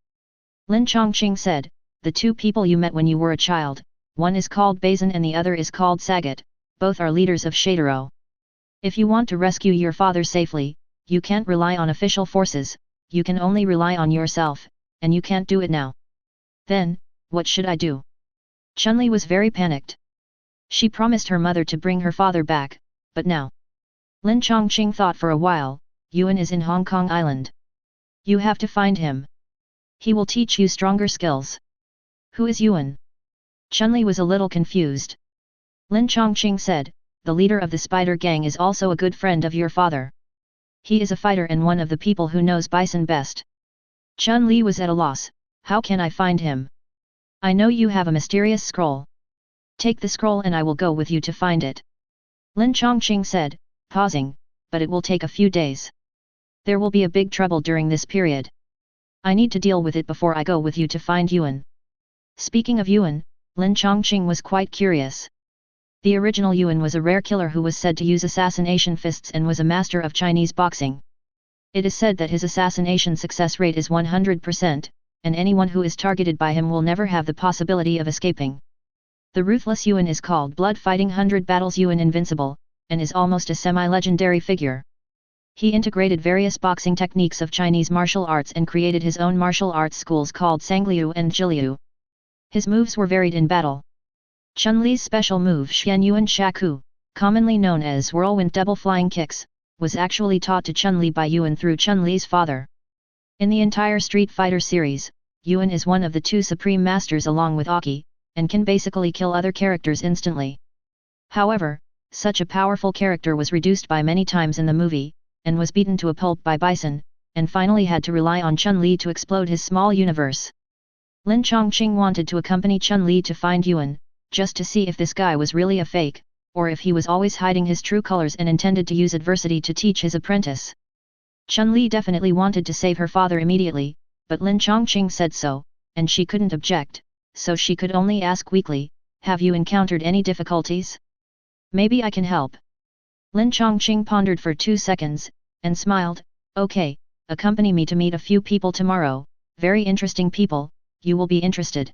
Lin Changqing said, the two people you met when you were a child, one is called Bazin and the other is called Sagat, both are leaders of Shadero. If you want to rescue your father safely, you can't rely on official forces, you can only rely on yourself, and you can't do it now. Then, what should I do? Chun-Li was very panicked. She promised her mother to bring her father back, but now. Lin Changqing thought for a while. Yuan is in Hong Kong Island. You have to find him. He will teach you stronger skills. Who is Yuan? Chun-Li was a little confused. Lin Changqing said, the leader of the spider gang is also a good friend of your father. He is a fighter and one of the people who knows bison best. Chun-Li was at a loss. How can I find him? I know you have a mysterious scroll. Take the scroll and I will go with you to find it. Lin Changqing said, pausing, but it will take a few days. There will be a big trouble during this period. I need to deal with it before I go with you to find Yuan. Speaking of Yuan, Lin Changqing was quite curious. The original Yuan was a rare killer who was said to use assassination fists and was a master of Chinese boxing. It is said that his assassination success rate is 100%, and anyone who is targeted by him will never have the possibility of escaping. The ruthless Yuan is called Blood Fighting 100 Battles Yuan Invincible, and is almost a semi-legendary figure. He integrated various boxing techniques of Chinese martial arts and created his own martial arts schools called Sangliu and Jiliu. His moves were varied in battle. Chun-Li's special move Xian Yuan Shaku, commonly known as whirlwind double flying kicks, was actually taught to Chun-Li by Yuan through Chun-Li's father. In the entire Street Fighter series, Yuan is one of the two supreme masters along with Aki, and can basically kill other characters instantly. However, such a powerful character was reduced by many times in the movie, and was beaten to a pulp by Bison, and finally had to rely on Chun-Li to explode his small universe. Lin Changqing wanted to accompany Chun-Li to find Yuan, just to see if this guy was really a fake, or if he was always hiding his true colors and intended to use adversity to teach his apprentice. Chun-Li definitely wanted to save her father immediately, but Lin Changqing said so, and she couldn't object, so she could only ask weakly, have you encountered any difficulties? Maybe I can help. Lin Changqing pondered for 2 seconds, and smiled, okay, accompany me to meet a few people tomorrow, very interesting people, you will be interested.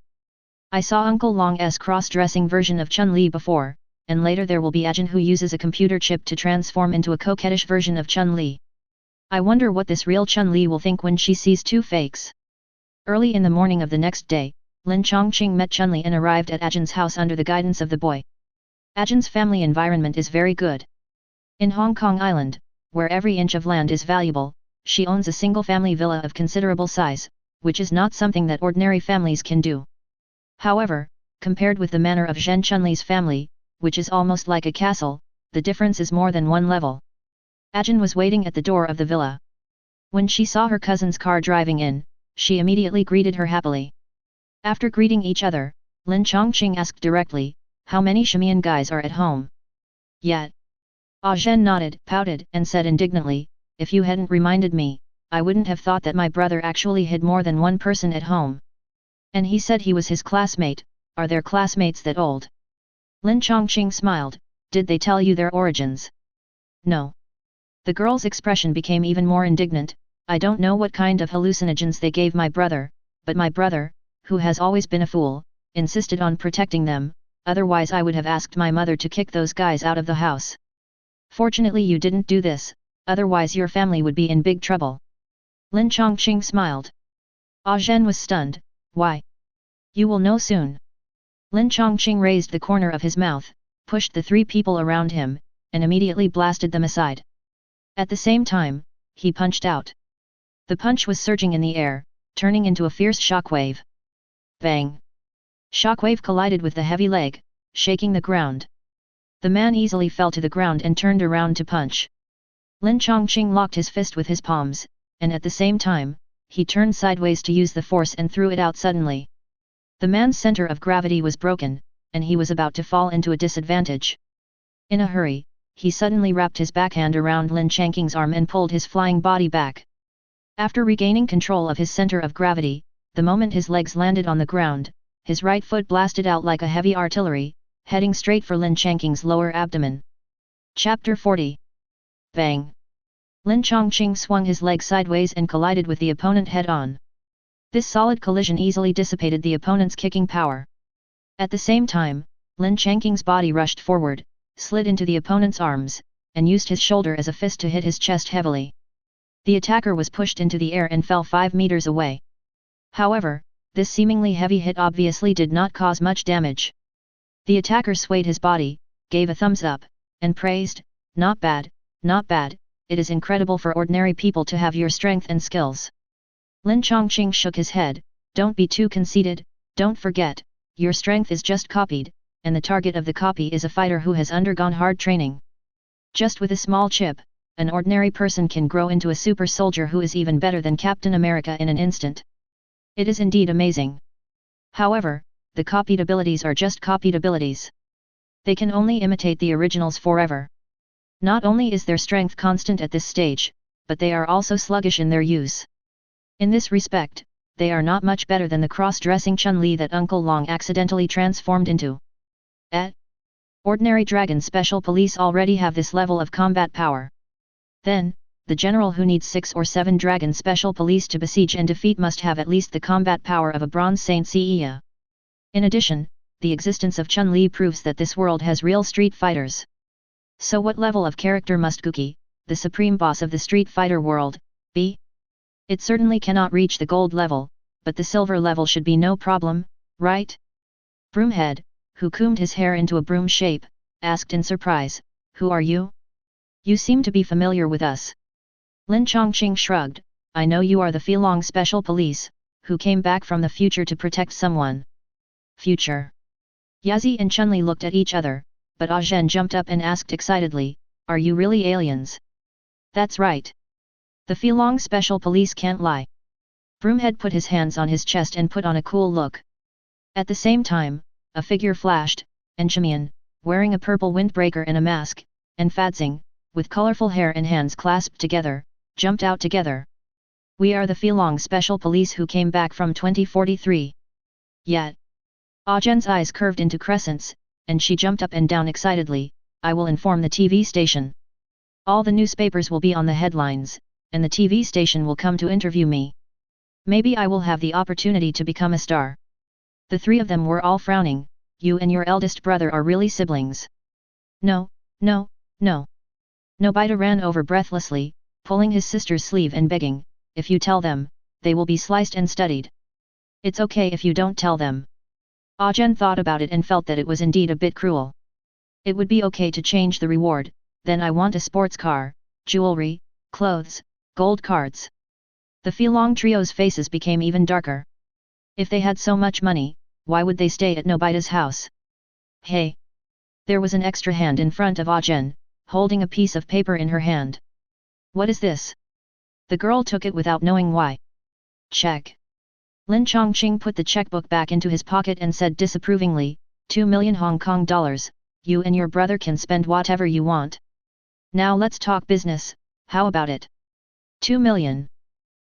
I saw Uncle Long's cross-dressing version of Chun-Li before, and later there will be Ajin who uses a computer chip to transform into a coquettish version of Chun-Li. I wonder what this real Chun-Li will think when she sees two fakes. Early in the morning of the next day, Lin Changqing met Chun-Li and arrived at Ajin's house under the guidance of the boy. Ajin's family environment is very good. In Hong Kong Island, where every inch of land is valuable, she owns a single-family villa of considerable size, which is not something that ordinary families can do. However, compared with the manor of Zhen Chun-Li's family, which is almost like a castle, the difference is more than one level. Ajin was waiting at the door of the villa. When she saw her cousin's car driving in, she immediately greeted her happily. After greeting each other, Lin Changqing asked directly, how many Shamian guys are at home? Yet. Zhen nodded, pouted, and said indignantly, if you hadn't reminded me, I wouldn't have thought that my brother actually had more than one person at home. And he said he was his classmate. Are their classmates that old? Lin Changqing smiled, did they tell you their origins? No. The girl's expression became even more indignant, I don't know what kind of hallucinogens they gave my brother, but my brother, who has always been a fool, insisted on protecting them, otherwise I would have asked my mother to kick those guys out of the house. Fortunately you didn't do this, otherwise your family would be in big trouble. Lin Changqing smiled. Zhen was stunned. Why? You will know soon. Lin Changqing raised the corner of his mouth, pushed the 3 people around him, and immediately blasted them aside. At the same time, he punched out. The punch was surging in the air, turning into a fierce shockwave. Bang! Shockwave collided with the heavy leg, shaking the ground. The man easily fell to the ground and turned around to punch. Lin Changqing locked his fist with his palms, and at the same time, he turned sideways to use the force and threw it out suddenly. The man's center of gravity was broken, and he was about to fall into a disadvantage. In a hurry, he suddenly wrapped his backhand around Lin Changqing's arm and pulled his flying body back. After regaining control of his center of gravity, the moment his legs landed on the ground, his right foot blasted out like a heavy artillery, heading straight for Lin Changqing's lower abdomen. Chapter 40. Bang! Lin Changqing swung his leg sideways and collided with the opponent head-on. This solid collision easily dissipated the opponent's kicking power. At the same time, Lin Changqing's body rushed forward, slid into the opponent's arms, and used his shoulder as a fist to hit his chest heavily. The attacker was pushed into the air and fell 5 meters away. However, this seemingly heavy hit obviously did not cause much damage. The attacker swayed his body, gave a thumbs up, and praised, "Not bad, not bad, it is incredible for ordinary people to have your strength and skills." Lin Changqing shook his head, "Don't be too conceited, don't forget, your strength is just copied, and the target of the copy is a fighter who has undergone hard training. Just with a small chip, an ordinary person can grow into a super soldier who is even better than Captain America in an instant. It is indeed amazing. However, the copied abilities are just copied abilities. They can only imitate the originals forever. Not only is their strength constant at this stage, but they are also sluggish in their use. In this respect, they are not much better than the cross-dressing Chun-Li that Uncle Long accidentally transformed into. Ordinary dragon special police already have this level of combat power. Then, the general who needs 6 or 7 dragon special police to besiege and defeat must have at least the combat power of a bronze Saint Seiya. In addition, the existence of Chun-Li proves that this world has real street fighters. So what level of character must Gookie, the supreme boss of the street fighter world, be? It certainly cannot reach the gold level, but the silver level should be no problem, right? Broomhead, who combed his hair into a broom shape, asked in surprise, "Who are you? You seem to be familiar with us." Lin Changqing shrugged, "I know you are the Feilong Special Police, who came back from the future to protect someone." Future. Yazi and Chun-Li looked at each other, but Zhen jumped up and asked excitedly, "Are you really aliens?" "That's right. The Feilong Special Police can't lie." Broomhead put his hands on his chest and put on a cool look. At the same time, a figure flashed, and Chimian, wearing a purple windbreaker and a mask, and Fadzing, with colorful hair and hands clasped together, jumped out together. "We are the Feilong Special Police who came back from 2043. Yet." Zhen's eyes curved into crescents, and she jumped up and down excitedly, "I will inform the TV station. All the newspapers will be on the headlines, and the TV station will come to interview me. Maybe I will have the opportunity to become a star." The 3 of them were all frowning. "You and your eldest brother are really siblings." "No, no, no." Nobita ran over breathlessly, pulling his sister's sleeve and begging, "If you tell them, they will be sliced and studied." "It's okay if you don't tell them." Zhen thought about it and felt that it was indeed a bit cruel. "It would be okay to change the reward, then I want a sports car, jewelry, clothes, gold cards." The Feilong trio's faces became even darker. If they had so much money, why would they stay at Nobita's house? "Hey!" There was an extra hand in front of Zhen, holding a piece of paper in her hand. "What is this?" The girl took it without knowing why. "Check." Lin Changqing put the checkbook back into his pocket and said disapprovingly, 2 million Hong Kong dollars, you and your brother can spend whatever you want. Now let's talk business, how about it? 2 million.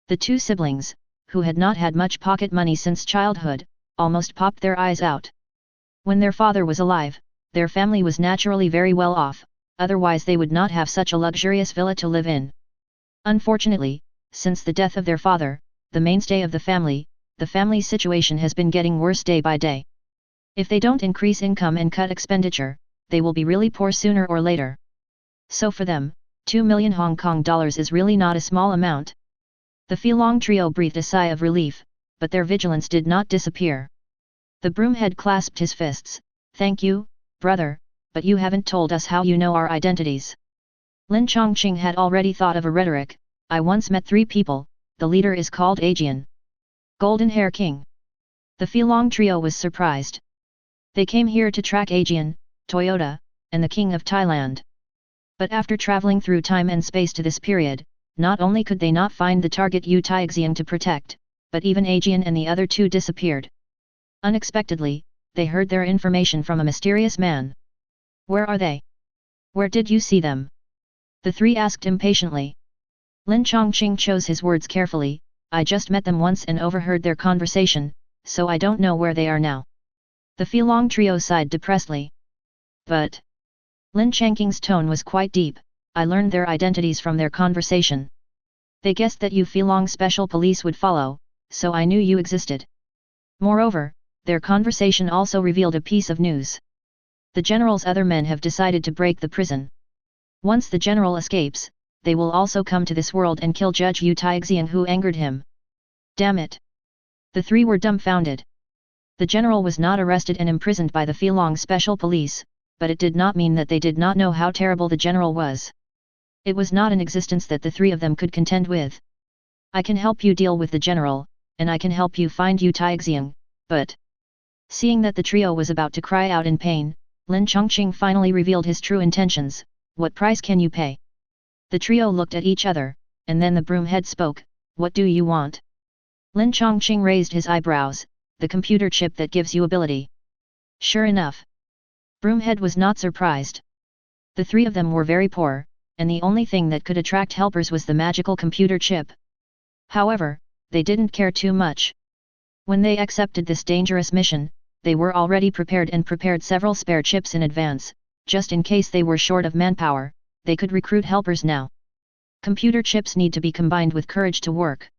The 2 siblings, who had not had much pocket money since childhood, almost popped their eyes out. When their father was alive, their family was naturally very well off, otherwise they would not have such a luxurious villa to live in. Unfortunately, since the death of their father, the mainstay of the family's situation has been getting worse day by day. If they don't increase income and cut expenditure, they will be really poor sooner or later. So for them, 2 million Hong Kong dollars is really not a small amount. The Feelong trio breathed a sigh of relief, but their vigilance did not disappear. The broomhead clasped his fists. Thank you, brother, but you haven't told us how you know our identities. Lin Changqing had already thought of a rhetoric. I once met 3 people, the leader is called Aegean. Golden Hair King. The Feelong trio was surprised. They came here to track Aegean, Toyota, and the King of Thailand. But after traveling through time and space to this period, not only could they not find the target Yu Taixiang to protect, but even Aegean and the other 2 disappeared. Unexpectedly, they heard their information from a mysterious man. Where are they? Where did you see them? The 3 asked impatiently. Lin Changqing chose his words carefully. I just met them once and overheard their conversation, so I don't know where they are now. The Feelong trio sighed depressedly. But Lin Changqing's tone was quite deep. I learned their identities from their conversation. They guessed that you Feelong Special Police would follow, so I knew you existed. Moreover, their conversation also revealed a piece of news. The general's other men have decided to break the prison. Once the general escapes, they will also come to this world and kill Judge Yu Taixiang who angered him. Damn it! The 3 were dumbfounded. The general was not arrested and imprisoned by the Feelong Special Police, but it did not mean that they did not know how terrible the general was. It was not an existence that the 3 of them could contend with. I can help you deal with the general, and I can help you find Yu Taixiang, but... Seeing that the trio was about to cry out in pain, Lin Changqing finally revealed his true intentions. What price can you pay? The trio looked at each other, and then the broomhead spoke. What do you want? Lin Changqing raised his eyebrows. The computer chip that gives you ability. Sure enough. Broomhead was not surprised. The 3 of them were very poor, and the only thing that could attract helpers was the magical computer chip. However, they didn't care too much. When they accepted this dangerous mission, they were already prepared and prepared several spare chips in advance, just in case they were short of manpower, they could recruit helpers now. Computer chips need to be combined with courage to work.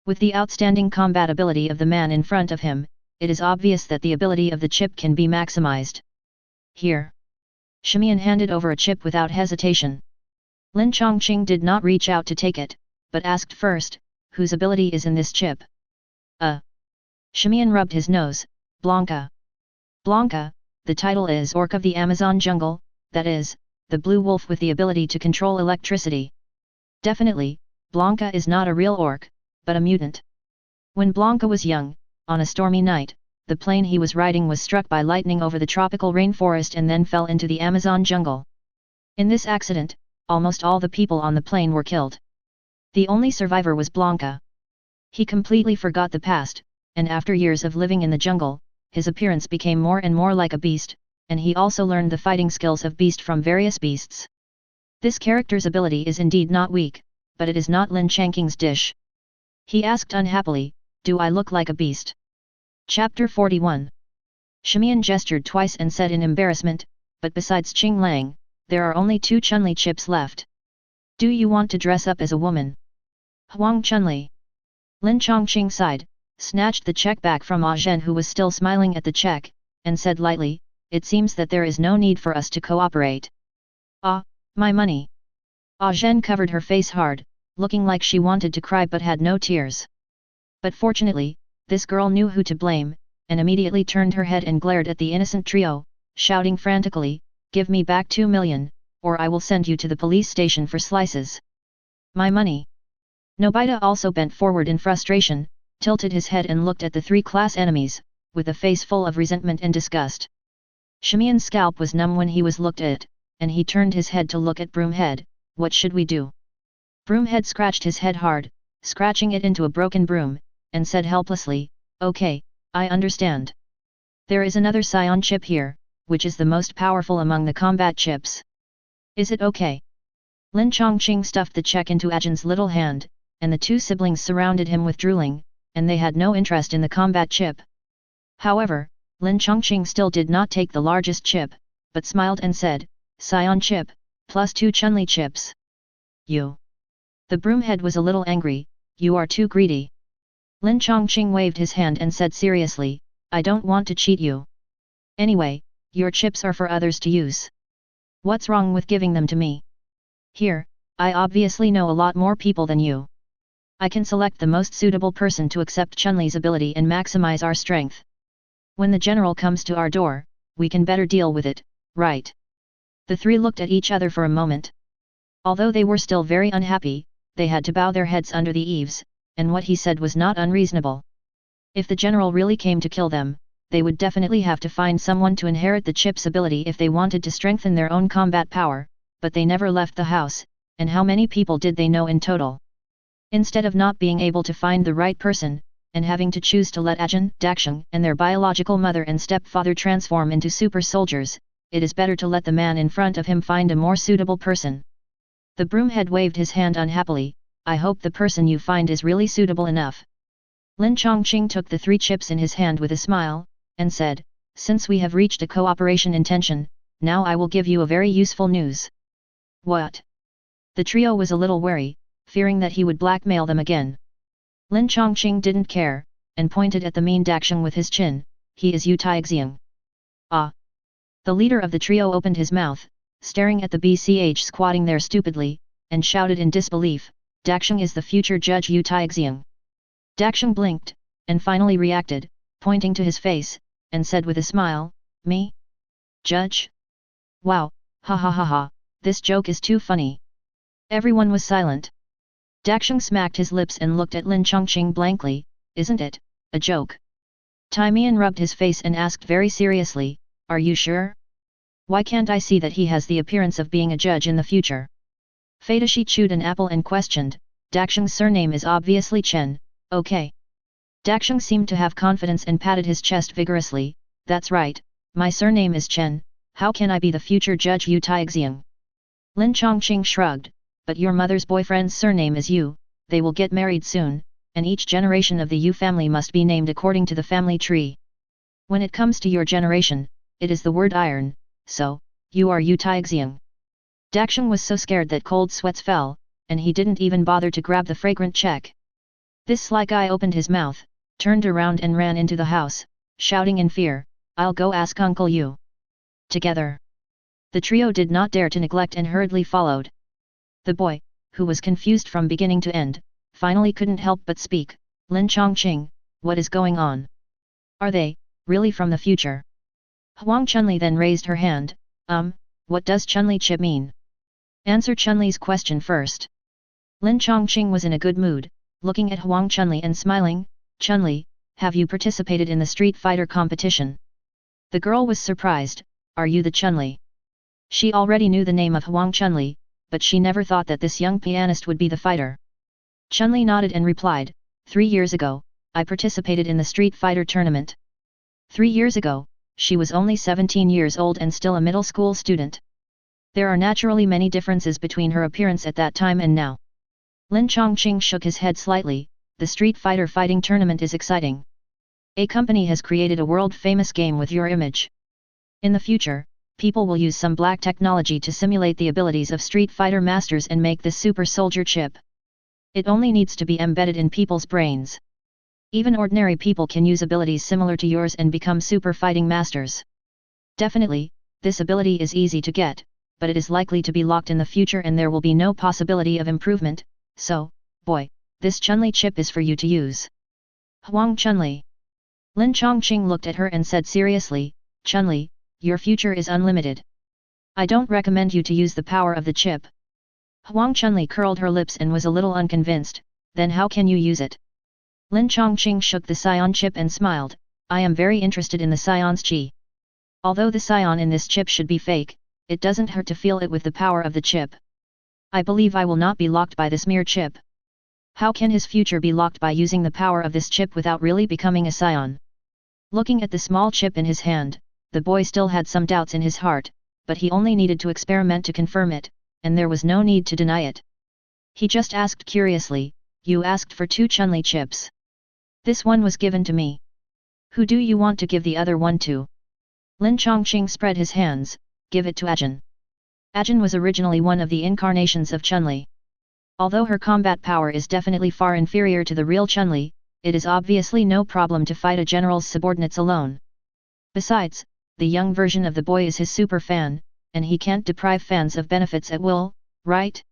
With the outstanding combat ability of the man in front of him, it is obvious that the ability of the chip can be maximized. Here. Shimian handed over a chip without hesitation. Lin Changqing did not reach out to take it, but asked first, whose ability is in this chip? Shimian rubbed his nose. Blanca. Blanca, the title is Orc of the Amazon Jungle, that is, the blue wolf with the ability to control electricity. Definitely, Blanca is not a real orc, but a mutant. When Blanca was young, on a stormy night, the plane he was riding was struck by lightning over the tropical rainforest and then fell into the Amazon jungle. In this accident, almost all the people on the plane were killed. The only survivor was Blanca. He completely forgot the past, and after years of living in the jungle, his appearance became more and more like a beast, and he also learned the fighting skills of beast from various beasts. This character's ability is indeed not weak, but it is not Lin Changqing's dish. He asked unhappily, do I look like a beast? Chapter 41. Shimian gestured twice and said in embarrassment, but besides Qing Lang, there are only 2 Chunli chips left. Do you want to dress up as a woman? Huang Chunli. Lin Changqing sighed, snatched the check back from Ah Zhen who was still smiling at the check, and said lightly, it seems that there is no need for us to cooperate. Ah, my money. Ah Zhen covered her face hard, looking like she wanted to cry but had no tears. But fortunately, this girl knew who to blame, and immediately turned her head and glared at the innocent trio, shouting frantically, give me back 2 million, or I will send you to the police station for slices. My money. Nobita also bent forward in frustration, tilted his head and looked at the 3 class enemies, with a face full of resentment and disgust. Shimian's scalp was numb when he was looked at, and he turned his head to look at Broomhead. What should we do? Broomhead scratched his head hard, scratching it into a broken broom, and said helplessly, okay, I understand. There is another Scion chip here, which is the most powerful among the combat chips. Is it okay? Lin Changqing stuffed the check into Ajin's little hand, and the 2 siblings surrounded him with drooling, and they had no interest in the combat chip. However, Lin Changqing still did not take the largest chip, but smiled and said, Scion chip, plus 2 Chunli chips. You. The broomhead was a little angry, you are too greedy. Lin Changqing waved his hand and said seriously, I don't want to cheat you. Anyway, your chips are for others to use. What's wrong with giving them to me? Here, I obviously know a lot more people than you. I can select the most suitable person to accept Chun-Li's ability and maximize our strength. When the general comes to our door, we can better deal with it, right? The three looked at each other for a moment. Although they were still very unhappy, they had to bow their heads under the eaves, and what he said was not unreasonable. If the general really came to kill them, they would definitely have to find someone to inherit the chip's ability if they wanted to strengthen their own combat power, but they never left the house, and how many people did they know in total? Instead of not being able to find the right person, and having to choose to let Ajin, Dakshung and their biological mother and stepfather transform into super soldiers, it is better to let the man in front of him find a more suitable person. The broomhead waved his hand unhappily. I hope the person you find is really suitable enough. Lin Changqing took the 3 chips in his hand with a smile, and said, since we have reached a cooperation intention, now I will give you a very useful news. What? The trio was a little wary, fearing that he would blackmail them again. Lin Changqing didn't care, and pointed at the mean Dakshung with his chin, he is Yu Taixing. Ah! The leader of the trio opened his mouth, staring at the BCH squatting there stupidly, and shouted in disbelief, Dakshung is the future judge Yu Taixing. Dakshung blinked, and finally reacted, pointing to his face, and said with a smile, me? Judge? Wow, ha ha ha ha, this joke is too funny. Everyone was silent. Dakshung smacked his lips and looked at Lin Changqing blankly, isn't it a joke? Taimian rubbed his face and asked very seriously, are you sure? Why can't I see that he has the appearance of being a judge in the future? Feidashi chewed an apple and questioned, Dakshung's surname is obviously Chen, okay. Dakshung seemed to have confidence and patted his chest vigorously, that's right, my surname is Chen, how can I be the future judge Yu Taixing? Lin Changqing shrugged, but your mother's boyfriend's surname is Yu, they will get married soon, and each generation of the Yu family must be named according to the family tree. When it comes to your generation, it is the word iron, so, you are Yu Taixing. Dakshung was so scared that cold sweats fell, and he didn't even bother to grab the fragrant check. This sly guy opened his mouth, turned around and ran into the house, shouting in fear, I'll go ask Uncle Yu. Together. The trio did not dare to neglect and hurriedly followed. The boy, who was confused from beginning to end, finally couldn't help but speak, Lin Changqing, what is going on? Are they, really from the future? Huang Chunli then raised her hand, what does Chunli chip mean? Answer Chunli's question first. Lin Changqing was in a good mood, looking at Huang Chunli and smiling, Chunli, have you participated in the street fighter competition? The girl was surprised, are you the Chunli? She already knew the name of Huang Chunli, but she never thought that this young pianist would be the fighter. Chunli nodded and replied, 3 years ago, I participated in the street fighter tournament. 3 years ago, she was only 17 years old and still a middle school student. There are naturally many differences between her appearance at that time and now. Lin Changqing shook his head slightly, the street fighter fighting tournament is exciting. A company has created a world-famous game with your image. In the future, people will use some black technology to simulate the abilities of street fighter masters and make this super soldier chip. It only needs to be embedded in people's brains. Even ordinary people can use abilities similar to yours and become super fighting masters. Definitely, this ability is easy to get, but it is likely to be locked in the future and there will be no possibility of improvement, so, boy, this Chunli chip is for you to use. Huang Chunli. Lin Changqing looked at her and said seriously, Chunli, your future is unlimited. I don't recommend you to use the power of the chip. Huang Chunli curled her lips and was a little unconvinced, then how can you use it? Lin Changqing shook the Scion chip and smiled, I am very interested in the Scion's chi. Although the Scion in this chip should be fake, it doesn't hurt to feel it with the power of the chip. I believe I will not be locked by this mere chip. How can his future be locked by using the power of this chip without really becoming a Scion? Looking at the small chip in his hand, the boy still had some doubts in his heart, but he only needed to experiment to confirm it, and there was no need to deny it. He just asked curiously, you asked for 2 Chunli chips. This one was given to me. Who do you want to give the other one to? Lin Changqing spread his hands, give it to Ajin. Ajin was originally one of the incarnations of Chunli. Although her combat power is definitely far inferior to the real Chunli, it is obviously no problem to fight a general's subordinates alone. Besides, the young version of the boy is his super fan, and he can't deprive fans of benefits at will, right?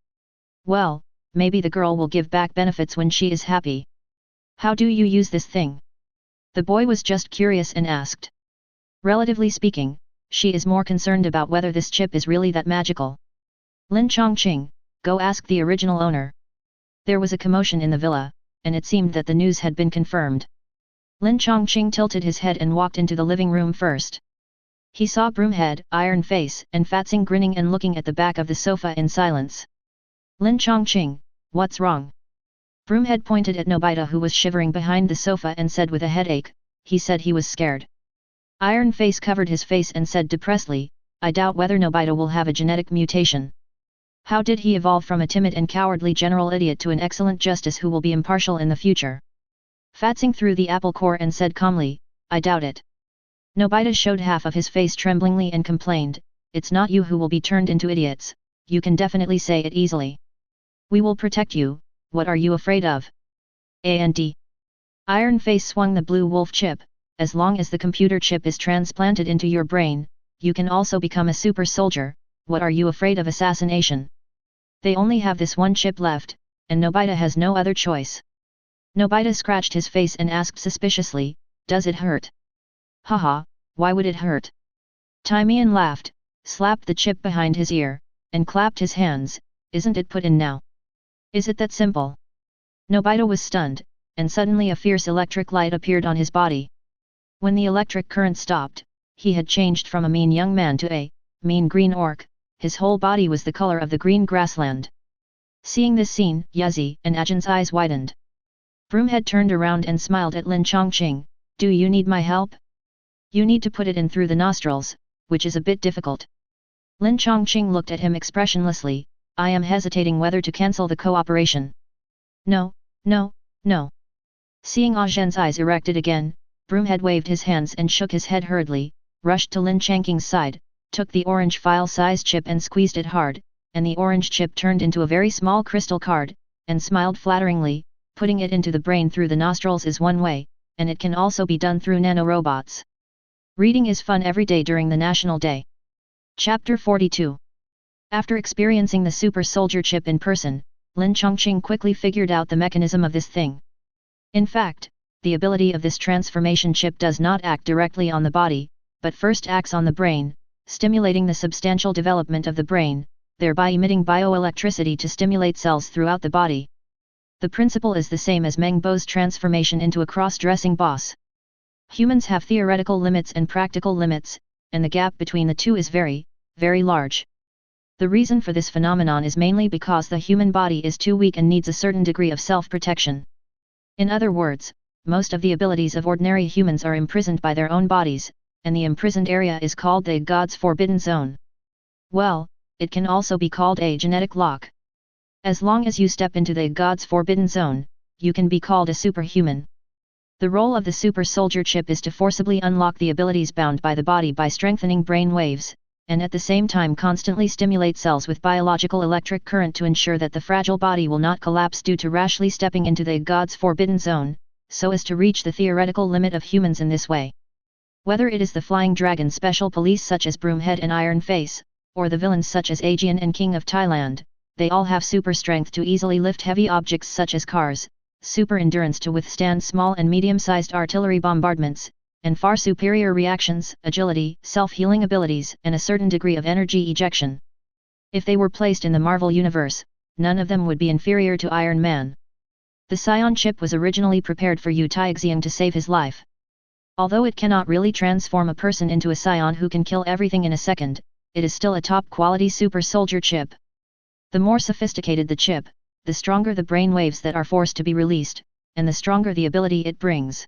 Well, maybe the girl will give back benefits when she is happy. How do you use this thing? The boy was just curious and asked. Relatively speaking, she is more concerned about whether this chip is really that magical. Lin Changqing, go ask the original owner. There was a commotion in the villa, and it seemed that the news had been confirmed. Lin Changqing tilted his head and walked into the living room first. He saw Broomhead, Iron Face, and Fatsing grinning and looking at the back of the sofa in silence. Lin Changqing, what's wrong? Broomhead pointed at Nobita, who was shivering behind the sofa, and said with a headache. He said he was scared. Iron Face covered his face and said depressedly, I doubt whether Nobita will have a genetic mutation. How did he evolve from a timid and cowardly general idiot to an excellent justice who will be impartial in the future? Fatsing threw the apple core and said calmly, I doubt it. Nobita showed half of his face tremblingly and complained, it's not you who will be turned into idiots, you can definitely say it easily. We will protect you, what are you afraid of? And Iron Face swung the blue wolf chip, as long as the computer chip is transplanted into your brain, you can also become a super soldier, what are you afraid of assassination? They only have this one chip left, and Nobita has no other choice. Nobita scratched his face and asked suspiciously, does it hurt? Haha, why would it hurt? Timian laughed, slapped the chip behind his ear, and clapped his hands, isn't it put in now? Is it that simple? Nobita was stunned, and suddenly a fierce electric light appeared on his body. When the electric current stopped, he had changed from a mean young man to a mean green orc, his whole body was the color of the green grassland. Seeing this scene, Yuzi and Ajin's eyes widened. Broomhead turned around and smiled at Lin Changqing, do you need my help? You need to put it in through the nostrils, which is a bit difficult. Lin Changqing looked at him expressionlessly, I am hesitating whether to cancel the cooperation. No, no, no. Seeing Ajin's eyes erected again, Broomhead waved his hands and shook his head hurriedly, rushed to Lin Changqing's side, took the orange file-size chip and squeezed it hard, and the orange chip turned into a very small crystal card, and smiled flatteringly, putting it into the brain through the nostrils is one way, and it can also be done through nanorobots. Reading is fun every day during the National Day. Chapter 42. After experiencing the super soldier chip in person, Lin Changqing quickly figured out the mechanism of this thing. In fact, the ability of this transformation chip does not act directly on the body, but first acts on the brain, stimulating the substantial development of the brain, thereby emitting bioelectricity to stimulate cells throughout the body. The principle is the same as Meng Bo's transformation into a cross-dressing boss. Humans have theoretical limits and practical limits, and the gap between the two is very, very large. The reason for this phenomenon is mainly because the human body is too weak and needs a certain degree of self-protection. In other words, most of the abilities of ordinary humans are imprisoned by their own bodies, and the imprisoned area is called the God's Forbidden Zone. Well, it can also be called a genetic lock. As long as you step into the God's Forbidden Zone, you can be called a superhuman. The role of the super soldier chip is to forcibly unlock the abilities bound by the body by strengthening brain waves, and at the same time constantly stimulate cells with biological electric current to ensure that the fragile body will not collapse due to rashly stepping into the God's Forbidden Zone, so as to reach the theoretical limit of humans in this way. Whether it is the Flying Dragon special police such as Broomhead and Iron Face, or the villains such as Aegean and King of Thailand, they all have super strength to easily lift heavy objects such as cars, super endurance to withstand small and medium-sized artillery bombardments, and far superior reactions, agility, self-healing abilities, and a certain degree of energy ejection. If they were placed in the Marvel universe, none of them would be inferior to Iron Man. The Scion chip was originally prepared for Yu Taixiang to save his life. Although it cannot really transform a person into a Scion who can kill everything in a second, it is still a top-quality super soldier chip. The more sophisticated the chip, the stronger the brain waves that are forced to be released, and the stronger the ability it brings.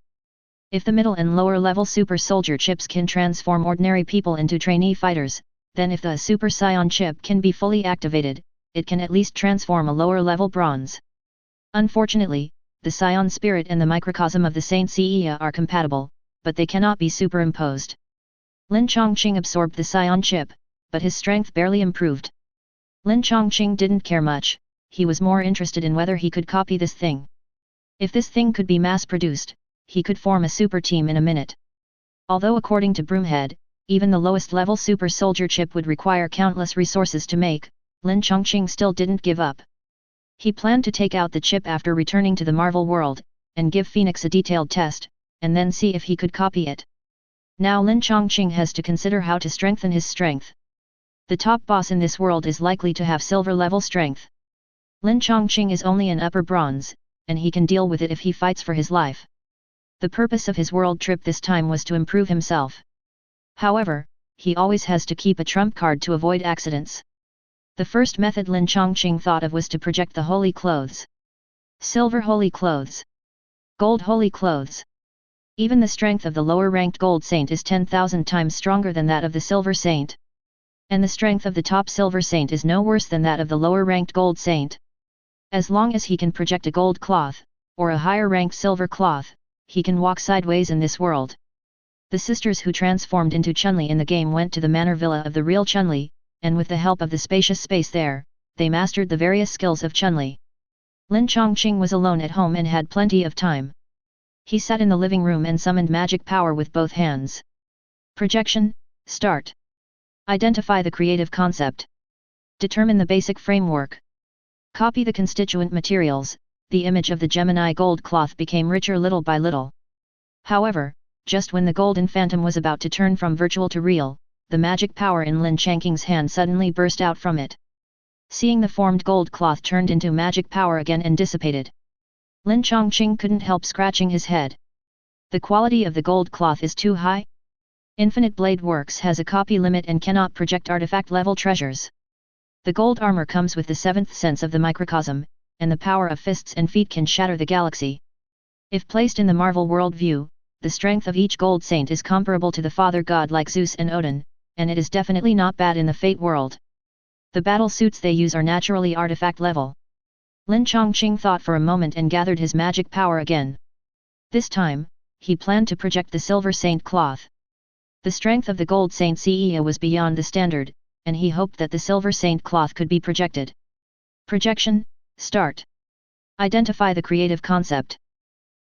If the middle and lower level super soldier chips can transform ordinary people into trainee fighters, then if the super Scion chip can be fully activated, it can at least transform a lower level bronze. Unfortunately, the Scion spirit and the microcosm of the Saint Seiya are compatible, but they cannot be superimposed. Lin Changqing absorbed the Scion chip, but his strength barely improved. Lin Changqing didn't care much, he was more interested in whether he could copy this thing. If this thing could be mass-produced, he could form a super team in a minute. Although according to Broomhead, even the lowest level super soldier chip would require countless resources to make, Lin Changqing still didn't give up. He planned to take out the chip after returning to the Marvel world, and give Phoenix a detailed test, and then see if he could copy it. Now Lin Changqing has to consider how to strengthen his strength. The top boss in this world is likely to have silver level strength. Lin Changqing is only an upper bronze, and he can deal with it if he fights for his life. The purpose of his world trip this time was to improve himself. However, he always has to keep a trump card to avoid accidents. The first method Lin Changqing thought of was to project the holy clothes. Silver holy clothes. Gold holy clothes. Even the strength of the lower-ranked gold saint is 10,000 times stronger than that of the silver saint. And the strength of the top silver saint is no worse than that of the lower-ranked gold saint. As long as he can project a gold cloth, or a higher-ranked silver cloth, he can walk sideways in this world. The sisters who transformed into Chun-Li in the game went to the manor villa of the real Chun-Li, and with the help of the spacious space there, they mastered the various skills of Chun-Li. Lin Changqing was alone at home and had plenty of time. He sat in the living room and summoned magic power with both hands. Projection, start. Identify the creative concept. Determine the basic framework. Copy the constituent materials. The image of the Gemini gold cloth became richer little by little. However, just when the golden phantom was about to turn from virtual to real, the magic power in Lin Changqing's hand suddenly burst out from it. Seeing the formed gold cloth turned into magic power again and dissipated. Lin Changqing couldn't help scratching his head. The quality of the gold cloth is too high? Infinite Blade Works has a copy limit and cannot project artifact-level treasures. The gold armor comes with the seventh sense of the microcosm, and the power of fists and feet can shatter the galaxy. If placed in the Marvel worldview, the strength of each gold saint is comparable to the father god like Zeus and Odin, and it is definitely not bad in the Fate world. The battle suits they use are naturally artifact level. Lin Changqing thought for a moment and gathered his magic power again. This time, he planned to project the silver saint cloth. The strength of the gold saint Seiya was beyond the standard, and he hoped that the silver saint cloth could be projected. Projection, start. Identify the creative concept.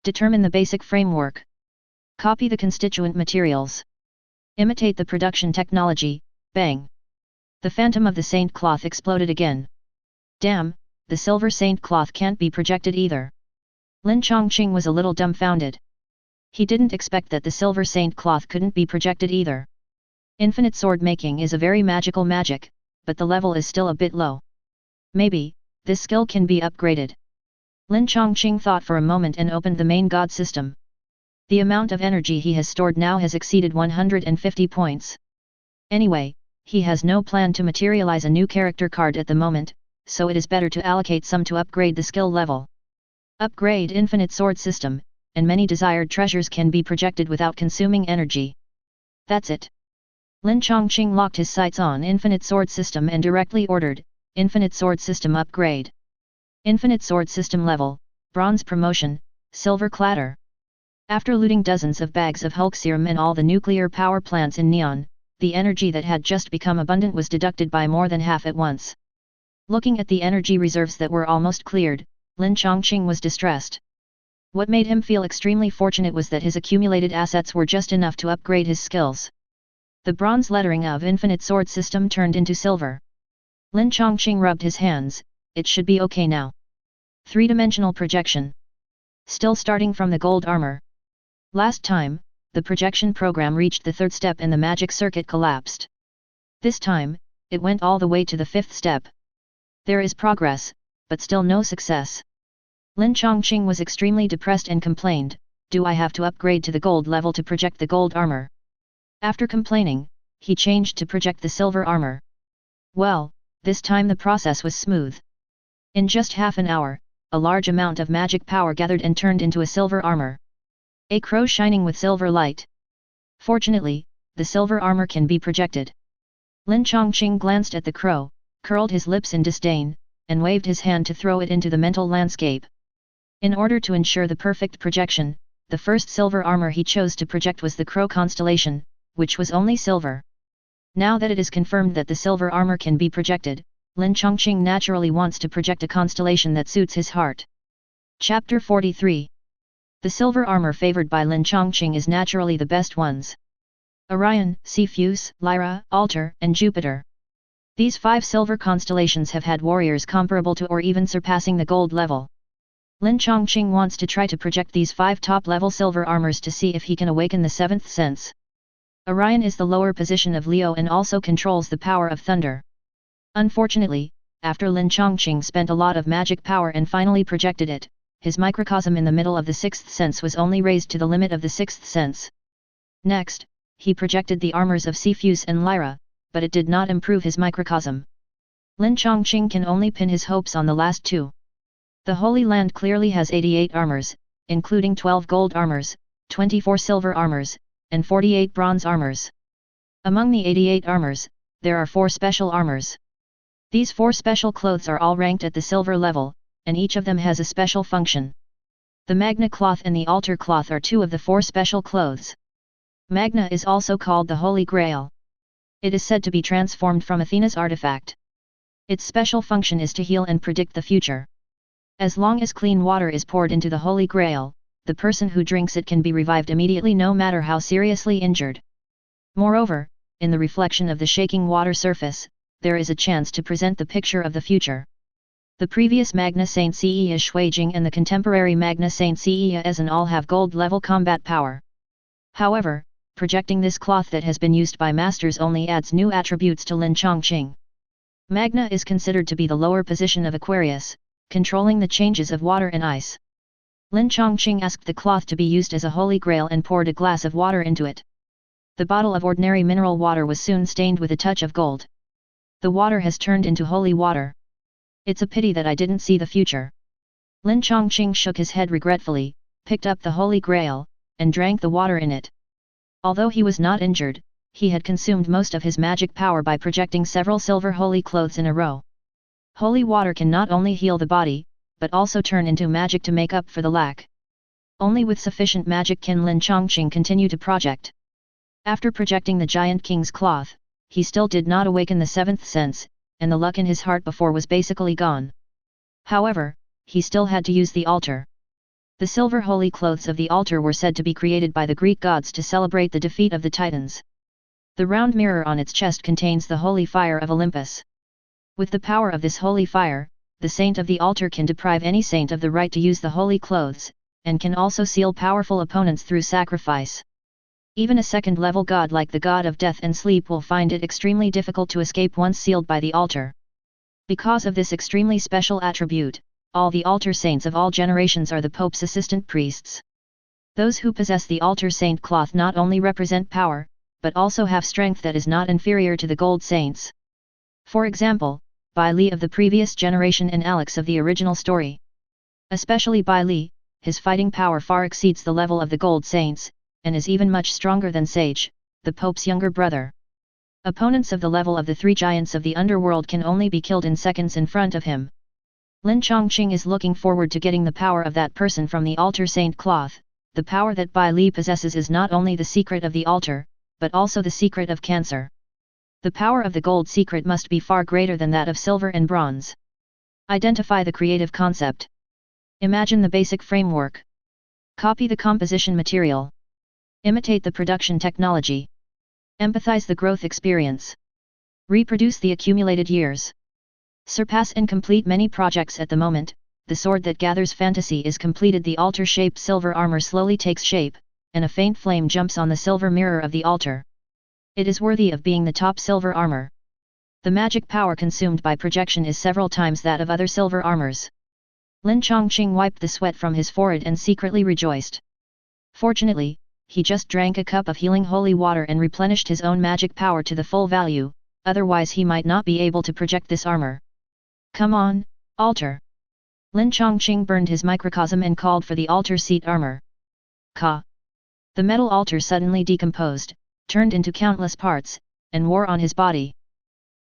Determine the basic framework. Copy the constituent materials. Imitate the production technology. Bang! The phantom of the saint cloth exploded again. Damn, the silver saint cloth can't be projected either. Lin Changqing was a little dumbfounded. He didn't expect that the silver saint cloth couldn't be projected either. Infinite sword making is a very magical magic, but the level is still a bit low. Maybe, this skill can be upgraded. Lin Changqing thought for a moment and opened the main god system. The amount of energy he has stored now has exceeded 150 points. Anyway, he has no plan to materialize a new character card at the moment, so it is better to allocate some to upgrade the skill level. Upgrade Infinite Sword System, and many desired treasures can be projected without consuming energy. That's it. Lin Changqing locked his sights on Infinite Sword System and directly ordered, Infinite Sword System Upgrade. Infinite Sword System Level, Bronze Promotion, Silver Clatter. After looting dozens of bags of Hulk serum and all the nuclear power plants in Neon, the energy that had just become abundant was deducted by more than half at once. Looking at the energy reserves that were almost cleared, Lin Changqing was distressed. What made him feel extremely fortunate was that his accumulated assets were just enough to upgrade his skills. The bronze lettering of Infinite Sword System turned into silver. Lin Changqing rubbed his hands. It should be okay now. Three-dimensional projection. Still starting from the gold armor. Last time, the projection program reached the third step and the magic circuit collapsed. This time, it went all the way to the fifth step. There is progress, but still no success. Lin Changqing was extremely depressed and complained, "Do I have to upgrade to the gold level to project the gold armor?" After complaining, he changed to project the silver armor. Well, this time the process was smooth. In just half an hour, a large amount of magic power gathered and turned into a silver armor. A crow shining with silver light. Fortunately, the silver armor can be projected. Lin Changqing glanced at the crow, curled his lips in disdain, and waved his hand to throw it into the mental landscape. In order to ensure the perfect projection, the first silver armor he chose to project was the crow constellation, which was only silver. Now that it is confirmed that the silver armor can be projected, Lin Changqing naturally wants to project a constellation that suits his heart. Chapter 43. The silver armor favored by Lin Changqing is naturally the best ones. Orion, Cepheus, Lyra, Altair, and Jupiter. These 5 silver constellations have had warriors comparable to or even surpassing the gold level. Lin Changqing wants to try to project these 5 top-level silver armors to see if he can awaken the 7th sense. Orion is the lower position of Leo and also controls the power of thunder. Unfortunately, after Lin Changqing spent a lot of magic power and finally projected it, his microcosm in the middle of the 6th sense was only raised to the limit of the 6th sense. Next, he projected the armors of Cepheus and Lyra, but it did not improve his microcosm. Lin Changqing can only pin his hopes on the last 2. The Holy Land clearly has 88 armors, including 12 gold armors, 24 silver armors, and 48 bronze armors. Among the 88 armors, there are 4 special armors. These 4 special clothes are all ranked at the silver level, and each of them has a special function. The Magna cloth and the altar cloth are 2 of the 4 special clothes. Magna is also called the Holy Grail. It is said to be transformed from Athena's artifact. Its special function is to heal and predict the future. As long as clean water is poured into the Holy Grail, the person who drinks it can be revived immediately no matter how seriously injured. Moreover, in the reflection of the shaking water surface, there is a chance to present the picture of the future. The previous Magna Saint Seiya Shuijing and the contemporary Magna Saint Seiya Ezan all have gold-level combat power. However, projecting this cloth that has been used by masters only adds new attributes to Lin Changqing. Magna is considered to be the lower position of Aquarius, controlling the changes of water and ice. Lin Changqing asked the cloth to be used as a holy grail and poured a glass of water into it. The bottle of ordinary mineral water was soon stained with a touch of gold. The water has turned into holy water. It's a pity that I didn't see the future. Lin Changqing shook his head regretfully, picked up the holy grail, and drank the water in it. Although he was not injured, he had consumed most of his magic power by projecting several silver holy clothes in a row. Holy water can not only heal the body, but also turn into magic to make up for the lack. Only with sufficient magic can Lin Changqing continue to project. After projecting the giant king's cloth, he still did not awaken the 7th sense, and the luck in his heart before was basically gone. However, he still had to use the altar. The silver holy clothes of the altar were said to be created by the Greek gods to celebrate the defeat of the Titans. The round mirror on its chest contains the holy fire of Olympus. With the power of this holy fire, the saint of the altar can deprive any saint of the right to use the holy clothes, and can also seal powerful opponents through sacrifice. Even a second-level god like the god of death and sleep will find it extremely difficult to escape once sealed by the altar. Because of this extremely special attribute, all the altar saints of all generations are the Pope's assistant priests. Those who possess the altar saint cloth not only represent power, but also have strength that is not inferior to the gold saints. For example, Bai Li of the previous generation and Alex of the original story. Especially Bai Li, his fighting power far exceeds the level of the gold saints, and is even much stronger than Sage, the Pope's younger brother. Opponents of the level of the 3 giants of the underworld can only be killed in seconds in front of him. Lin Changqing is looking forward to getting the power of that person from the altar saint cloth. The power that Bai Li possesses is not only the secret of the altar, but also the secret of cancer. The power of the gold secret must be far greater than that of silver and bronze. Identify the creative concept. Imagine the basic framework. Copy the composition material. Imitate the production technology. Empathize the growth experience. Reproduce the accumulated years. Surpass and complete many projects at the moment. The sword that gathers fantasy is completed. The altar-shaped silver armor slowly takes shape, and a faint flame jumps on the silver mirror of the altar. It is worthy of being the top silver armor. The magic power consumed by projection is several times that of other silver armors. Lin Changqing wiped the sweat from his forehead and secretly rejoiced. Fortunately, he just drank a cup of healing holy water and replenished his own magic power to the full value, otherwise he might not be able to project this armor. Come on, altar! Lin Changqing burned his microcosm and called for the altar seat armor. Ka! The metal altar suddenly decomposed, turned into countless parts, and wore on his body.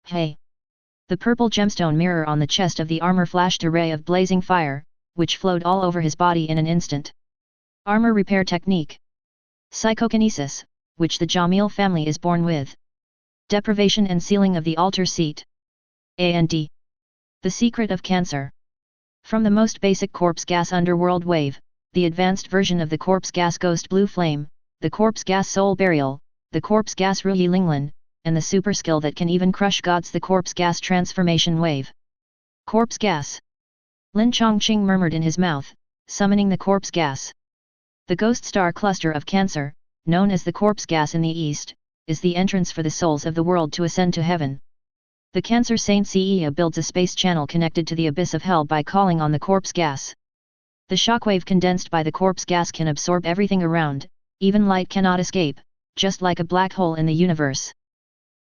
Hey! The purple gemstone mirror on the chest of the armor flashed a ray of blazing fire, which flowed all over his body in an instant. Armor repair technique. Psychokinesis, which the Jamil family is born with. Deprivation and sealing of the altar seat. And. The secret of cancer. From the most basic corpse gas underworld wave, the advanced version of the corpse gas ghost blue flame, the corpse gas soul burial, the corpse gas Ruyi Linglan, and the super skill that can even crush gods, the corpse gas transformation wave. Corpse gas. Lin Changqing murmured in his mouth, summoning the corpse gas. The ghost star cluster of Cancer, known as the corpse gas in the East, is the entrance for the souls of the world to ascend to heaven. The Cancer Saint Seiya builds a space channel connected to the abyss of hell by calling on the corpse gas. The shockwave condensed by the corpse gas can absorb everything around, even light cannot escape, just like a black hole in the universe.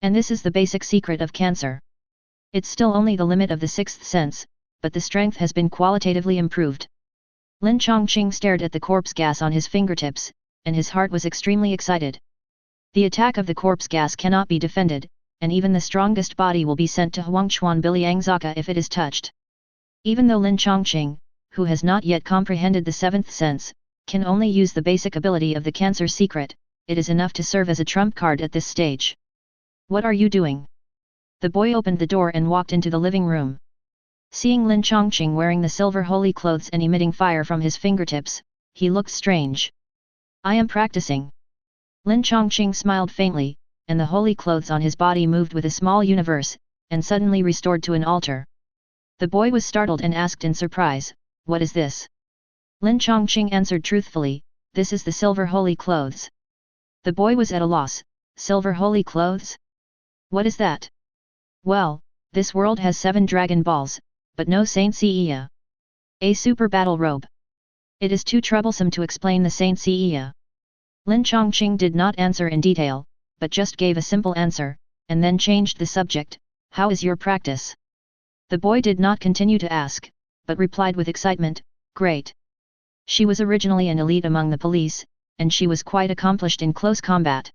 And this is the basic secret of Cancer. It's still only the limit of the sixth sense, but the strength has been qualitatively improved. Lin Changqing stared at the corpse gas on his fingertips, and his heart was extremely excited. The attack of the corpse gas cannot be defended, and even the strongest body will be sent to Huangchuan Biliangzaka if it is touched. Even though Lin Changqing, who has not yet comprehended the seventh sense, can only use the basic ability of the Cancer secret, it is enough to serve as a trump card at this stage. What are you doing? The boy opened the door and walked into the living room. Seeing Lin Changqing wearing the silver holy clothes and emitting fire from his fingertips, he looked strange. I am practicing. Lin Changqing smiled faintly, and the holy clothes on his body moved with a small universe, and suddenly restored to an altar. The boy was startled and asked in surprise, "What is this?" Lin Changqing answered truthfully, "This is the silver holy clothes." The boy was at a loss. Silver holy clothes? What is that? Well, this world has 7 Dragon Balls, but no Saint Seiya. A super battle robe. It is too troublesome to explain the Saint Seiya. Lin Changqing did not answer in detail, but just gave a simple answer, and then changed the subject. How is your practice? The boy did not continue to ask, but replied with excitement, great. She was originally an elite among the police, and she was quite accomplished in close combat.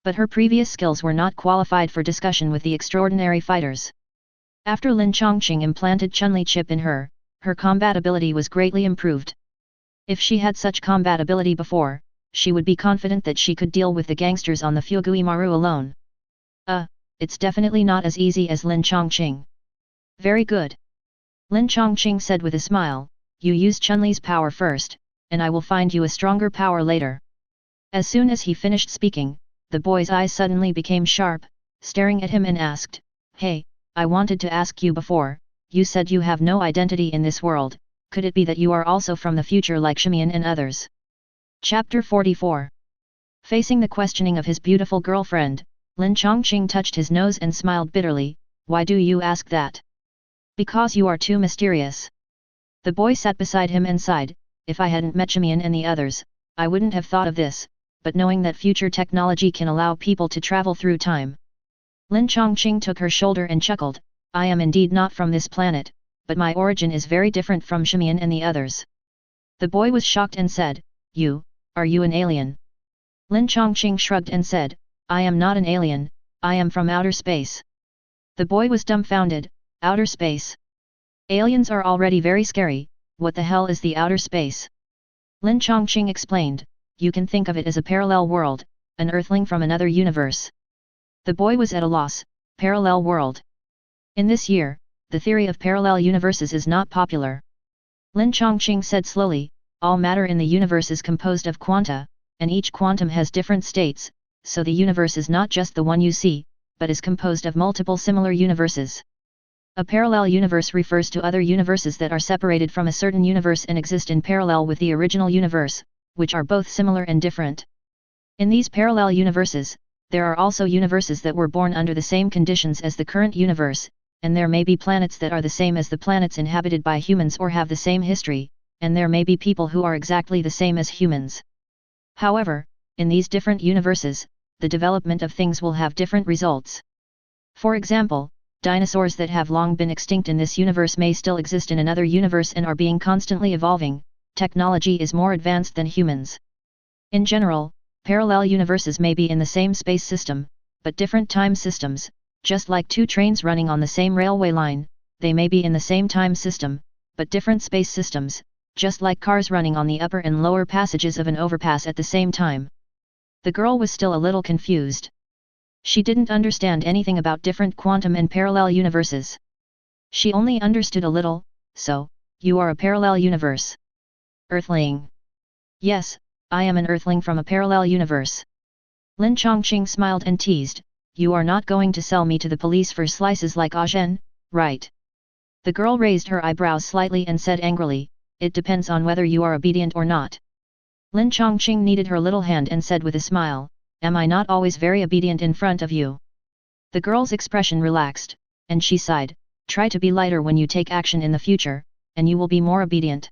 But her previous skills were not qualified for discussion with the extraordinary fighters. After Lin Changqing implanted Chun-Li chip in her, her combat ability was greatly improved. If she had such combat ability before, she would be confident that she could deal with the gangsters on the Fugui Maru alone. It's definitely not as easy as Lin Changqing. Very good. Lin Changqing said with a smile, you use Chun-Li's power first, and I will find you a stronger power later. As soon as he finished speaking, the boy's eyes suddenly became sharp, staring at him and asked, Hey, I wanted to ask you before, you said you have no identity in this world, could it be that you are also from the future like Shimian and others? Chapter 44. Facing the questioning of his beautiful girlfriend, Lin Changqing touched his nose and smiled bitterly, why do you ask that? Because you are too mysterious. The boy sat beside him and sighed, if I hadn't met Shimian and the others, I wouldn't have thought of this, but knowing that future technology can allow people to travel through time. Lin Changqing took her shoulder and chuckled, I am indeed not from this planet, but my origin is very different from Shimian and the others. The boy was shocked and said, are you an alien? Lin Changqing shrugged and said, I am not an alien, I am from outer space. The boy was dumbfounded, outer space? Aliens are already very scary, what the hell is the outer space? Lin Changqing explained, you can think of it as a parallel world, an earthling from another universe. The boy was at a loss, parallel world. In this year, the theory of parallel universes is not popular. Lin Changqing said slowly, all matter in the universe is composed of quanta, and each quantum has different states, so the universe is not just the one you see, but is composed of multiple similar universes. A parallel universe refers to other universes that are separated from a certain universe and exist in parallel with the original universe, which are both similar and different. In these parallel universes, there are also universes that were born under the same conditions as the current universe, and there may be planets that are the same as the planets inhabited by humans or have the same history, and there may be people who are exactly the same as humans. However, in these different universes, the development of things will have different results. For example, dinosaurs that have long been extinct in this universe may still exist in another universe and are being constantly evolving. Technology is more advanced than humans. In general, parallel universes may be in the same space system, but different time systems, just like two trains running on the same railway line, they may be in the same time system, but different space systems, just like cars running on the upper and lower passages of an overpass at the same time. The girl was still a little confused. She didn't understand anything about different quantum and parallel universes. She only understood a little, so, you are a parallel universe. Earthling. Yes, I am an earthling from a parallel universe. Lin Changqing smiled and teased, you are not going to sell me to the police for slices like Agen, right? The girl raised her eyebrows slightly and said angrily, it depends on whether you are obedient or not. Lin Changqing kneaded her little hand and said with a smile, am I not always very obedient in front of you? The girl's expression relaxed, and she sighed, try to be lighter when you take action in the future, and you will be more obedient.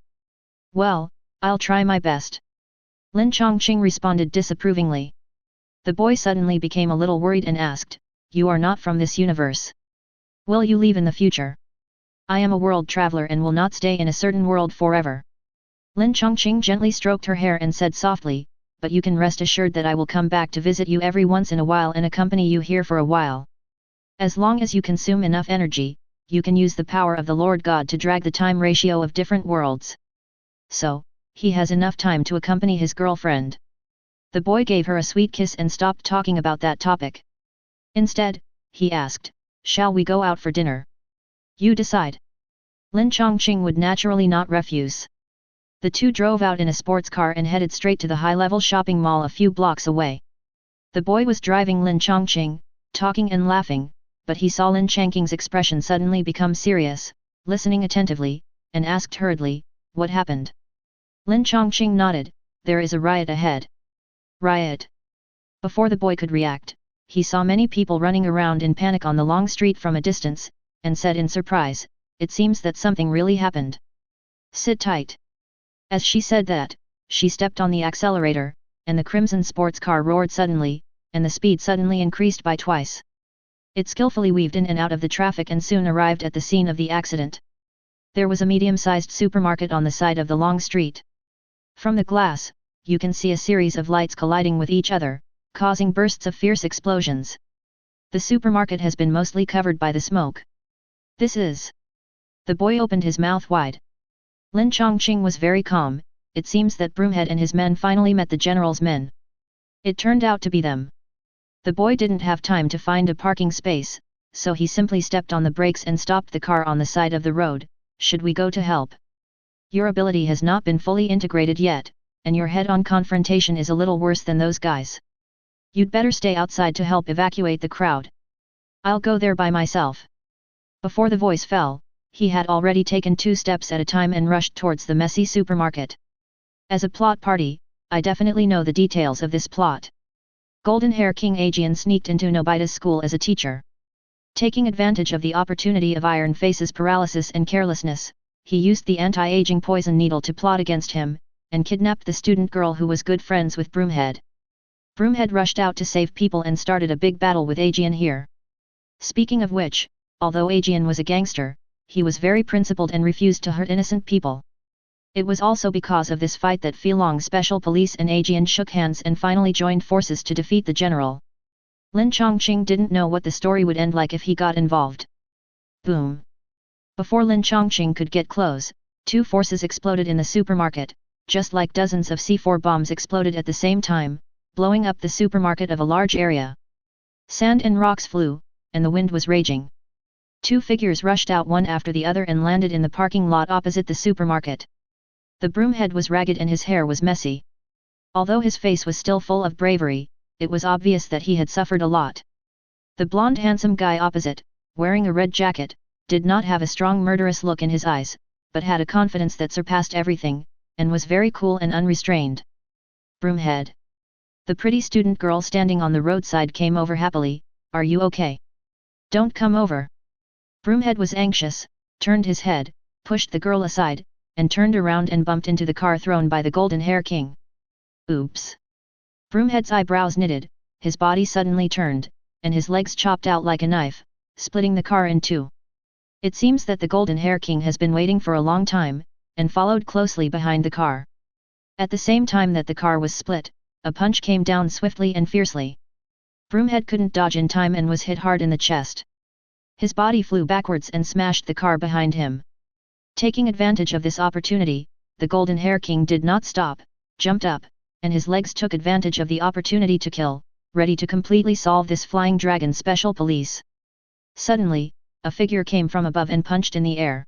Well, I'll try my best. Lin Changqing responded disapprovingly. The boy suddenly became a little worried and asked, you are not from this universe. Will you leave in the future? I am a world traveler and will not stay in a certain world forever. Lin Changqing gently stroked her hair and said softly, but you can rest assured that I will come back to visit you every once in a while and accompany you here for a while. As long as you consume enough energy, you can use the power of the Lord God to drag the time ratio of different worlds. So, he has enough time to accompany his girlfriend. The boy gave her a sweet kiss and stopped talking about that topic. Instead, he asked, shall we go out for dinner? You decide. Lin Changqing would naturally not refuse. The two drove out in a sports car and headed straight to the high-level shopping mall a few blocks away. The boy was driving Lin Changqing, talking and laughing, but he saw Lin Changqing's expression suddenly become serious, listening attentively, and asked hurriedly, what happened? Lin Changqing nodded, there is a riot ahead. Riot? Before the boy could react, he saw many people running around in panic on the long street from a distance, and said in surprise, it seems that something really happened. Sit tight. As she said that, she stepped on the accelerator, and the crimson sports car roared suddenly, and the speed suddenly increased by twice. It skillfully weaved in and out of the traffic and soon arrived at the scene of the accident. There was a medium-sized supermarket on the side of the long street. From the glass, you can see a series of lights colliding with each other, causing bursts of fierce explosions. The supermarket has been mostly covered by the smoke. This is... The boy opened his mouth wide. Lin Changqing was very calm, it seems that Broomhead and his men finally met the general's men. It turned out to be them. The boy didn't have time to find a parking space, so he simply stepped on the brakes and stopped the car on the side of the road. Should we go to help? Your ability has not been fully integrated yet, and your head-on confrontation is a little worse than those guys. You'd better stay outside to help evacuate the crowd. I'll go there by myself. Before the voice fell, he had already taken 2 steps at a time and rushed towards the messy supermarket. As a plot party, I definitely know the details of this plot. Golden Hair King Aegean sneaked into Nobita's school as a teacher. Taking advantage of the opportunity of Iron Face's paralysis and carelessness, he used the anti-aging poison needle to plot against him, and kidnapped the student girl who was good friends with Broomhead. Broomhead rushed out to save people and started a big battle with Aegean here. Speaking of which, although Aegean was a gangster, he was very principled and refused to hurt innocent people. It was also because of this fight that Feelong's special police and Aegean shook hands and finally joined forces to defeat the general. Lin Changqing didn't know what the story would end like if he got involved. Boom! Before Lin Changqing could get close, 2 forces exploded in the supermarket, just like dozens of C4 bombs exploded at the same time, blowing up the supermarket of a large area. Sand and rocks flew, and the wind was raging. 2 figures rushed out one after the other and landed in the parking lot opposite the supermarket. The Broomhead was ragged and his hair was messy. Although his face was still full of bravery, it was obvious that he had suffered a lot. The blonde handsome guy opposite, wearing a red jacket, did not have a strong murderous look in his eyes, but had a confidence that surpassed everything, and was very cool and unrestrained. Broomhead. The pretty student girl standing on the roadside came over happily, are you okay? Don't come over. Broomhead was anxious, turned his head, pushed the girl aside, and turned around and bumped into the car thrown by the Golden Hair King. Oops! Broomhead's eyebrows knitted, his body suddenly turned, and his legs chopped out like a knife, splitting the car in 2. It seems that the Golden Hair King has been waiting for a long time, and followed closely behind the car. At the same time that the car was split, a punch came down swiftly and fiercely. Broomhead couldn't dodge in time and was hit hard in the chest. His body flew backwards and smashed the car behind him. Taking advantage of this opportunity, the Golden Hair King did not stop, jumped up, and his legs took advantage of the opportunity to kill, ready to completely solve this flying dragon special police. Suddenly, a figure came from above and punched in the air.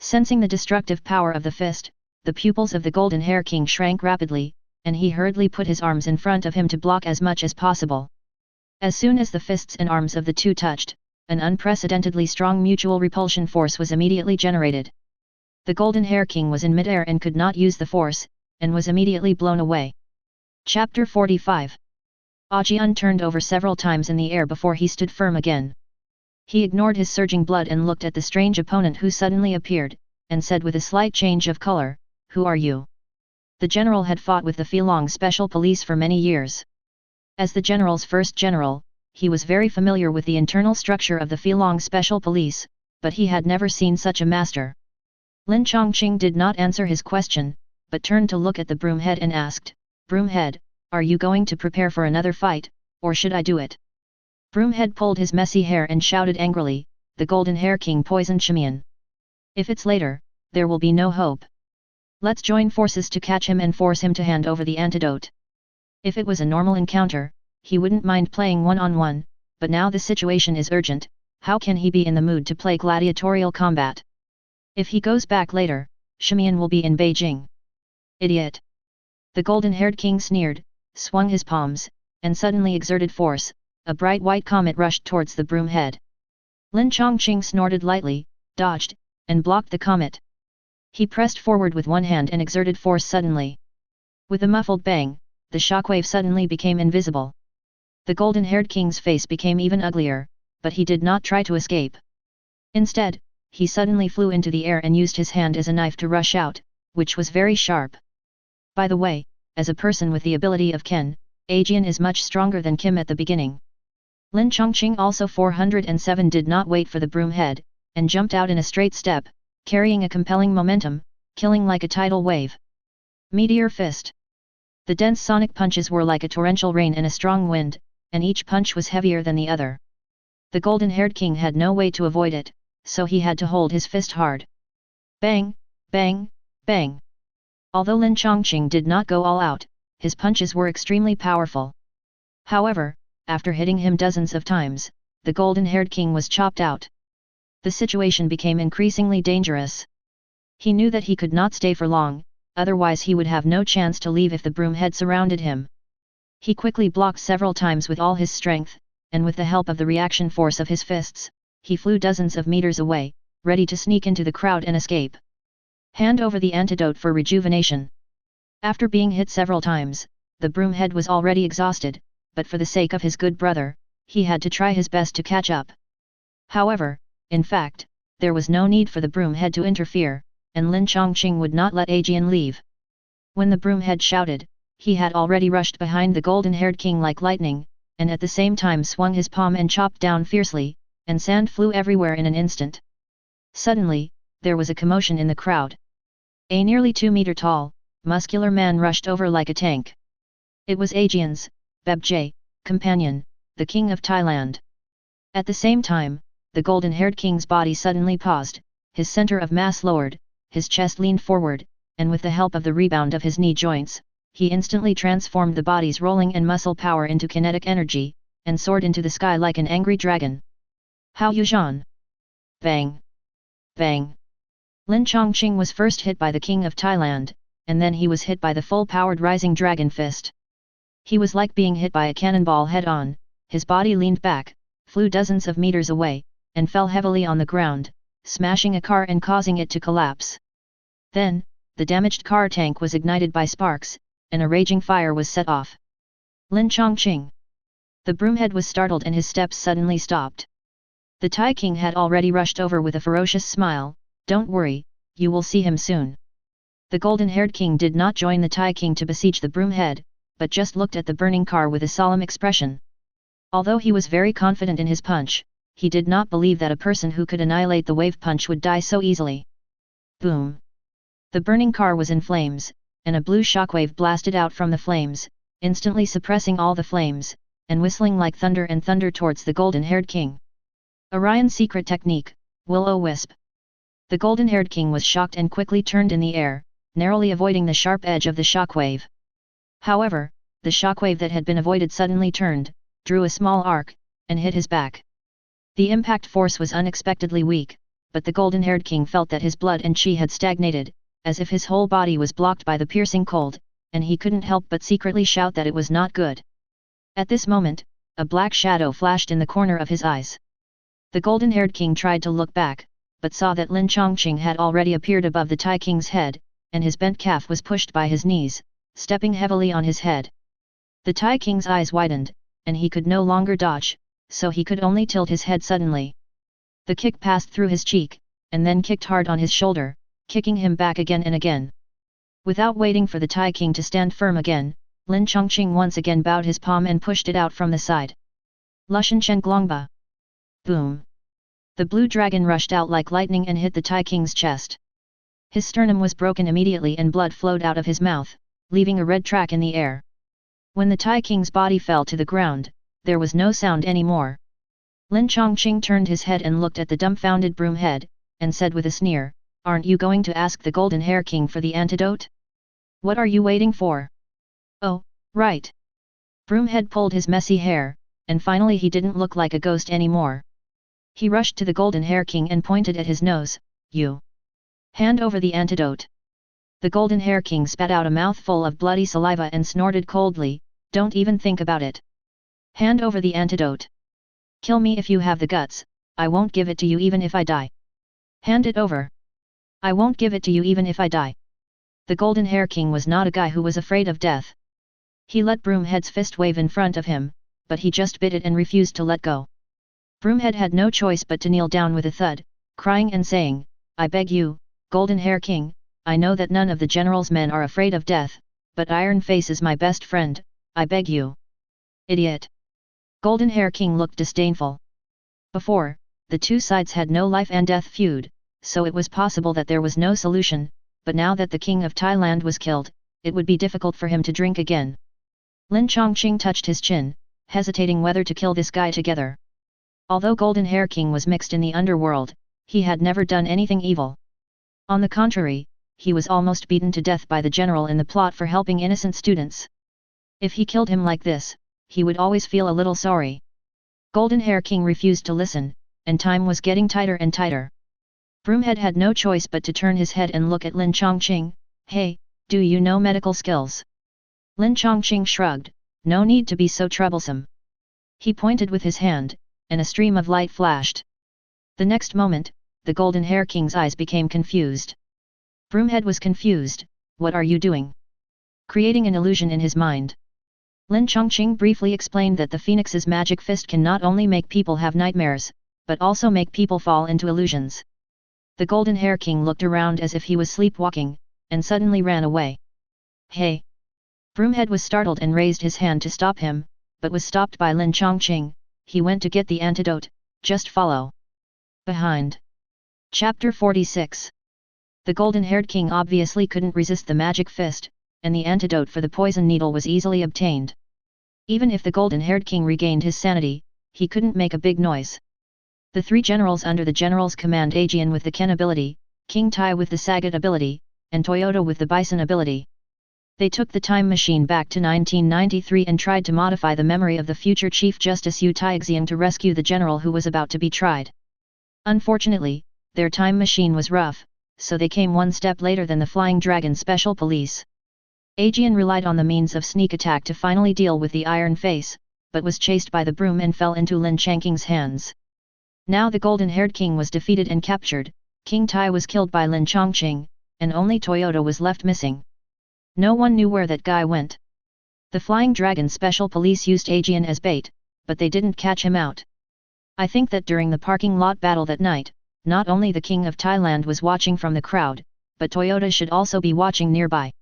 Sensing the destructive power of the fist, the pupils of the Golden Hair King shrank rapidly, and he hurriedly put his arms in front of him to block as much as possible. As soon as the fists and arms of the two touched, an unprecedentedly strong mutual repulsion force was immediately generated. The Golden Hair King was in midair and could not use the force, and was immediately blown away. Chapter 45. Ajian turned over several times in the air before he stood firm again. He ignored his surging blood and looked at the strange opponent who suddenly appeared, and said with a slight change of color, "Who are you?" The general had fought with the Filong Special Police for many years. As the general's first general, he was very familiar with the internal structure of the Filong Special Police, but he had never seen such a master. Lin Changqing did not answer his question, but turned to look at the Broomhead and asked, "Broomhead, are you going to prepare for another fight, or should I do it?" Broomhead pulled his messy hair and shouted angrily, "The Golden Hair King poisoned Shimian. If it's later, there will be no hope. Let's join forces to catch him and force him to hand over the antidote." If it was a normal encounter, he wouldn't mind playing one-on-one, but now the situation is urgent. How can he be in the mood to play gladiatorial combat? If he goes back later, Shimian will be in Beijing. Idiot! The golden-haired king sneered, swung his palms, and suddenly exerted force. A bright white comet rushed towards the Broomhead. Lin Changqing snorted lightly, dodged, and blocked the comet. He pressed forward with one hand and exerted force suddenly. With a muffled bang, the shockwave suddenly became invisible. The golden-haired king's face became even uglier, but he did not try to escape. Instead, he suddenly flew into the air and used his hand as a knife to rush out, which was very sharp. By the way, as a person with the ability of Ken, Ajian is much stronger than Kim at the beginning. Lin Changqing also 407 did not wait for the Broomhead, and jumped out in a straight step, carrying a compelling momentum, killing like a tidal wave. Meteor Fist. The dense sonic punches were like a torrential rain and a strong wind, and each punch was heavier than the other. The golden-haired king had no way to avoid it, so he had to hold his fist hard. Bang, bang, bang. Although Lin Changqing did not go all out, his punches were extremely powerful. However, after hitting him dozens of times, the golden-haired king was chopped out. The situation became increasingly dangerous. He knew that he could not stay for long, otherwise he would have no chance to leave if the Broomhead surrounded him. He quickly blocked several times with all his strength, and with the help of the reaction force of his fists, he flew dozens of meters away, ready to sneak into the crowd and escape. Hand over the antidote for rejuvenation. After being hit several times, the Broomhead was already exhausted, but for the sake of his good brother, he had to try his best to catch up. However, in fact, there was no need for the Broomhead to interfere, and Lin Changqing would not let Ajian leave. When the Broomhead shouted, he had already rushed behind the golden-haired king like lightning, and at the same time swung his palm and chopped down fiercely, and sand flew everywhere in an instant. Suddenly, there was a commotion in the crowd. A nearly 2-meter-tall, muscular man rushed over like a tank. It was Ajian's, Bebje, companion, the king of Thailand. At the same time, the golden-haired king's body suddenly paused, his center of mass lowered, his chest leaned forward, and with the help of the rebound of his knee joints, he instantly transformed the body's rolling and muscle power into kinetic energy, and soared into the sky like an angry dragon. Hao Yuzhan! Bang! Bang! Lin Changqing was first hit by the king of Thailand, and then he was hit by the full-powered rising dragon fist. He was like being hit by a cannonball head-on, his body leaned back, flew dozens of meters away, and fell heavily on the ground, smashing a car and causing it to collapse. Then, the damaged car tank was ignited by sparks, and a raging fire was set off. Lin Changqing! The Broomhead was startled and his steps suddenly stopped. The Thai king had already rushed over with a ferocious smile, "Don't worry, you will see him soon." The golden-haired king did not join the Thai king to besiege the Broomhead, but just looked at the burning car with a solemn expression. Although he was very confident in his punch, he did not believe that a person who could annihilate the wave punch would die so easily. Boom! The burning car was in flames, and a blue shockwave blasted out from the flames, instantly suppressing all the flames, and whistling like thunder and thunder towards the golden-haired king. Orion's secret technique, will-o-wisp. The golden-haired king was shocked and quickly turned in the air, narrowly avoiding the sharp edge of the shockwave. However, the shockwave that had been avoided suddenly turned, drew a small arc, and hit his back. The impact force was unexpectedly weak, but the golden-haired king felt that his blood and chi had stagnated, as if his whole body was blocked by the piercing cold, and he couldn't help but secretly shout that it was not good. At this moment, a black shadow flashed in the corner of his eyes. The golden-haired king tried to look back, but saw that Lin Changqing had already appeared above the Tai King's head, and his bent calf was pushed by his knees, stepping heavily on his head. The Tai King's eyes widened, and he could no longer dodge, so he could only tilt his head suddenly. The kick passed through his cheek, and then kicked hard on his shoulder, kicking him back again and again. Without waiting for the Tai King to stand firm again, Lin Changqing once again bowed his palm and pushed it out from the side. Lushan Shen Glongba. Boom! The blue dragon rushed out like lightning and hit the Tai King's chest. His sternum was broken immediately and blood flowed out of his mouth, leaving a red track in the air. When the Tai King's body fell to the ground, there was no sound anymore. Lin Changqing turned his head and looked at the dumbfounded broomhead, and said with a sneer, "Aren't you going to ask the Golden Hair King for the antidote? What are you waiting for?" "Oh, right." Broomhead pulled his messy hair, and finally he didn't look like a ghost anymore. He rushed to the Golden Hair King and pointed at his nose, "You. Hand over the antidote." The Golden Hair King spat out a mouthful of bloody saliva and snorted coldly, "Don't even think about it. Hand over the antidote. Kill me if you have the guts, I won't give it to you even if I die. Hand it over. I won't give it to you even if I die." The Golden Hair King was not a guy who was afraid of death. He let Broomhead's fist wave in front of him, but he just bit it and refused to let go. Broomhead had no choice but to kneel down with a thud, crying and saying, "I beg you, Golden Hair King, I know that none of the general's men are afraid of death, but Iron Face is my best friend, I beg you." "Idiot!" Golden Hair King looked disdainful. Before, the two sides had no life and death feud, so it was possible that there was no solution, but now that the King of Thailand was killed, it would be difficult for him to drink again. Lin Changqing touched his chin, hesitating whether to kill this guy together. Although Golden Hair King was mixed in the underworld, he had never done anything evil. On the contrary, he was almost beaten to death by the general in the plot for helping innocent students. If he killed him like this, he would always feel a little sorry. Golden Hair King refused to listen, and time was getting tighter and tighter. Broomhead had no choice but to turn his head and look at Lin Changqing. "Hey, do you know medical skills?" Lin Changqing shrugged, "No need to be so troublesome." He pointed with his hand, and a stream of light flashed. The next moment, the Golden Hair King's eyes became confused. Broomhead was confused. "What are you doing?" Creating an illusion in his mind. Lin Changqing briefly explained that the Phoenix's magic fist can not only make people have nightmares, but also make people fall into illusions. The Golden Hair King looked around as if he was sleepwalking, and suddenly ran away. "Hey!" Broomhead was startled and raised his hand to stop him, but was stopped by Lin Changqing. "He went to get the antidote, just follow behind." Chapter 46. The Golden-Haired King obviously couldn't resist the magic fist, and the antidote for the poison needle was easily obtained. Even if the Golden-Haired King regained his sanity, he couldn't make a big noise. The three generals under the general's command, Aegean with the Ken ability, King Tai with the Sagat ability, and Toyota with the Bison ability. They took the time machine back to 1993 and tried to modify the memory of the future Chief Justice Yu Taixiang to rescue the general who was about to be tried. Unfortunately, their time machine was rough, so they came one step later than the Flying Dragon Special Police. Aegean relied on the means of sneak attack to finally deal with the Iron Face, but was chased by the broom and fell into Lin Changqing's hands. Now the Golden-Haired King was defeated and captured, King Tai was killed by Lin Changqing, and only Toyota was left missing. No one knew where that guy went. The Flying Dragon Special Police used Aegean as bait, but they didn't catch him out. I think that during the parking lot battle that night, not only the King of Thailand was watching from the crowd, but Toyota should also be watching nearby.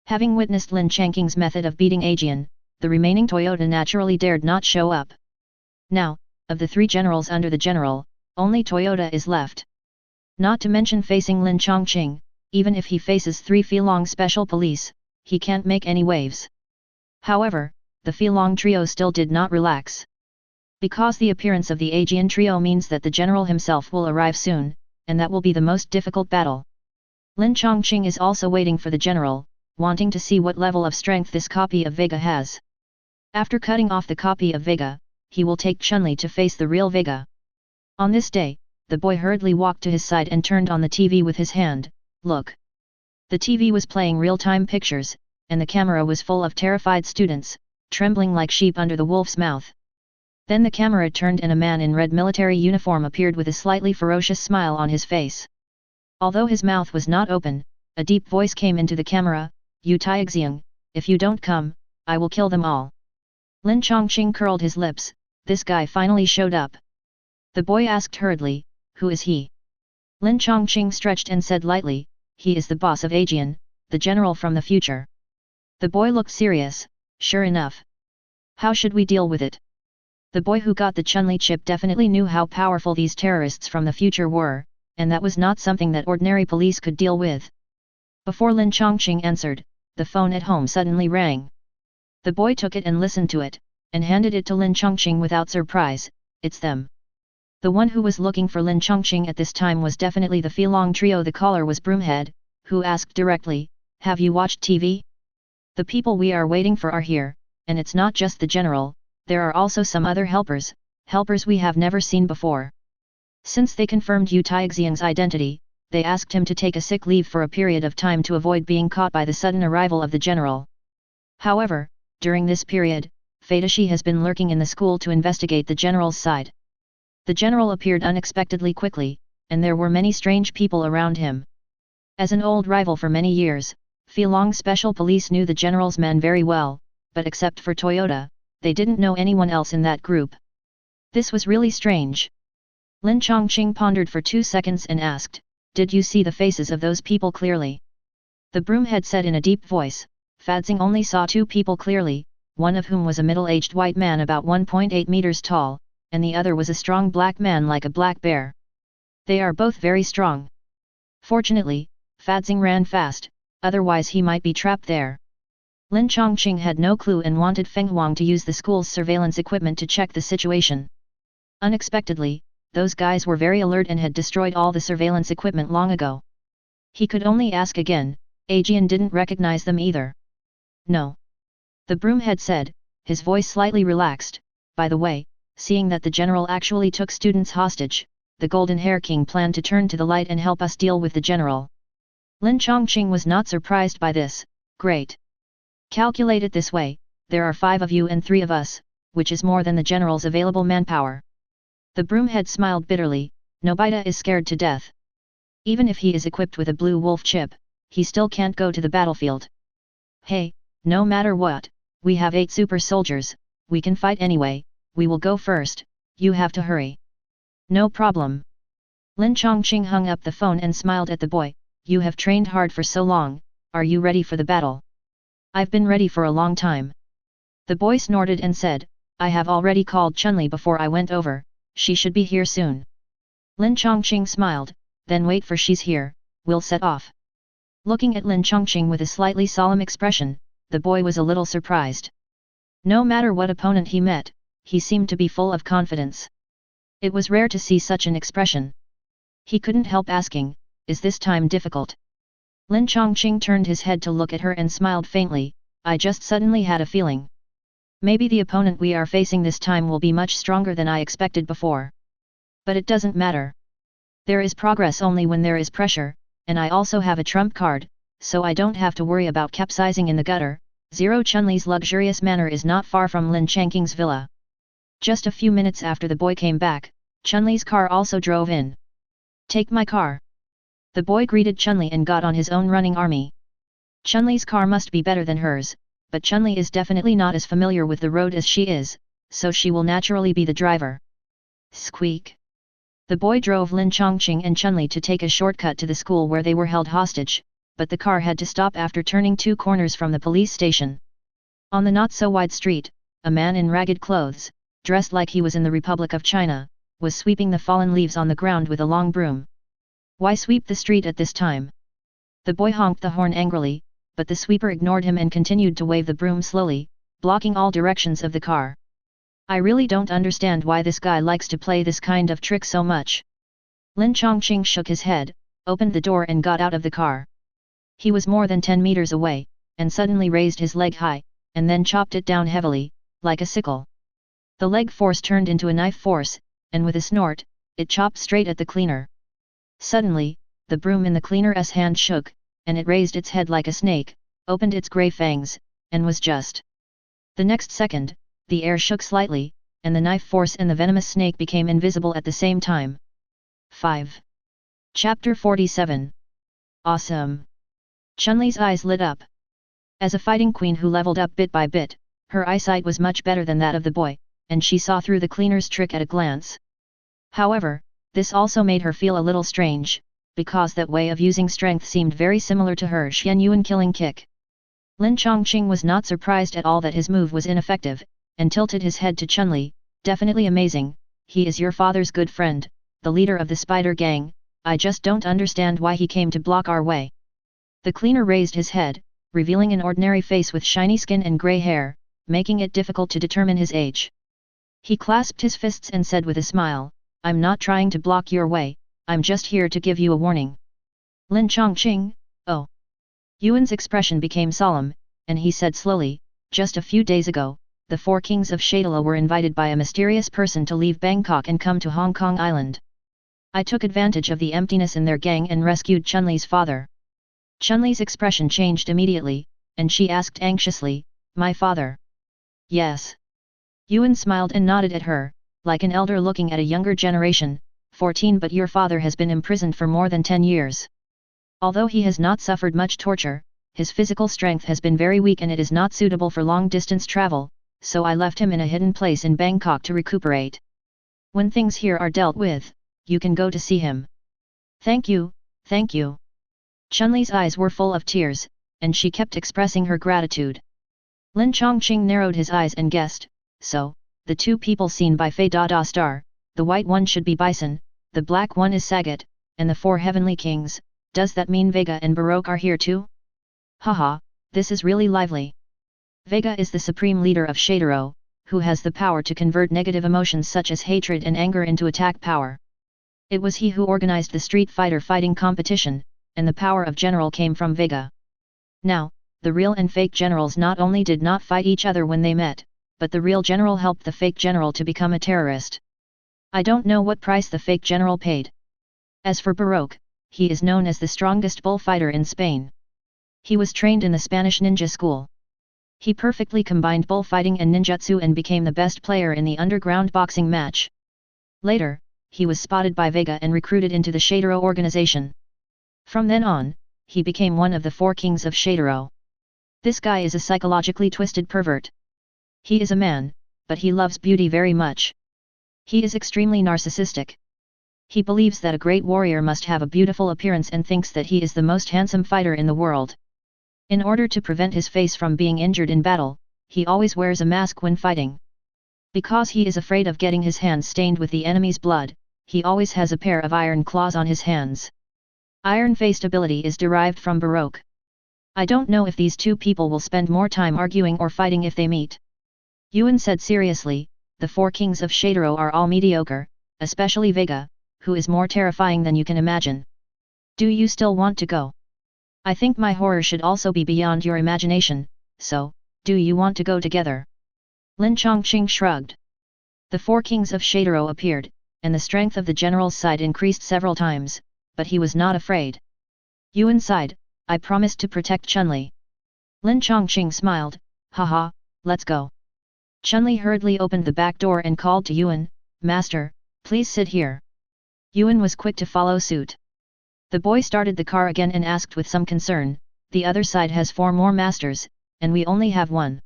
Having witnessed Lin Changqing's method of beating Aegean, the remaining Toyota naturally dared not show up. Now, of the three generals under the general, only Toyota is left. Not to mention facing Lin Changqing, even if he faces three Filong Special Police, he can't make any waves. However, the Filong trio still did not relax. Because the appearance of the Aegean trio means that the general himself will arrive soon, and that will be the most difficult battle. Lin Changqing is also waiting for the general, wanting to see what level of strength this copy of Vega has. After cutting off the copy of Vega, he will take Chun-Li to face the real Vega. On this day, the boy hurriedly walked to his side and turned on the TV with his hand. Look. The TV was playing real-time pictures, and the camera was full of terrified students, trembling like sheep under the wolf's mouth. Then the camera turned and a man in red military uniform appeared with a slightly ferocious smile on his face. Although his mouth was not open, a deep voice came into the camera, "You Taixing, if you don't come, I will kill them all." Lin Changqing curled his lips. This guy finally showed up. The boy asked hurriedly, "Who is he?" Lin Changqing stretched and said lightly, "He is the boss of Aegean, the general from the future." The boy looked serious. "Sure enough. How should we deal with it?" The boy who got the Chun-Li chip definitely knew how powerful these terrorists from the future were, and that was not something that ordinary police could deal with. Before Lin Changqing answered, the phone at home suddenly rang. The boy took it and listened to it, and handed it to Lin Changqing without surprise. "It's them." The one who was looking for Lin Changqing at this time was definitely the Filong trio. The caller was Broomhead, who asked directly, "Have you watched TV? The people we are waiting for are here, and it's not just the general, there are also some other helpers we have never seen before." Since they confirmed Yu Taixiang's identity, they asked him to take a sick leave for a period of time to avoid being caught by the sudden arrival of the general. However, during this period, Feidashi has been lurking in the school to investigate the general's side. The general appeared unexpectedly quickly, and there were many strange people around him. As an old rival for many years, Filong Special Police knew the general's man very well, but except for Toyota, they didn't know anyone else in that group. This was really strange. Lin Changqing pondered for 2 seconds and asked, "Did you see the faces of those people clearly?" The Broomhead said in a deep voice, "Fadzing only saw 2 people clearly, one of whom was a middle-aged white man about 1.8 meters tall, and the other was a strong black man like a black bear. They are both very strong. Fortunately, Fadzing ran fast, otherwise he might be trapped there." Lin Changqing had no clue and wanted Feng Huang to use the school's surveillance equipment to check the situation. Unexpectedly, those guys were very alert and had destroyed all the surveillance equipment long ago. He could only ask again, Aegean didn't recognize them either. "No." The Broomhead said, his voice slightly relaxed. "By the way, seeing that the general actually took students hostage, the Golden Hair King planned to turn to the light and help us deal with the general." Lin Changqing was not surprised by this. "Great. Calculate it this way, there are 5 of you and 3 of us, which is more than the general's available manpower." The Broomhead smiled bitterly. "Nobita is scared to death. Even if he is equipped with a blue wolf chip, he still can't go to the battlefield. Hey, no matter what, we have 8 super soldiers, we can fight anyway, we will go first, you have to hurry." "No problem." Lin Changqing hung up the phone and smiled at the boy. "You have trained hard for so long, are you ready for the battle?" "I've been ready for a long time." The boy snorted and said, "I have already called Chun-Li before I went over, she should be here soon." Lin Changqing smiled, "Then wait for she's here, we'll set off." Looking at Lin Changqing with a slightly solemn expression, the boy was a little surprised. No matter what opponent he met, he seemed to be full of confidence. It was rare to see such an expression. He couldn't help asking, "Is this time difficult?" Lin Changqing turned his head to look at her and smiled faintly, "I just suddenly had a feeling. Maybe the opponent we are facing this time will be much stronger than I expected before. But it doesn't matter. There is progress only when there is pressure, and I also have a trump card, so I don't have to worry about capsizing in the gutter." Chun-Li's luxurious manor is not far from Lin Changqing's villa. Just a few minutes after the boy came back, Chun-Li's car also drove in. "Take my car." The boy greeted Chun-Li and got on his own running army. Chun-Li's car must be better than hers, but Chun-Li is definitely not as familiar with the road as she is, so she will naturally be the driver. Squeak. The boy drove Lin Changqing and Chun-Li to take a shortcut to the school where they were held hostage, but the car had to stop after turning 2 corners from the police station. On the not-so-wide street, a man in ragged clothes, dressed like he was in the Republic of China, was sweeping the fallen leaves on the ground with a long broom. "Why sweep the street at this time?" The boy honked the horn angrily, but the sweeper ignored him and continued to wave the broom slowly, blocking all directions of the car. "I really don't understand why this guy likes to play this kind of trick so much." Lin Changqing shook his head, opened the door and got out of the car. He was more than 10 meters away, and suddenly raised his leg high, and then chopped it down heavily, like a sickle. The leg force turned into a knife force, and with a snort, it chopped straight at the cleaner. Suddenly, the broom in the cleaner's hand shook, and it raised its head like a snake, opened its grey fangs, and was just. The next second, the air shook slightly, and the knife force and the venomous snake became invisible at the same time. 5. Chapter 47. Awesome! Chun-Li's eyes lit up. As a fighting queen who leveled up bit by bit, her eyesight was much better than that of the boy, and she saw through the cleaner's trick at a glance. However, this also made her feel a little strange, because that way of using strength seemed very similar to her Xian Yuan killing kick. Lin Changqing was not surprised at all that his move was ineffective, and tilted his head to Chun-Li. Definitely amazing, he is your father's good friend, the leader of the spider gang, I just don't understand why he came to block our way. The cleaner raised his head, revealing an ordinary face with shiny skin and grey hair, making it difficult to determine his age. He clasped his fists and said with a smile, I'm not trying to block your way, I'm just here to give you a warning. Lin Changqing, oh. Yuan's expression became solemn, and he said slowly, just a few days ago, the 4 kings of Shadala were invited by a mysterious person to leave Bangkok and come to Hong Kong Island. I took advantage of the emptiness in their gang and rescued Chun-Li's father. Chun-Li's expression changed immediately, and she asked anxiously, my father? Yes. Yuan smiled and nodded at her, like an elder looking at a younger generation, 14 but your father has been imprisoned for more than 10 years. Although he has not suffered much torture, his physical strength has been very weak and it is not suitable for long-distance travel, so I left him in a hidden place in Bangkok to recuperate. When things here are dealt with, you can go to see him. Thank you, thank you. Chun-Li's eyes were full of tears, and she kept expressing her gratitude. Lin Changqing narrowed his eyes and guessed, so, the 2 people seen by Fei Da Star, the white one should be Bison, the black one is Sagat, and the 4 heavenly kings, does that mean Vega and Baroque are here too? Haha, this is really lively. Vega is the supreme leader of Shadaro, who has the power to convert negative emotions such as hatred and anger into attack power. It was he who organized the street fighter fighting competition, and the power of general came from Vega. Now, the real and fake generals not only did not fight each other when they met, but the real general helped the fake general to become a terrorist. I don't know what price the fake general paid. As for Baroque, he is known as the strongest bullfighter in Spain. He was trained in the Spanish ninja school. He perfectly combined bullfighting and ninjutsu and became the best player in the underground boxing match. Later, he was spotted by Vega and recruited into the Shadaro organization. From then on, he became one of the 4 kings of Shadaro. This guy is a psychologically twisted pervert. He is a man, but he loves beauty very much. He is extremely narcissistic. He believes that a great warrior must have a beautiful appearance and thinks that he is the most handsome fighter in the world. In order to prevent his face from being injured in battle, he always wears a mask when fighting. Because he is afraid of getting his hands stained with the enemy's blood, he always has a pair of iron claws on his hands. Iron-faced ability is derived from Baroque. I don't know if these 2 people will spend more time arguing or fighting if they meet. Yuan said seriously, the 4 kings of Shadaro are all mediocre, especially Vega, who is more terrifying than you can imagine. Do you still want to go? I think my horror should also be beyond your imagination, so, do you want to go together? Lin Changqing shrugged. The 4 kings of Shadaro appeared, and the strength of the general's side increased several times, but he was not afraid. Yuan sighed, I promised to protect Chun-Li. Lin Changqing smiled, haha, let's go. Chun-Li hurriedly opened the back door and called to Yuan, Master, please sit here. Yuan was quick to follow suit. The boy started the car again and asked with some concern, the other side has 4 more masters, and we only have 1.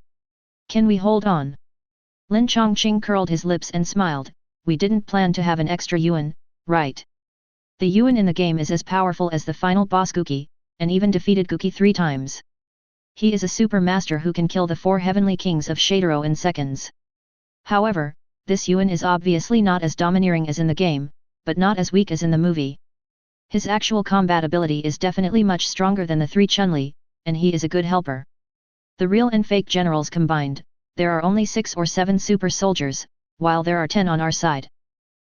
Can we hold on? Lin Changqing curled his lips and smiled, we didn't plan to have an extra Yuan, right? The Yuan in the game is as powerful as the final boss Kuki, and even defeated Kuki 3 times. He is a super master who can kill the 4 heavenly kings of Shadaro in seconds. However, this Yuan is obviously not as domineering as in the game, but not as weak as in the movie. His actual combat ability is definitely much stronger than the 3 Chun-Li, and he is a good helper. The real and fake generals combined, there are only 6 or 7 super soldiers, while there are 10 on our side.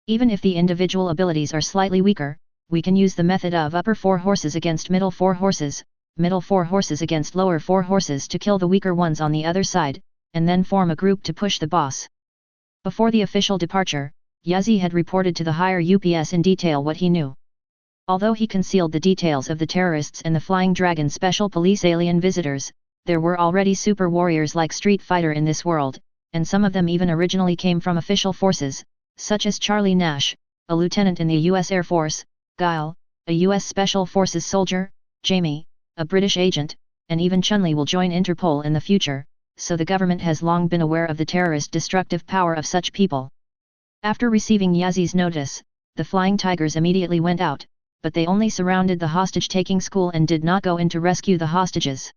Even if the individual abilities are slightly weaker, we can use the method of upper 4 horses against middle 4 horses, middle 4 horses against lower 4 horses to kill the weaker ones on the other side, and then form a group to push the boss. Before the official departure, Yazi had reported to the higher UPS in detail what he knew. Although he concealed the details of the terrorists and the Flying Dragon special police alien visitors, there were already super warriors like Street Fighter in this world, and some of them even originally came from official forces, such as Charlie Nash, a lieutenant in the US Air Force, Guile, a US Special Forces soldier, Jamie, a British agent, and even Chun-Li will join Interpol in the future, so the government has long been aware of the terrorist destructive power of such people. After receiving Yazi's notice, the Flying Tigers immediately went out, but they only surrounded the hostage-taking school and did not go in to rescue the hostages.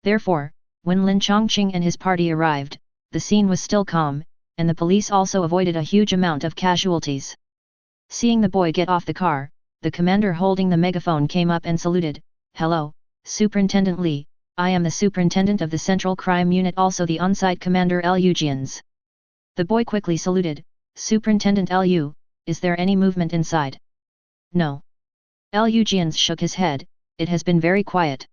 Therefore, when Lin Changqing and his party arrived, the scene was still calm, and the police also avoided a huge amount of casualties. Seeing the boy get off the car, the commander holding the megaphone came up and saluted, "Hello, Superintendent Li, I am the superintendent of the Central Crime Unit, also the on-site commander Lu Jians." The boy quickly saluted, "Superintendent Lu, is there any movement inside?" "No." Lu Jians shook his head, "It has been very quiet.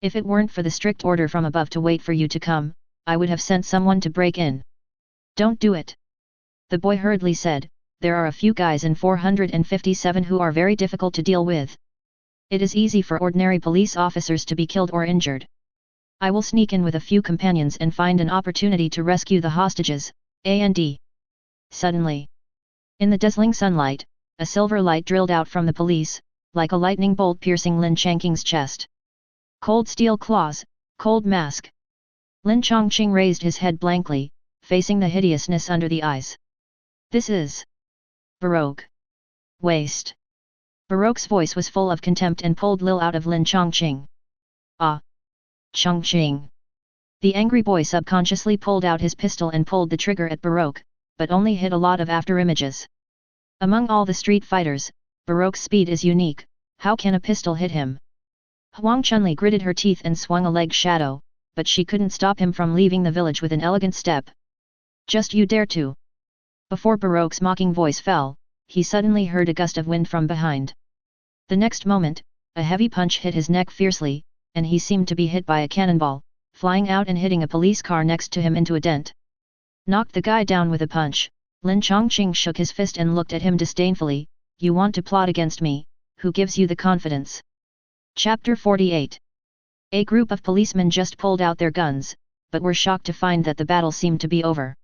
If it weren't for the strict order from above to wait for you to come, I would have sent someone to break in." "Don't do it." The boy hurriedly said, "There are a few guys in 457 who are very difficult to deal with. It is easy for ordinary police officers to be killed or injured. I will sneak in with a few companions and find an opportunity to rescue the hostages, and." Suddenly, in the dazzling sunlight, a silver light drilled out from the police, like a lightning bolt piercing Lin Changqing's chest. "Cold steel claws, cold mask." Lin Changqing raised his head blankly, facing the hideousness under the eyes. "This is Baroque. Waste." Baroque's voice was full of contempt and pulled Lil out of Lin Changqing. "Ah! Changqing!" The angry boy subconsciously pulled out his pistol and pulled the trigger at Baroque, but only hit a lot of afterimages. Among all the street fighters, Baroque's speed is unique, how can a pistol hit him? Huang Chun-Li gritted her teeth and swung a leg shadow, but she couldn't stop him from leaving the village with an elegant step. "Just you dare to!" Before Baroque's mocking voice fell, he suddenly heard a gust of wind from behind. The next moment, a heavy punch hit his neck fiercely, and he seemed to be hit by a cannonball, flying out and hitting a police car next to him into a dent. Knocked the guy down with a punch, Lin Changqing shook his fist and looked at him disdainfully, "You want to plot against me, who gives you the confidence?" Chapter 48. A group of policemen just pulled out their guns, but were shocked to find that the battle seemed to be over.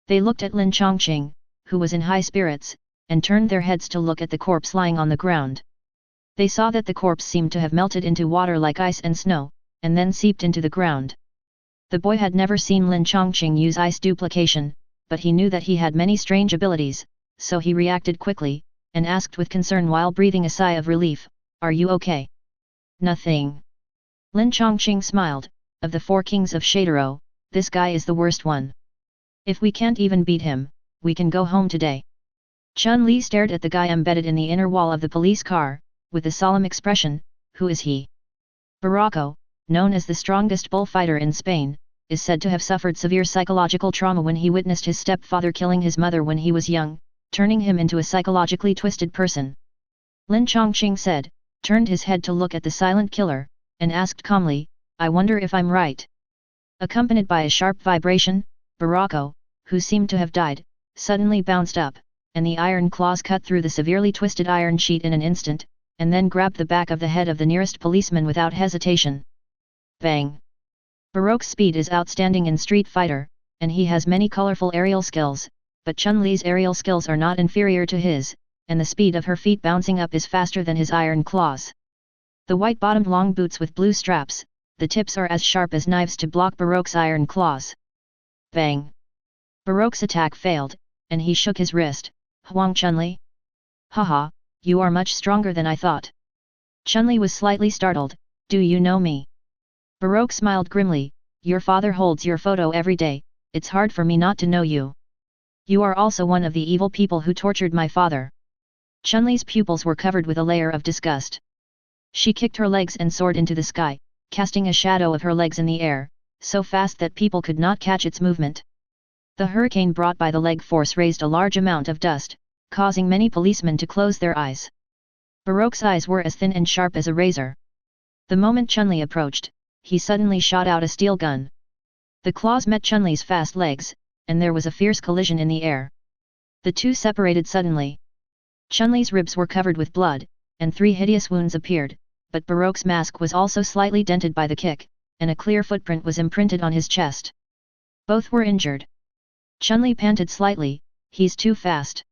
They looked at Lin Changqing, who was in high spirits, and turned their heads to look at the corpse lying on the ground. They saw that the corpse seemed to have melted into water like ice and snow, and then seeped into the ground. The boy had never seen Lin Changqing use ice duplication, but he knew that he had many strange abilities, so he reacted quickly, and asked with concern while breathing a sigh of relief, "Are you okay?" "Nothing." Lin Changqing smiled, "Of the four kings of Shadero, this guy is the worst one. If we can't even beat him, we can go home today." Chun-Li stared at the guy embedded in the inner wall of the police car, with a solemn expression, "Who is he?" Barako, known as the strongest bullfighter in Spain, is said to have suffered severe psychological trauma when he witnessed his stepfather killing his mother when he was young, turning him into a psychologically twisted person. Lin Changqing said, turned his head to look at the silent killer, and asked calmly, "I wonder if I'm right." Accompanied by a sharp vibration, Barako, who seemed to have died, suddenly bounced up, and the iron claws cut through the severely twisted iron sheet in an instant, and then grabbed the back of the head of the nearest policeman without hesitation. Bang! Baroque's speed is outstanding in Street Fighter, and he has many colorful aerial skills, but Chun-Li's aerial skills are not inferior to his, and the speed of her feet bouncing up is faster than his iron claws. The white-bottomed long boots with blue straps, the tips are as sharp as knives to block Baroque's iron claws. Bang! Baroque's attack failed, and he shook his wrist. "Huang Chun-Li? Haha, you are much stronger than I thought." Chun-Li was slightly startled, "Do you know me?" Baroque smiled grimly, "Your father holds your photo every day, it's hard for me not to know you. You are also one of the evil people who tortured my father." Chun-Li's pupils were covered with a layer of disgust. She kicked her legs and soared into the sky, casting a shadow of her legs in the air, so fast that people could not catch its movement. The hurricane brought by the leg force raised a large amount of dust, causing many policemen to close their eyes. Baroque's eyes were as thin and sharp as a razor. The moment Chun-Li approached, he suddenly shot out a steel gun. The claws met Chun-Li's fast legs, and there was a fierce collision in the air. The two separated suddenly. Chun-Li's ribs were covered with blood, and 3 hideous wounds appeared, but Baroque's mask was also slightly dented by the kick, and a clear footprint was imprinted on his chest. Both were injured. Chun-Li panted slightly, he's too fast.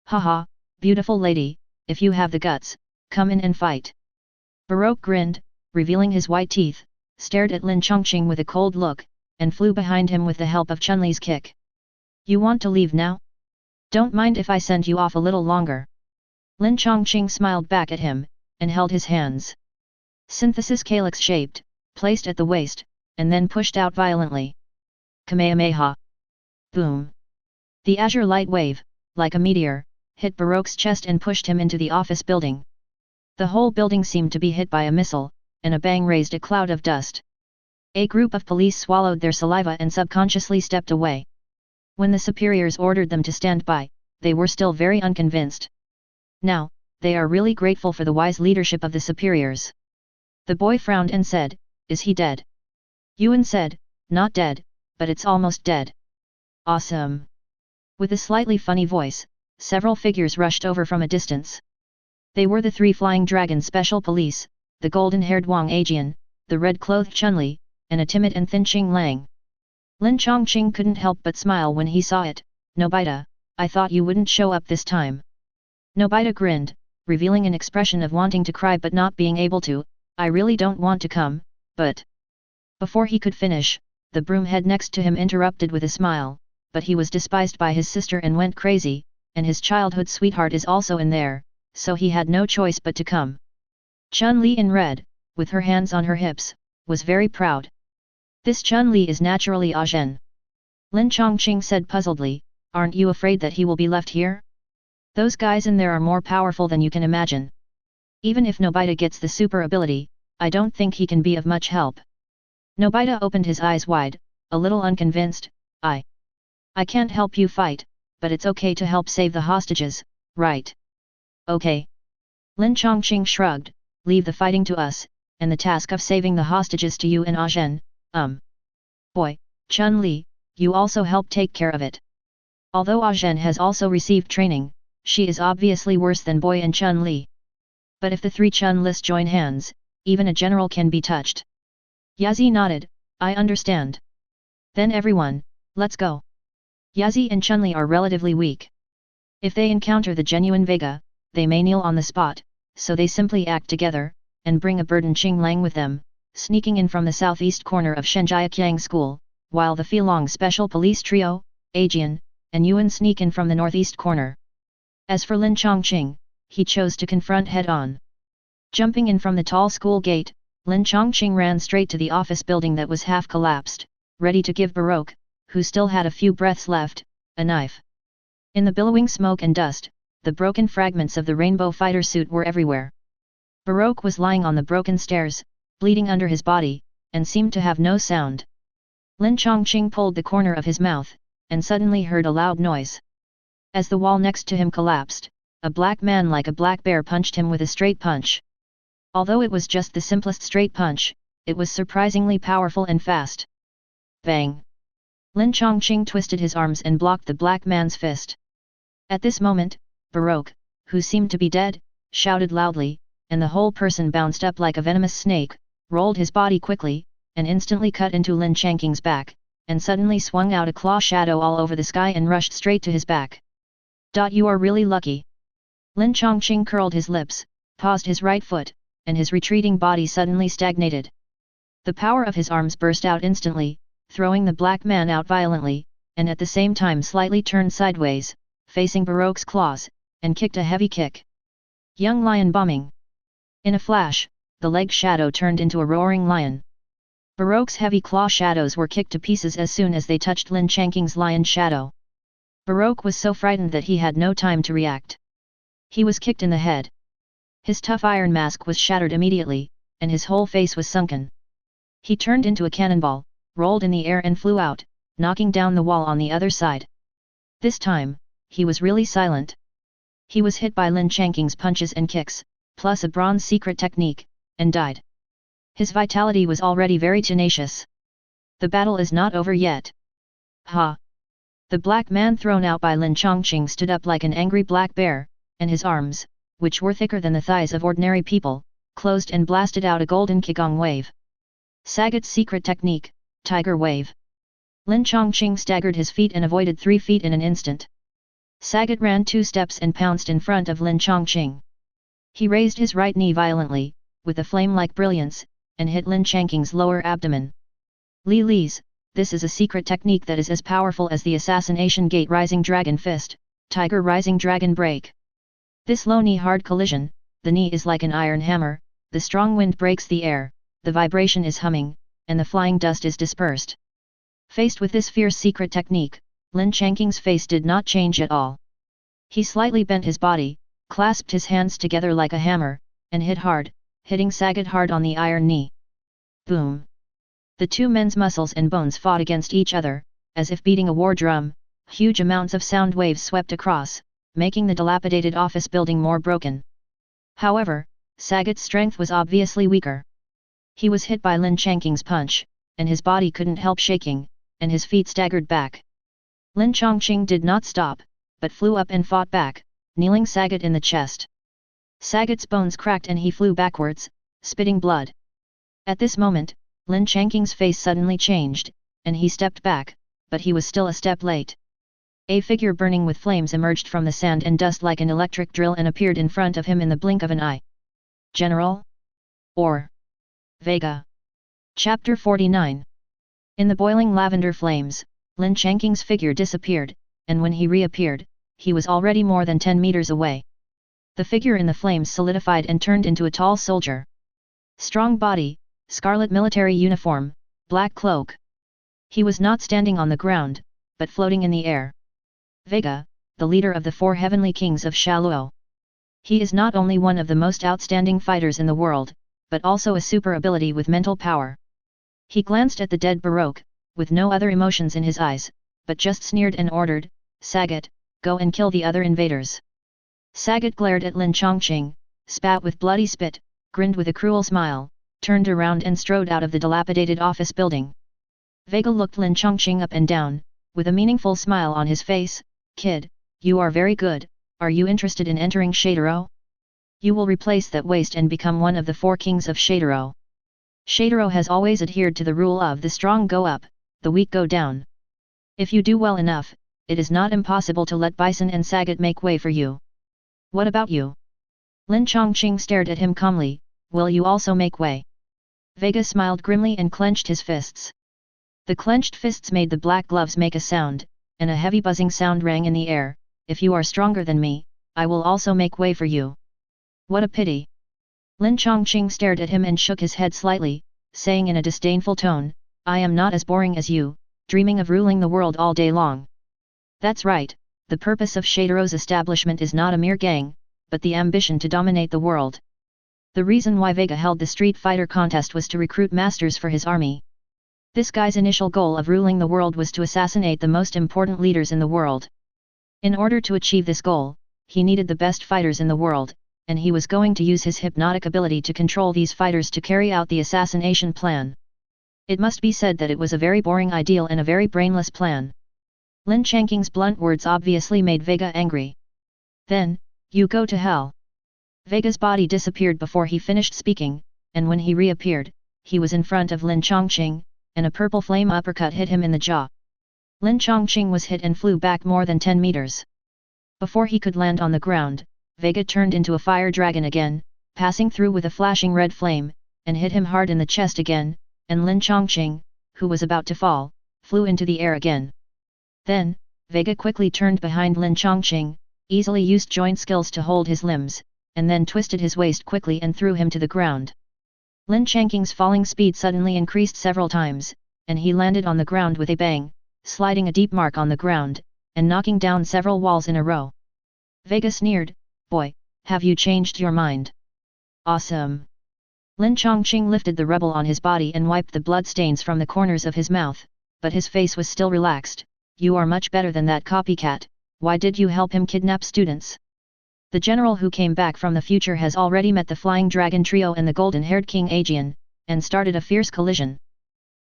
Haha, beautiful lady, if you have the guts, come in and fight. Baroque grinned, revealing his white teeth, stared at Lin Changqing with a cold look, and flew behind him with the help of Chun-Li's kick. You want to leave now? Don't mind if I send you off a little longer. Lin Changqing smiled back at him, and held his hands. Synthesis calyx shaped, placed at the waist, and then pushed out violently. Kamehameha. Boom. The azure light wave, like a meteor, hit Baroque's chest and pushed him into the office building. The whole building seemed to be hit by a missile, and a bang raised a cloud of dust. A group of police swallowed their saliva and subconsciously stepped away. When the superiors ordered them to stand by, they were still very unconvinced. Now, they are really grateful for the wise leadership of the superiors. The boy frowned and said, "Is he dead?" Yuan said, "Not dead, but it's almost dead." Awesome! With a slightly funny voice, several figures rushed over from a distance. They were the 3 Flying Dragon Special Police, the golden-haired Wang Ajian, the red-clothed Chun-Li, and a timid and thin Qing Lang. Lin Changqing couldn't help but smile when he saw it. "Nobita, I thought you wouldn't show up this time." Nobita grinned, revealing an expression of wanting to cry but not being able to. "I really don't want to come, but..." Before he could finish, the broomhead next to him interrupted with a smile, "But he was despised by his sister and went crazy, and his childhood sweetheart is also in there, so he had no choice but to come." Chun-Li in red, with her hands on her hips, was very proud. "This Chun-Li is naturally a Zhen." Lin Changqing said puzzledly, "Aren't you afraid that he will be left here? Those guys in there are more powerful than you can imagine. Even if Nobita gets the super ability, I don't think he can be of much help." Nobita opened his eyes wide, a little unconvinced. I can't help you fight, but it's okay to help save the hostages, right?" "Okay." Lin Changqing shrugged, "Leave the fighting to us, and the task of saving the hostages to you and A Zhen. Boy, Chun-Li, you also help take care of it." Although A Zhen has also received training, she is obviously worse than Boy and Chun-Li. But if the 3 Chun-Lis join hands, even a general can be touched. Yazi nodded, "I understand. Then everyone, let's go." Yazi and Chun-Li are relatively weak. If they encounter the genuine Vega, they may kneel on the spot, so they simply act together, and bring a burdened Qing Lang with them, sneaking in from the southeast corner of Shenjiaqiang School, while the Filong Special Police Trio, Ajian, and Yuan sneak in from the northeast corner. As for Lin Changqing, he chose to confront head-on. Jumping in from the tall school gate, Lin Changqing ran straight to the office building that was half collapsed, ready to give Baroque, who still had a few breaths left, a knife. In the billowing smoke and dust, the broken fragments of the rainbow fighter suit were everywhere. Baroque was lying on the broken stairs, bleeding under his body, and seemed to have no sound. Lin Changqing pulled the corner of his mouth, and suddenly heard a loud noise. As the wall next to him collapsed, a black man like a black bear punched him with a straight punch. Although it was just the simplest straight punch, it was surprisingly powerful and fast. Bang! Lin Changqing twisted his arms and blocked the black man's fist. At this moment, Baroque, who seemed to be dead, shouted loudly, and the whole person bounced up like a venomous snake, rolled his body quickly, and instantly cut into Lin Changqing's back, and suddenly swung out a claw shadow all over the sky and rushed straight to his back. "You are really lucky." Lin Changqing curled his lips, paused his right foot, and his retreating body suddenly stagnated. The power of his arms burst out instantly, throwing the black man out violently, and at the same time slightly turned sideways, facing Baroque's claws, and kicked a heavy kick. Young lion bombing. In a flash, the leg shadow turned into a roaring lion. Baroque's heavy claw shadows were kicked to pieces as soon as they touched Lin Changqing's lion shadow. Baroque was so frightened that he had no time to react. He was kicked in the head. His tough iron mask was shattered immediately, and his whole face was sunken. He turned into a cannonball, rolled in the air and flew out, knocking down the wall on the other side. This time, he was really silent. He was hit by Lin Changqing's punches and kicks, plus a bronze secret technique, and died. His vitality was already very tenacious. The battle is not over yet. Ha! The black man thrown out by Lin Changqing stood up like an angry black bear, and his arms, which were thicker than the thighs of ordinary people, closed and blasted out a golden qigong wave. Sagat's secret technique, Tiger Wave. Lin Changqing staggered his feet and avoided 3 feet in an instant. Sagat ran 2 steps and pounced in front of Lin Changqing. He raised his right knee violently, with a flame-like brilliance, and hit Lin Changqing's lower abdomen. Li's, this is a secret technique that is as powerful as the assassination gate rising dragon fist, tiger rising dragon break. This low knee hard collision, the knee is like an iron hammer, the strong wind breaks the air, the vibration is humming, and the flying dust is dispersed. Faced with this fierce secret technique, Lin Changqing's face did not change at all. He slightly bent his body, clasped his hands together like a hammer, and hit hard, hitting Sagat hard on the iron knee. Boom! The 2 men's muscles and bones fought against each other, as if beating a war drum. Huge amounts of sound waves swept across, making the dilapidated office building more broken. However, Sagat's strength was obviously weaker. He was hit by Lin Changqing's punch, and his body couldn't help shaking, and his feet staggered back. Lin Changqing did not stop, but flew up and fought back, kneeling Sagat in the chest. Sagat's bones cracked and he flew backwards, spitting blood. At this moment, Lin Changqing's face suddenly changed, and he stepped back, but he was still a step late. A figure burning with flames emerged from the sand and dust like an electric drill and appeared in front of him in the blink of an eye. General? Or Vega? Chapter 49. In the boiling lavender flames, Lin Changqing's figure disappeared, and when he reappeared, he was already more than 10 meters away. The figure in the flames solidified and turned into a tall soldier. Strong body, scarlet military uniform, black cloak. He was not standing on the ground, but floating in the air. Vega, the leader of the 4 heavenly kings of Shaluo. He is not only one of the most outstanding fighters in the world, but also a super ability with mental power. He glanced at the dead Baroque, with no other emotions in his eyes, but just sneered and ordered, "Sagat, go and kill the other invaders." Sagat glared at Lin Changqing, spat with bloody spit, grinned with a cruel smile, turned around and strode out of the dilapidated office building. Vega looked Lin Changqing up and down, with a meaningful smile on his face. "Kid, you are very good, are you interested in entering Shadero? You will replace that waste and become one of the 4 kings of Shadero. Shadero has always adhered to the rule of the strong go up, the weak go down. If you do well enough, it is not impossible to let Bison and Sagat make way for you. What about you?" Lin Changqing stared at him calmly. "Will you also make way?" Vega smiled grimly and clenched his fists. The clenched fists made the black gloves make a sound, and a heavy buzzing sound rang in the air. "If you are stronger than me, I will also make way for you." "What a pity." Lin Changqing stared at him and shook his head slightly, saying in a disdainful tone, "I am not as boring as you, dreaming of ruling the world all day long. That's right, the purpose of Shadero's establishment is not a mere gang, but the ambition to dominate the world." The reason why Vega held the Street Fighter contest was to recruit masters for his army. This guy's initial goal of ruling the world was to assassinate the most important leaders in the world. In order to achieve this goal, he needed the best fighters in the world, and he was going to use his hypnotic ability to control these fighters to carry out the assassination plan. It must be said that it was a very boring ideal and a very brainless plan. Lin Changqing's blunt words obviously made Vega angry. "Then, you go to hell." Vega's body disappeared before he finished speaking, and when he reappeared, he was in front of Lin Changqing, and a purple flame uppercut hit him in the jaw. Lin Changqing was hit and flew back more than 10 meters. Before he could land on the ground, Vega turned into a fire dragon again, passing through with a flashing red flame, and hit him hard in the chest again, and Lin Changqing, who was about to fall, flew into the air again. Then, Vega quickly turned behind Lin Changqing, easily used joint skills to hold his limbs, and then twisted his waist quickly and threw him to the ground. Lin Changqing's falling speed suddenly increased several times, and he landed on the ground with a bang, sliding a deep mark on the ground, and knocking down several walls in a row. Vega sneered, "Boy, have you changed your mind?" "Awesome." Lin Changqing lifted the rubble on his body and wiped the blood stains from the corners of his mouth, but his face was still relaxed. "You are much better than that copycat, why did you help him kidnap students?" The general who came back from the future has already met the Flying Dragon Trio and the golden-haired King Aegean, and started a fierce collision.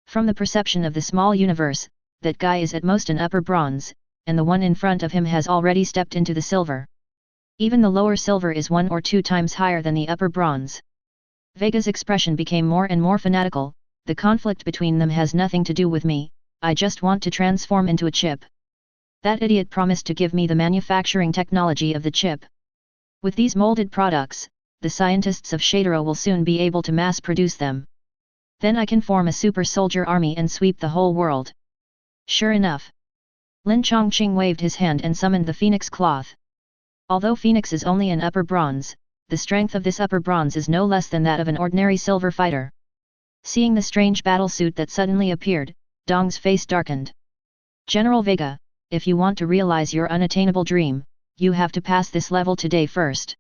From the perception of the small universe, that guy is at most an upper bronze, and the one in front of him has already stepped into the silver. Even the lower silver is 1 or 2 times higher than the upper bronze. Vega's expression became more and more fanatical. "The conflict between them has nothing to do with me, I just want to transform into a chip. That idiot promised to give me the manufacturing technology of the chip. With these molded products, the scientists of Shadero will soon be able to mass produce them. Then I can form a super soldier army and sweep the whole world. Sure enough. Lin Changqing waved his hand and summoned the phoenix cloth. Although phoenix is only an upper bronze, the strength of this upper bronze is no less than that of an ordinary silver fighter. Seeing the strange battle suit that suddenly appeared, Dong's face darkened. General Vega, if you want to realize your unattainable dream, you have to pass this level today first.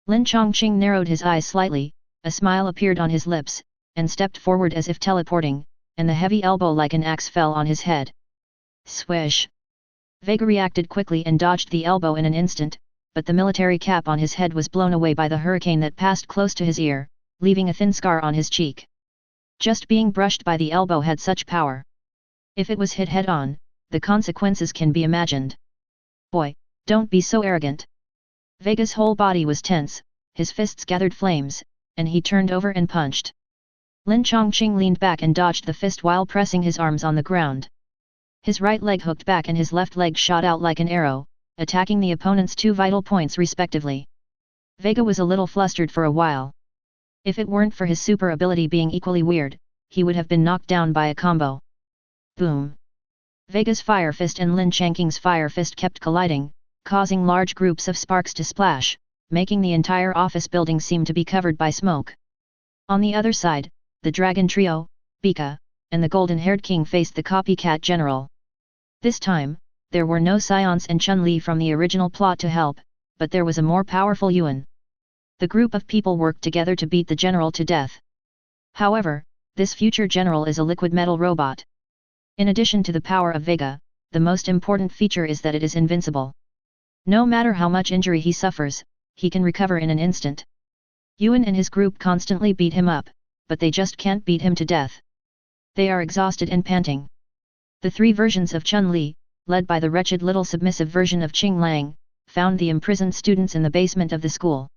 Lin Changqing narrowed his eyes slightly, a smile appeared on his lips, and stepped forward as if teleporting, and the heavy elbow like an axe fell on his head. Swish! Vega reacted quickly and dodged the elbow in an instant, but the military cap on his head was blown away by the hurricane that passed close to his ear, leaving a thin scar on his cheek. Just being brushed by the elbow had such power. If it was hit head-on, the consequences can be imagined. Boy, don't be so arrogant. Vega's whole body was tense, his fists gathered flames, and he turned over and punched. Lin Changqing leaned back and dodged the fist while pressing his arms on the ground. His right leg hooked back and his left leg shot out like an arrow, attacking the opponent's two vital points respectively. Vega was a little flustered for a while. If it weren't for his super ability being equally weird, he would have been knocked down by a combo. Boom! Vega's fire fist and Lin Changqing's fire fist kept colliding, causing large groups of sparks to splash, making the entire office building seem to be covered by smoke. On the other side, the dragon trio, Bika, and the golden-haired king faced the copycat general. This time, there were no Scions and Chun-Li from the original plot to help, but there was a more powerful Yuan. The group of people worked together to beat the general to death. However, this future general is a liquid metal robot. In addition to the power of Vega, the most important feature is that it is invincible. No matter how much injury he suffers, he can recover in an instant. Yuan and his group constantly beat him up, but they just can't beat him to death. They are exhausted and panting. The three versions of Chun-Li, led by the wretched little submissive version of Qing Lang, found the imprisoned students in the basement of the school.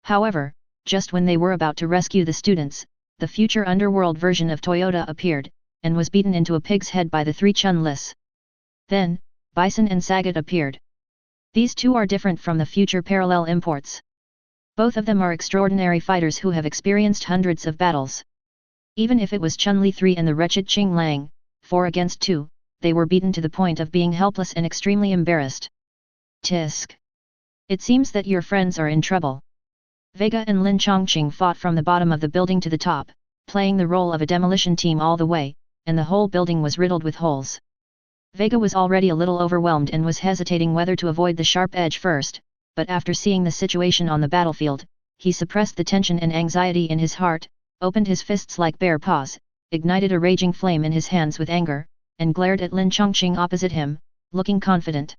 However, just when they were about to rescue the students, the future underworld version of Toyota appeared, and was beaten into a pig's head by the three Chun-Lis. Then, Bison and Sagat appeared. These two are different from the future parallel imports. Both of them are extraordinary fighters who have experienced hundreds of battles. Even if it was Chun-Li 3 and the wretched Qing Lang, 4 against 2, they were beaten to the point of being helpless and extremely embarrassed. Tisk! It seems that your friends are in trouble. Vega and Lin Changqing fought from the bottom of the building to the top, playing the role of a demolition team all the way, and the whole building was riddled with holes. Vega was already a little overwhelmed and was hesitating whether to avoid the sharp edge first, but after seeing the situation on the battlefield, he suppressed the tension and anxiety in his heart, opened his fists like bear paws, ignited a raging flame in his hands with anger, and glared at Lin Changqing opposite him, looking confident.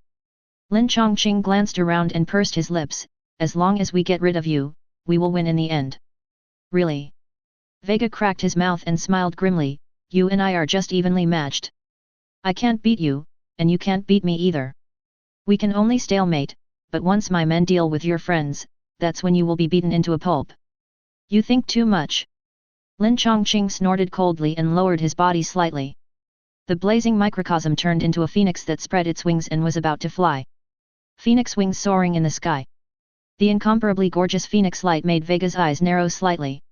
Lin Changqing glanced around and pursed his lips, as long as we get rid of you, we will win in the end. Really? Vega cracked his mouth and smiled grimly, you and I are just evenly matched. I can't beat you, and you can't beat me either. We can only stalemate, but once my men deal with your friends, that's when you will be beaten into a pulp. You think too much. Lin Changqing snorted coldly and lowered his body slightly. The blazing microcosm turned into a phoenix that spread its wings and was about to fly. Phoenix wings soaring in the sky. The incomparably gorgeous phoenix light made Vega's eyes narrow slightly.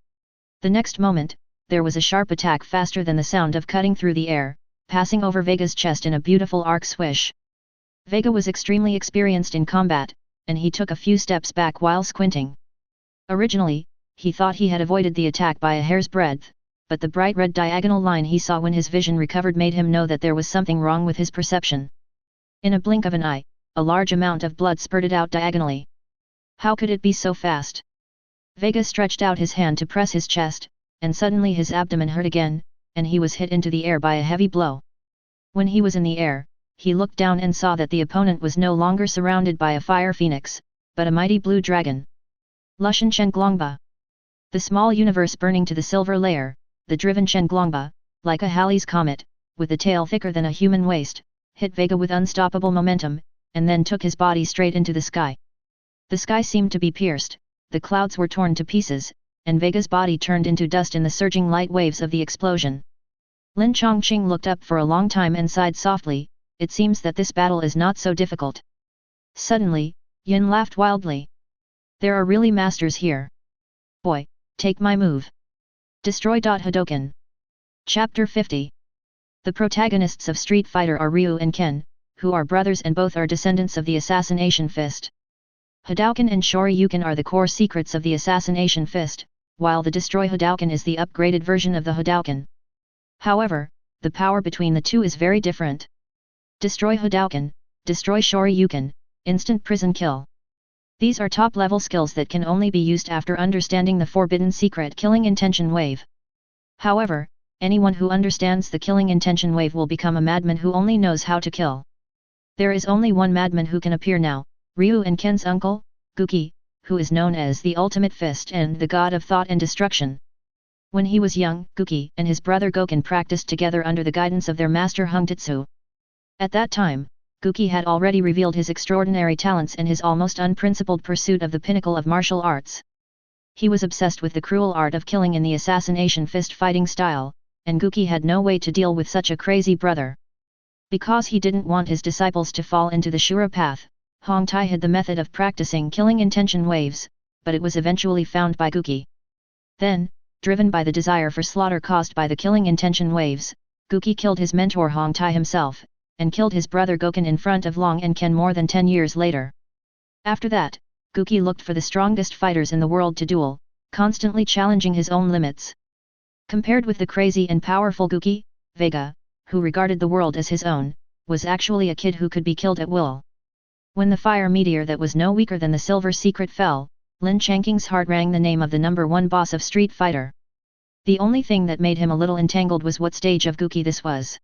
The next moment, there was a sharp attack faster than the sound of cutting through the air, passing over Vega's chest in a beautiful arc swish. Vega was extremely experienced in combat, and he took a few steps back while squinting. Originally, he thought he had avoided the attack by a hair's breadth, but the bright red diagonal line he saw when his vision recovered made him know that there was something wrong with his perception. In a blink of an eye, a large amount of blood spurted out diagonally. How could it be so fast? Vega stretched out his hand to press his chest, and suddenly his abdomen hurt again, and he was hit into the air by a heavy blow. When he was in the air, he looked down and saw that the opponent was no longer surrounded by a fire phoenix, but a mighty blue dragon. Lushan Shenglongba. The small universe burning to the silver layer, the driven Shenglongba, like a Halley's comet, with a tail thicker than a human waist, hit Vega with unstoppable momentum, and then took his body straight into the sky. The sky seemed to be pierced, the clouds were torn to pieces, and Vega's body turned into dust in the surging light waves of the explosion. Lin Changqing looked up for a long time and sighed softly, it seems that this battle is not so difficult. Suddenly, Yin laughed wildly. There are really masters here. Boy, take my move. Destroy. Hadoken. Chapter 50. The protagonists of Street Fighter are Ryu and Ken, who are brothers and both are descendants of the Assassination Fist. Hadouken and Shoryuken are the core secrets of the Assassination Fist, while the Destroy Hadouken is the upgraded version of the Hadouken. However, the power between the two is very different. Destroy Hadouken, Destroy Shoryuken, instant prison kill. These are top-level skills that can only be used after understanding the forbidden secret killing intention wave. However, anyone who understands the killing intention wave will become a madman who only knows how to kill. There is only one madman who can appear now, Ryu and Ken's uncle, Guki, who is known as the Ultimate Fist and the God of Thought and Destruction. When he was young, Guki and his brother Goken practiced together under the guidance of their master Hungtitsu. At that time, Guki had already revealed his extraordinary talents and his almost unprincipled pursuit of the pinnacle of martial arts. He was obsessed with the cruel art of killing in the Assassination Fist fighting style, and Guki had no way to deal with such a crazy brother. Because he didn't want his disciples to fall into the Shura path, Hong Tai hid the method of practicing killing intention waves, but it was eventually found by Guki. Then, driven by the desire for slaughter caused by the killing intention waves, Guki killed his mentor Hong Tai himself, and killed his brother Goken in front of Long and Ken more than 10 years later. After that, Guki looked for the strongest fighters in the world to duel, constantly challenging his own limits. Compared with the crazy and powerful Guki, Vega, who regarded the world as his own, was actually a kid who could be killed at will. When the fire meteor that was no weaker than the silver secret fell, Lin Changqing's heart rang the name of the number one boss of Street Fighter. The only thing that made him a little entangled was what stage of Guki this was.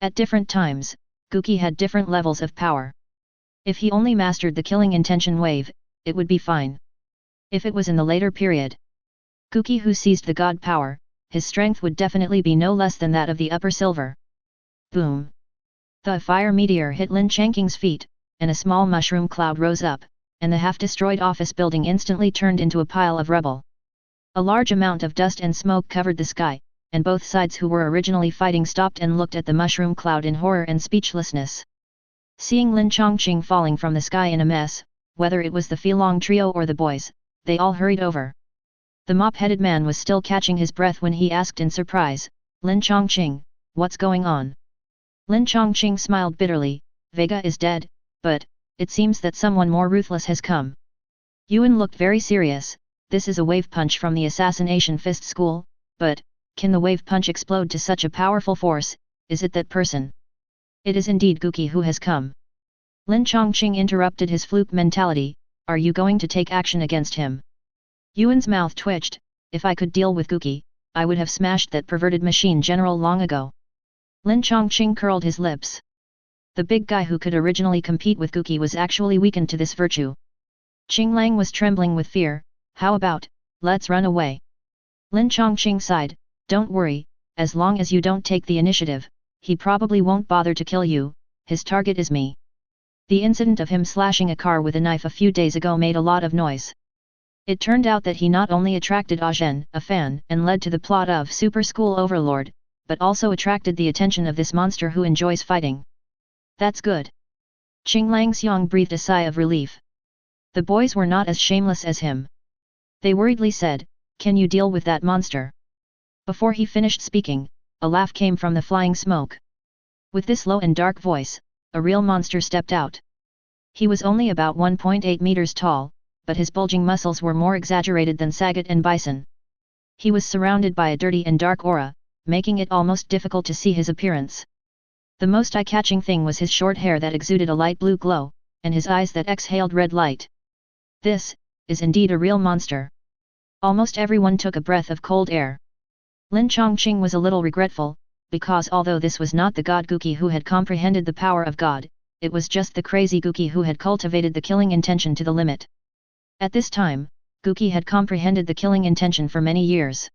At different times, Guki had different levels of power. If he only mastered the killing intention wave, it would be fine. If it was in the later period, Guki who seized the god power, his strength would definitely be no less than that of the upper silver. Boom! The fire meteor hit Lin Changqing's feet, and a small mushroom cloud rose up, and the half-destroyed office building instantly turned into a pile of rubble. A large amount of dust and smoke covered the sky, and both sides who were originally fighting stopped and looked at the mushroom cloud in horror and speechlessness. Seeing Lin Changqing falling from the sky in a mess, whether it was the Filong trio or the boys, they all hurried over. The mop-headed man was still catching his breath when he asked in surprise, "Lin Changqing, what's going on?" Lin Changqing smiled bitterly, "Vega is dead, but it seems that someone more ruthless has come." Yuan looked very serious. "This is a wave punch from the Assassination Fist school, but can the wave punch explode to such a powerful force? Is it that person?" "It is indeed Guki who has come." Lin Changqing interrupted his fluke mentality, "Are you going to take action against him?" Yuan's mouth twitched, "If I could deal with Guki, I would have smashed that perverted machine general long ago." Lin Changqing curled his lips. The big guy who could originally compete with Guki was actually weakened to this virtue. Qinglang was trembling with fear. "How about, let's run away?" Lin Changqing sighed, "Don't worry, as long as you don't take the initiative, he probably won't bother to kill you, his target is me." The incident of him slashing a car with a knife a few days ago made a lot of noise. It turned out that he not only attracted Zhen, a fan, and led to the plot of Super School Overlord, but also attracted the attention of this monster who enjoys fighting. "That's good." Qinglang Xiong breathed a sigh of relief. The boys were not as shameless as him. They worriedly said, "Can you deal with that monster?" Before he finished speaking, a laugh came from the flying smoke. With this low and dark voice, a real monster stepped out. He was only about 1.8 meters tall, but his bulging muscles were more exaggerated than Sagat and Bison. He was surrounded by a dirty and dark aura, making it almost difficult to see his appearance. The most eye-catching thing was his short hair that exuded a light blue glow, and his eyes that exhaled red light. This is indeed a real monster. Almost everyone took a breath of cold air. Lin Changqing was a little regretful, because although this was not the god Guki who had comprehended the power of God, it was just the crazy Guki who had cultivated the killing intention to the limit. At this time, Guki had comprehended the killing intention for many years.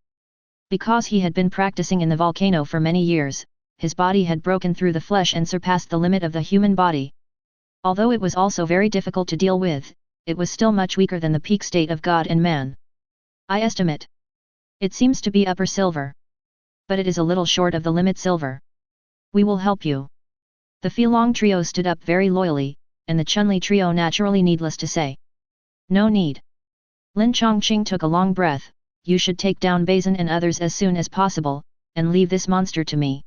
Because he had been practicing in the volcano for many years, his body had broken through the flesh and surpassed the limit of the human body. Although it was also very difficult to deal with, it was still much weaker than the peak state of God and man. I estimate. It seems to be upper silver. but it is a little short of the limit silver. We will help you. The Filong trio stood up very loyally, and the Chunli trio naturally needless to say. No need. Lin Changqing took a long breath. You should take down Bazin and others as soon as possible, and leave this monster to me.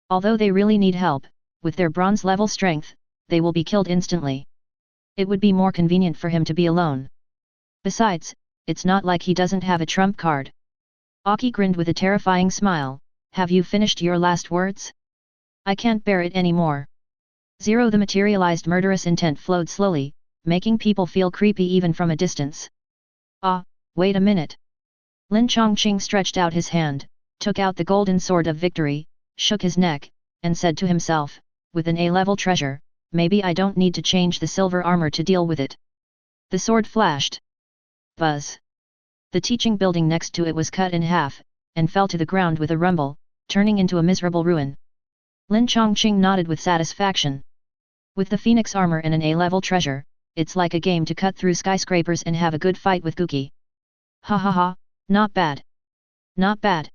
Although they really need help, with their bronze level strength, they will be killed instantly. It would be more convenient for him to be alone. Besides, it's not like he doesn't have a trump card. Aki grinned with a terrifying smile. Have you finished your last words? I can't bear it anymore. The materialized murderous intent flowed slowly, making people feel creepy even from a distance. Ah, wait a minute. Lin Changqing stretched out his hand, took out the golden sword of victory, shook his neck, and said to himself, with an A-level treasure, maybe I don't need to change the silver armor to deal with it. The sword flashed. Buzz. The teaching building next to it was cut in half, and fell to the ground with a rumble, turning into a miserable ruin. Lin Changqing nodded with satisfaction. With the phoenix armor and an A-level treasure, it's like a game to cut through skyscrapers and have a good fight with Gookie. Ha ha ha, not bad. Not bad.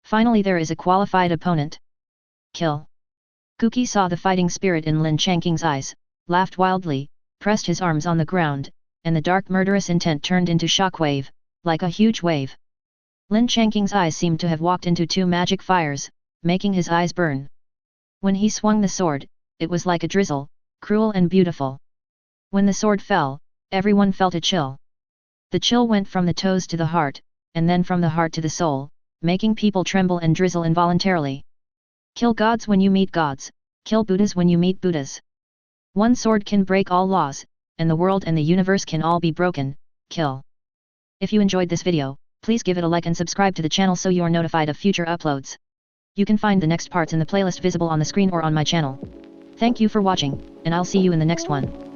Finally there is a qualified opponent. Kill. Gookie saw the fighting spirit in Lin Changqing's eyes, laughed wildly, pressed his arms on the ground, and the dark murderous intent turned into shockwave, like a huge wave. Lin Changqing's eyes seemed to have walked into two magic fires, making his eyes burn. When he swung the sword, it was like a drizzle, cruel and beautiful. When the sword fell, everyone felt a chill. The chill went from the toes to the heart, and then from the heart to the soul, making people tremble and drizzle involuntarily. Kill gods when you meet gods, kill Buddhas when you meet Buddhas. One sword can break all laws, and the world and the universe can all be broken. Kill. If you enjoyed this video, please give it a like and subscribe to the channel so you are notified of future uploads. You can find the next parts in the playlist visible on the screen or on my channel. Thank you for watching, and I'll see you in the next one.